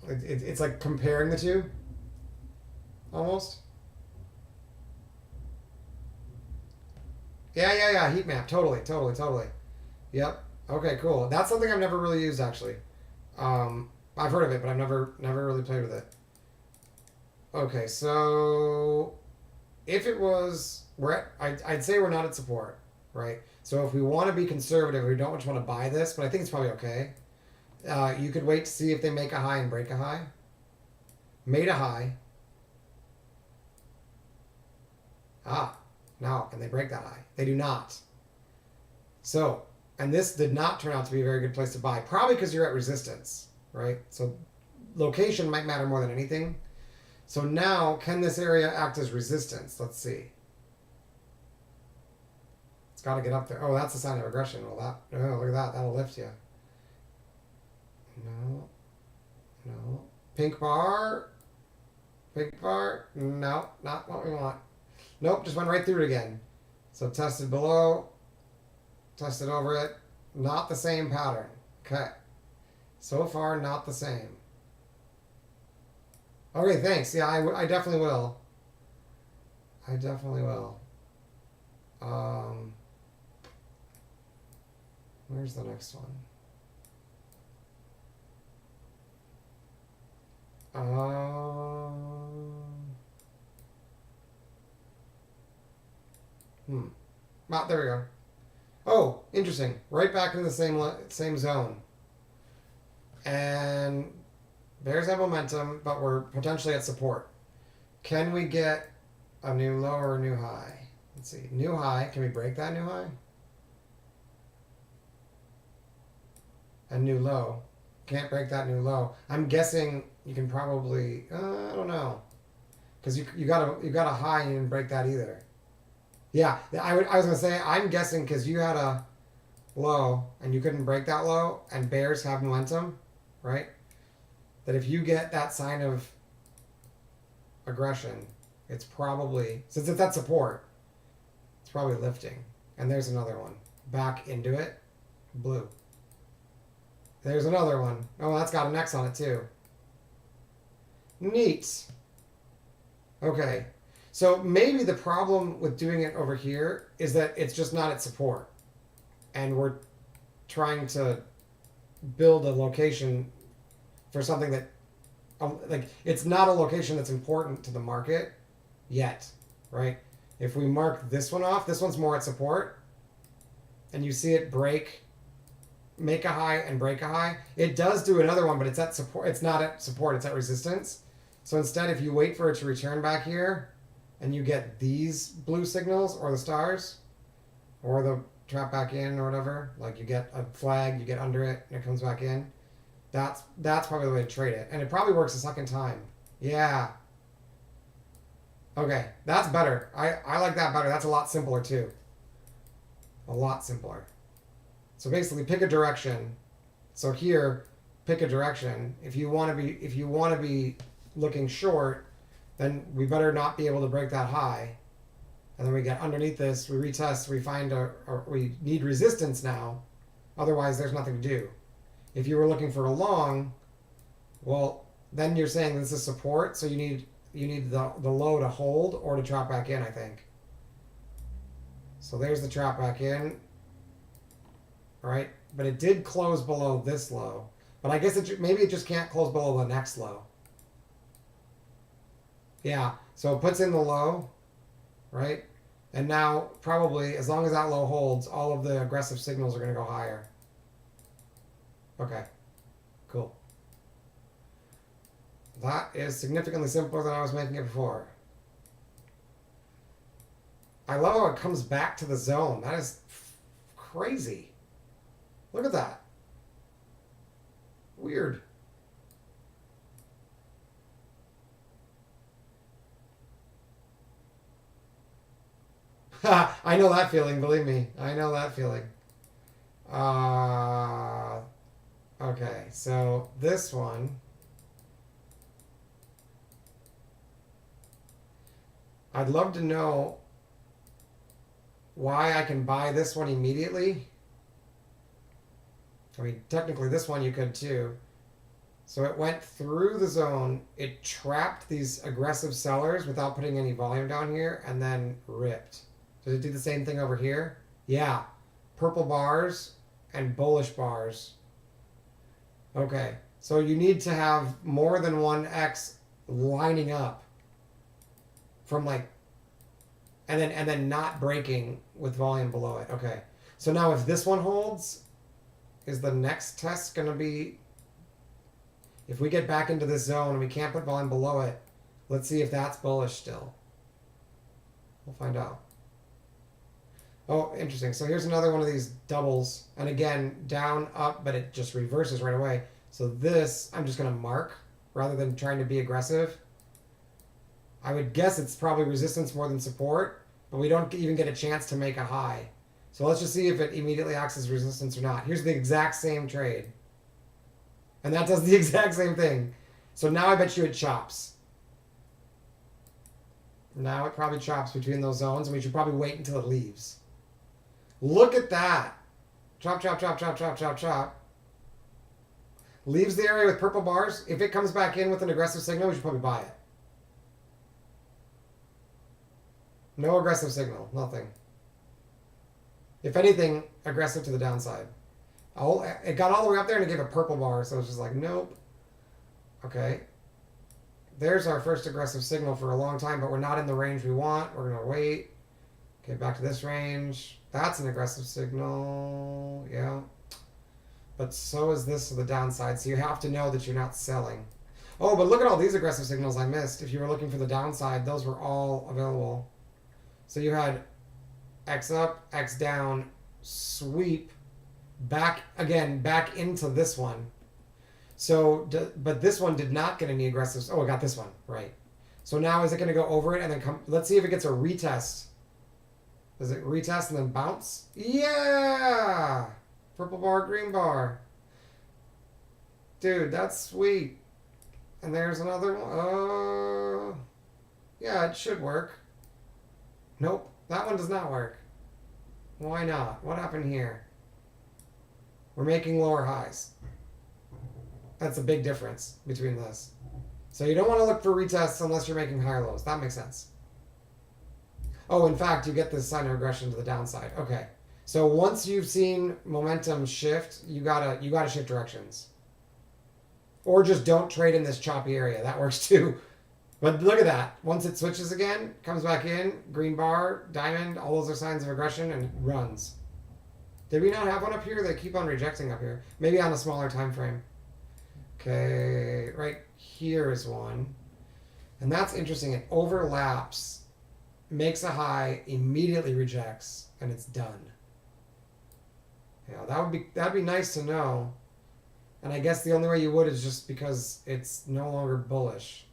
it's like comparing the two, almost. Yeah, heat map, totally. Yep. Okay, cool. That's something I've never really used, actually. I've heard of it, but I've never really played with it. Okay, so if it was, I'd say we're not at support, right? So if we want to be conservative, we don't much want to buy this, but I think it's probably okay. You could wait to see if they make a high and break a high. Made a high. Now can they break that high? They do not. So, and this did not turn out to be a very good place to buy, probably because you're at resistance, right? So location might matter more than anything. So now, can this area act as resistance? Let's see. It's got to get up there. Oh, that's a sign of aggression. Well, look at that. That'll lift you. No. Pink bar. No, not what we want. Nope, just went right through it again. So tested below. Tested over it. Not the same pattern. Okay. So far, not the same. Okay, thanks. Yeah, I definitely will. Where's the next one? There we go. Oh, interesting. Right back in the same zone. And bears have momentum, but we're potentially at support. Can we get a new low or a new high? Let's see. New high. Can we break that new high? A new low. Can't break that new low. I'm guessing you can probably. I don't know. Because you got a high and you didn't break that either. Yeah, I was gonna say I'm guessing because you had a low and you couldn't break that low, and bears have momentum, right? That if you get that sign of aggression, it's probably, since it's at support, it's probably lifting. And there's another one. Back into it. Blue. There's another one. Oh, that's got an X on it too. Neat. Okay. So maybe the problem with doing it over here is that it's just not at support. And we're trying to build a location for something that, like, it's not a location that's important to the market yet, right? If we mark this one off, this one's more at support, and you see it break, make a high and break a high. It does do another one, but it's at support. It's not at support, it's at resistance. So instead, if you wait for it to return back here, and you get these blue signals, or the stars, or the trap back in, or whatever, like you get a flag, you get under it, and it comes back in, that's probably the way to trade it. And it probably works a second time. Yeah. Okay, that's better. I like that better. That's a lot simpler too. A lot simpler. So basically pick a direction. So here, pick a direction. If you want to be looking short, then we better not be able to break that high. And then we get underneath this, we retest, we find we need resistance now. Otherwise there's nothing to do. If you were looking for a long, well, then you're saying this is support, so you need the low to hold or to drop back in, I think. So there's the drop back in. Right? But it did close below this low. But I guess maybe it just can't close below the next low. Yeah, so it puts in the low, right? And now, probably, as long as that low holds, all of the aggressive signals are going to go higher. Okay, cool. That is significantly simpler than I was making it before. I love how it comes back to the zone. That is crazy. Look at that. Weird. I know that feeling, believe me. I know that feeling. Okay, so this one. I'd love to know why I can buy this one immediately. I mean, technically this one you could too. So it went through the zone, it trapped these aggressive sellers without putting any volume down here, and then ripped. Does it do the same thing over here? Yeah. Purple bars and bullish bars. Okay. So you need to have more than one X lining up from like, and then not breaking with volume below it. Okay. So now if this one holds, is the next test going to be, if we get back into this zone and we can't put volume below it, let's see if that's bullish still. We'll find out. Oh, interesting. So here's another one of these doubles. And again, down, up, but it just reverses right away. So this, I'm just going to mark rather than trying to be aggressive. I would guess it's probably resistance more than support, but we don't even get a chance to make a high. So let's just see if it immediately acts as resistance or not. Here's the exact same trade. And that does the exact same thing. So now I bet you it chops. Now it probably chops between those zones, and we should probably wait until it leaves. Look at that. Chop, chop, chop, chop, chop, chop, chop. Leaves the area with purple bars. If it comes back in with an aggressive signal, we should probably buy it. No aggressive signal. Nothing. If anything, aggressive to the downside. Oh, it got all the way up there and it gave a purple bar, so it's just like, nope. Okay. There's our first aggressive signal for a long time, but we're not in the range we want. We're going to wait. Okay, back to this range. That's an aggressive signal. Yeah. But so is this to the downside, so you have to know that you're not selling. Oh, but look at all these aggressive signals I missed. If you were looking for the downside, those were all available. So you had X up, X down, sweep, back again, back into this one. So, but this one did not get any aggressive. Oh, I got this one, right. So now is it going to go over it and then come? Let's see if it gets a retest. Does it retest and then bounce? Yeah! Purple bar, green bar. Dude, that's sweet. And there's another one. Yeah, it should work. Nope, that one does not work. Why not? What happened here? We're making lower highs. That's a big difference between this. So you don't want to look for retests unless you're making higher lows. That makes sense. Oh, in fact, you get this sign of regression to the downside. Okay. So once you've seen momentum shift, you gotta shift directions. Or just don't trade in this choppy area. That works too. But look at that. Once it switches again, comes back in, green bar, diamond, all those are signs of aggression, and runs. Did we not have one up here? They keep on rejecting up here. Maybe on a smaller time frame. Okay, right here is one. And that's interesting. It overlaps, makes a high, immediately rejects, and it's done. Yeah, that'd be nice to know. And I guess the only way you would is just because it's no longer bullish.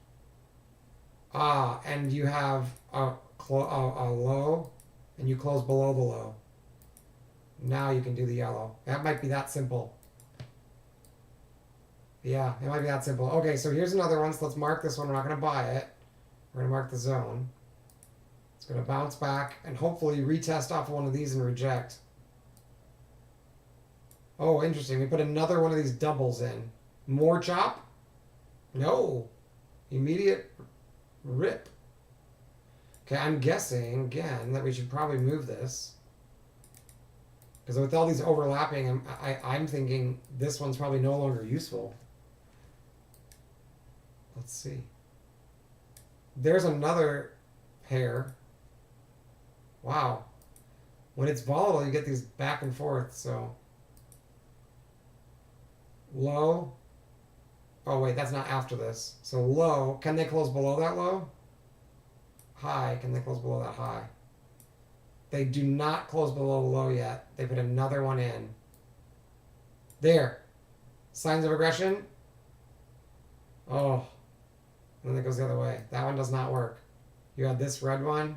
And you have a low, and you close below the low. Now you can do the yellow. That might be that simple. Yeah, it might be that simple. Okay, so here's another one. So let's mark this one. We're not going to buy it. We're going to mark the zone. It's going to bounce back and hopefully retest off of one of these and reject. Oh, interesting. We put another one of these doubles in. More chop? No. Immediate rip. Okay, I'm guessing, again, that we should probably move this. Because with all these overlapping, I'm thinking this one's probably no longer useful. Let's see. There's another pair. Wow. When it's volatile, you get these back and forth, so... Low. Oh, wait, that's not after this. So low. Can they close below that low? High. Can they close below that high? They do not close below the low yet. They put another one in. There. Signs of aggression. Oh. And then it goes the other way. That one does not work. You had this red one.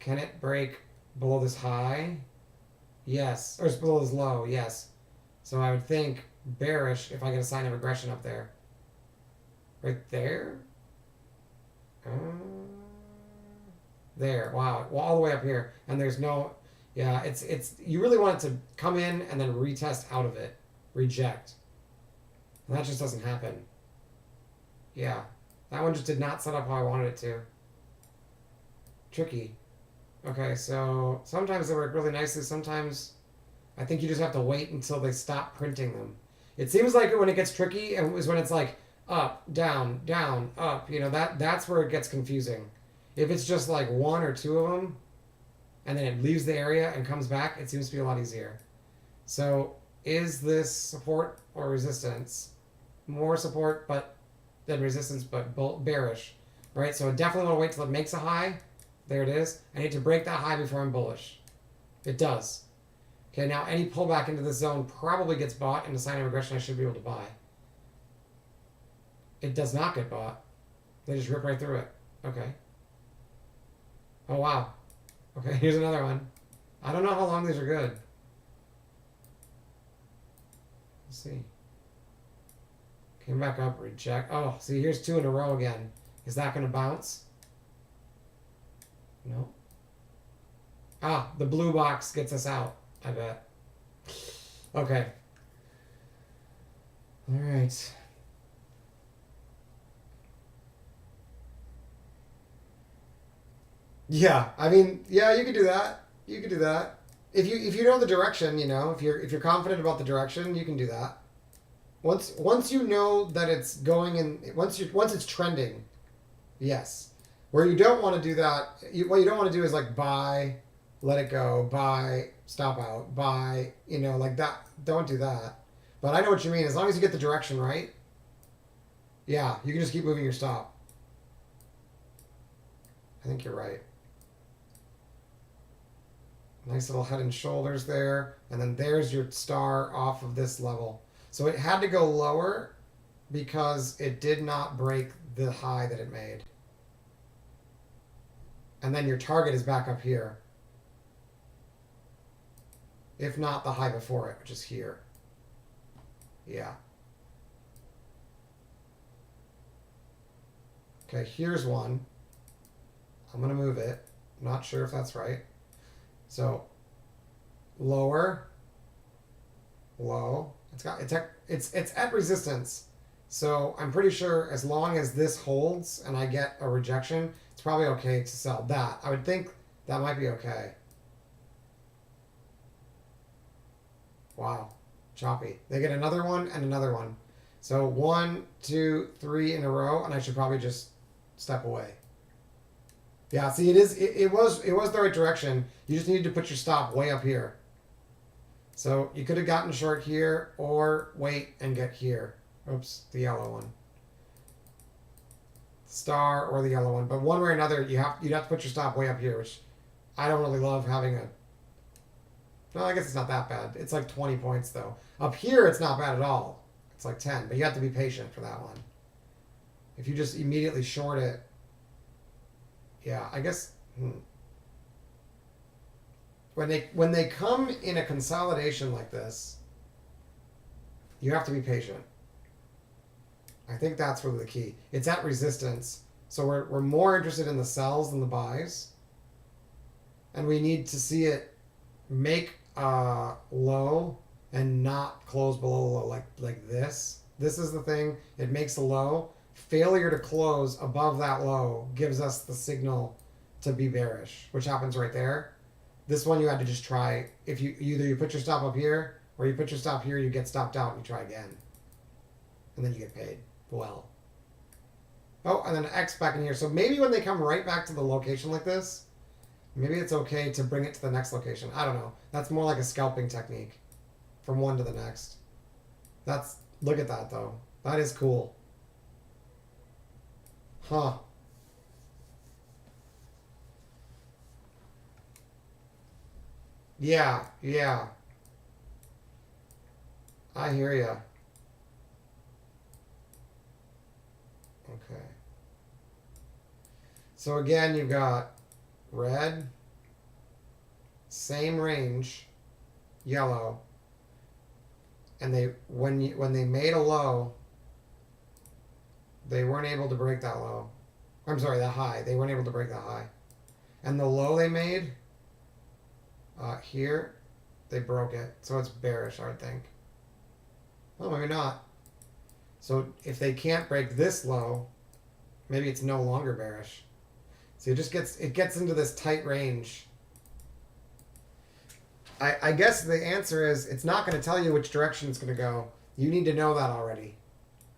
Can it break below this high? Yes. Or it's below this low. Yes. So I would think bearish if I get a sign of aggression up there. Right there? There. Wow. Well, all the way up here. And there's no... Yeah, it's you really want it to come in and then retest out of it. Reject. And that just doesn't happen. Yeah. That one just did not set up how I wanted it to. Tricky. Okay, so sometimes they work really nicely. Sometimes I think you just have to wait until they stop printing them. It seems like when it gets tricky and is when it's like up, down, up. You know, that's where it gets confusing. If it's just like one or two of them, and then it leaves the area and comes back, it seems to be a lot easier. So is this support or resistance? More support than resistance, but bearish, right? So I definitely want to wait till it makes a high. There it is. I need to break that high before I'm bullish. It does. Okay, now any pullback into this zone probably gets bought, and a sign of aggression I should be able to buy. It does not get bought. They just rip right through it. Okay. Oh, wow. Okay, here's another one. I don't know how long these are good. Let's see. Came back up, reject. Oh, see, here's two in a row again. Is that going to bounce? No. Ah, the blue box gets us out, I bet. Okay. All right. Yeah, I mean, yeah, you could do that. You could do that. If you know the direction, you know, if you're confident about the direction, you can do that. Once you know that it's going in, once it's trending, yes. Where you don't want to do that, what you don't want to do is like buy, let it go, buy, stop out, buy, you know, like that. Don't do that. But I know what you mean. As long as you get the direction right, Yeah, you can just keep moving your stop. I think you're right. Nice little head and shoulders there. And then there's your star off of this level. So it had to go lower because it did not break the high that it made. And then your target is back up here. If not the high before it, which is here. Yeah. Okay, here's one. I'm going to move it. Not sure if that's right. So, lower, low. It's at resistance. So I'm pretty sure as long as this holds and I get a rejection, it's probably okay to sell that. I would think that might be okay. Wow, choppy. They get another one and another one. So 1, 2, 3 in a row, and I should probably just step away. Yeah, see, it was the right direction. You just needed to put your stop way up here. So you could have gotten short here or wait and get here. Oops, the yellow one. Star or the yellow one. But one way or another, you'd have to put your stop way up here, which I don't really love having a... No, I guess it's not that bad. It's like 20 points, though. Up here, it's not bad at all. It's like 10, but you have to be patient for that one. If you just immediately short it... Yeah, I guess... When they come in a consolidation like this, you have to be patient. I think that's really the key. It's at resistance, so we're more interested in the sells than the buys, and we need to see it make low and not close below low like this. This is the thing. It makes a low. Failure to close above that low gives us the signal to be bearish, which happens right there. This one you had to just try. If either you put your stop up here or you put your stop here, you get stopped out and you try again, and then you get paid well. Oh, and then X back in here. So maybe when they come right back to the location like this, maybe it's okay to bring it to the next location. I don't know. That's more like a scalping technique from one to the next. Look at that though. That is cool. Huh. Yeah, yeah. I hear ya. Okay. So again, you've got red, same range, yellow, and when they made a low, they weren't able to break that low. I'm sorry, that high. They weren't able to break that high. And the low they made here, they broke it. So it's bearish, I would think. Oh, maybe not. So if they can't break this low, maybe it's no longer bearish. So it gets into this tight range. I guess the answer is it's not going to tell you which direction it's going to go. You need to know that already.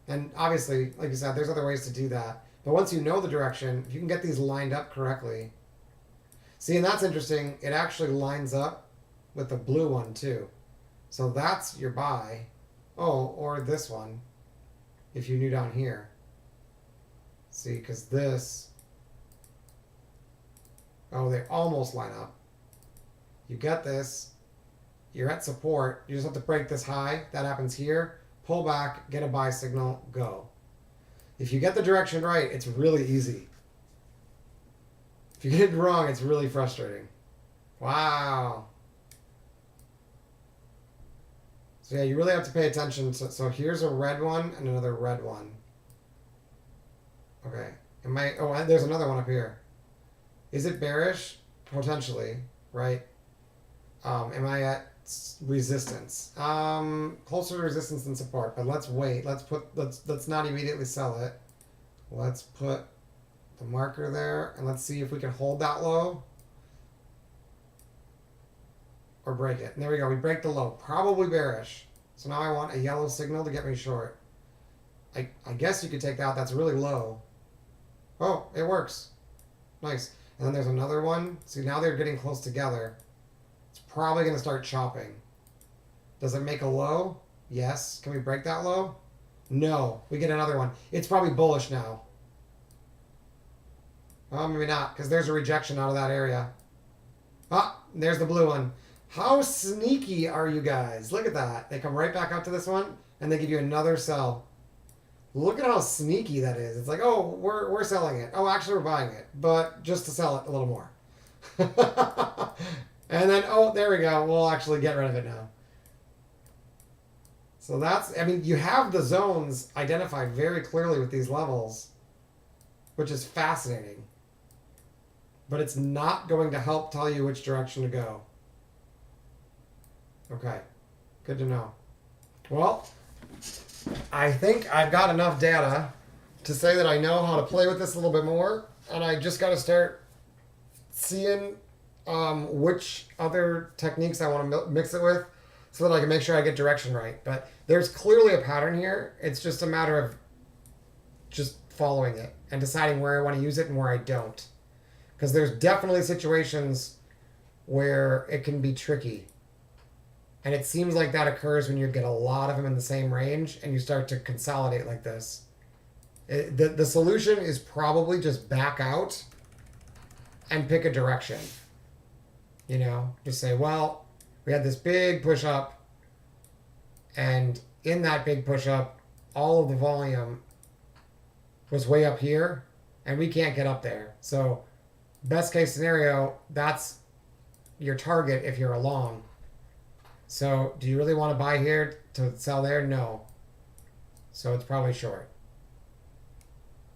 And obviously, like you said, there's other ways to do that. But once you know the direction, if you can get these lined up correctly. See, and that's interesting. It actually lines up with the blue one too. So that's your buy. Oh, or this one, if you knew down here. See, because this... Oh, they almost line up. You get this. You're at support. You just have to break this high. That happens here. Pull back, get a buy signal, go. If you get the direction right, it's really easy. If you get it wrong, it's really frustrating. Wow. So yeah, you really have to pay attention. So here's a red one and another red one. Okay. Oh, and there's another one up here. Is it bearish? Potentially, right? Am I at resistance? Closer to resistance than support, but let's wait. Let's not immediately sell it. Let's put the marker there, and let's see if we can hold that low or break it. And there we go. We break the low. Probably bearish. So now I want a yellow signal to get me short. I guess you could take that. That's really low. Oh, it works. Nice. And then there's another one. See, now they're getting close together. It's probably going to start chopping. Does it make a low? Yes. Can we break that low? No, we get another one. It's probably bullish now. Oh, maybe not, because there's a rejection out of that area. Ah, there's the blue one. How sneaky are you guys? Look at that. They come right back up to this one, and they give you another sell. Look at how sneaky that is. It's like, oh, we're selling it. Oh, actually, we're buying it, but just to sell it a little more. And then, oh, there we go. We'll actually get rid of it now. So that's, I mean, you have the zones identified very clearly with these levels, which is fascinating. But it's not going to help tell you which direction to go. Okay, good to know. Well, I think I've got enough data to say that I know how to play with this a little bit more, and I just got to start seeing which other techniques I want to mix it with so that I can make sure I get direction right. But there's clearly a pattern here. It's just a matter of just following it and deciding where I want to use it and where I don't. Because there's definitely situations where it can be tricky. And it seems like that occurs when you get a lot of them in the same range and you start to consolidate like this. The solution is probably just back out and pick a direction. You know, just say, well, we had this big push up, and in that big push up, all of the volume was way up here, and we can't get up there. So, best case scenario, that's your target if you're a long. So, do you really want to buy here to sell there? No. So, it's probably short.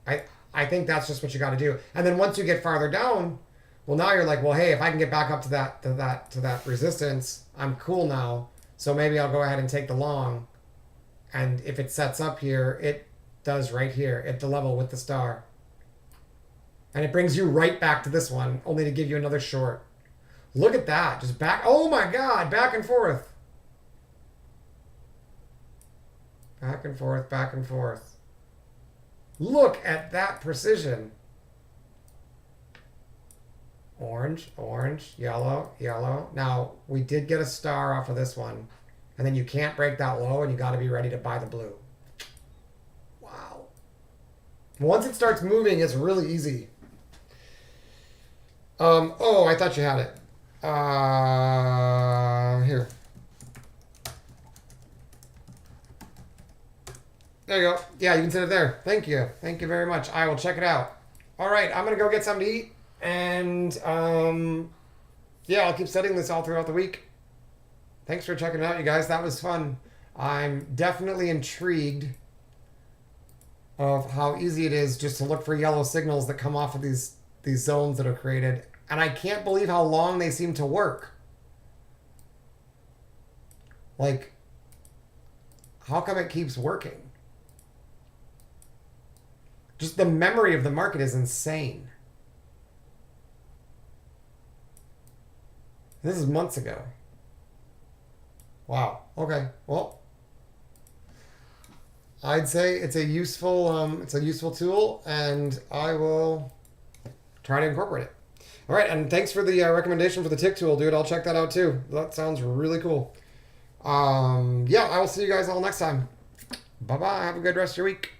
I think that's just what you got to do. And then once you get farther down, well, now you're like, well, hey, if I can get back up to that resistance, I'm cool now. So maybe I'll go ahead and take the long. And if it sets up here, it does right here at the level with the star. And it brings you right back to this one, only to give you another short. Look at that. Just back. Oh my God. Back and forth. Back and forth, back and forth. Look at that precision. Orange, orange, yellow, yellow. Now, we did get a star off of this one. And then you can't break that low, and you got to be ready to buy the blue. Wow. Once it starts moving, it's really easy. Oh, I thought you had it. Here. There you go. Yeah, you can send it there. Thank you. Thank you very much. I will check it out. All right, I'm going to go get something to eat. And, yeah, I'll keep studying this all throughout the week. Thanks for checking it out, you guys. That was fun. I'm definitely intrigued of how easy it is just to look for yellow signals that come off of these zones that are created. And I can't believe how long they seem to work. Like, how come it keeps working? Just the memory of the market is insane. This is months ago. Wow. Okay. Well, I'd say it's a useful tool, and I will try to incorporate it. All right, and thanks for the recommendation for the tick tool, dude. I'll check that out too. That sounds really cool. Yeah, I will see you guys all next time. Bye bye. Have a good rest of your week.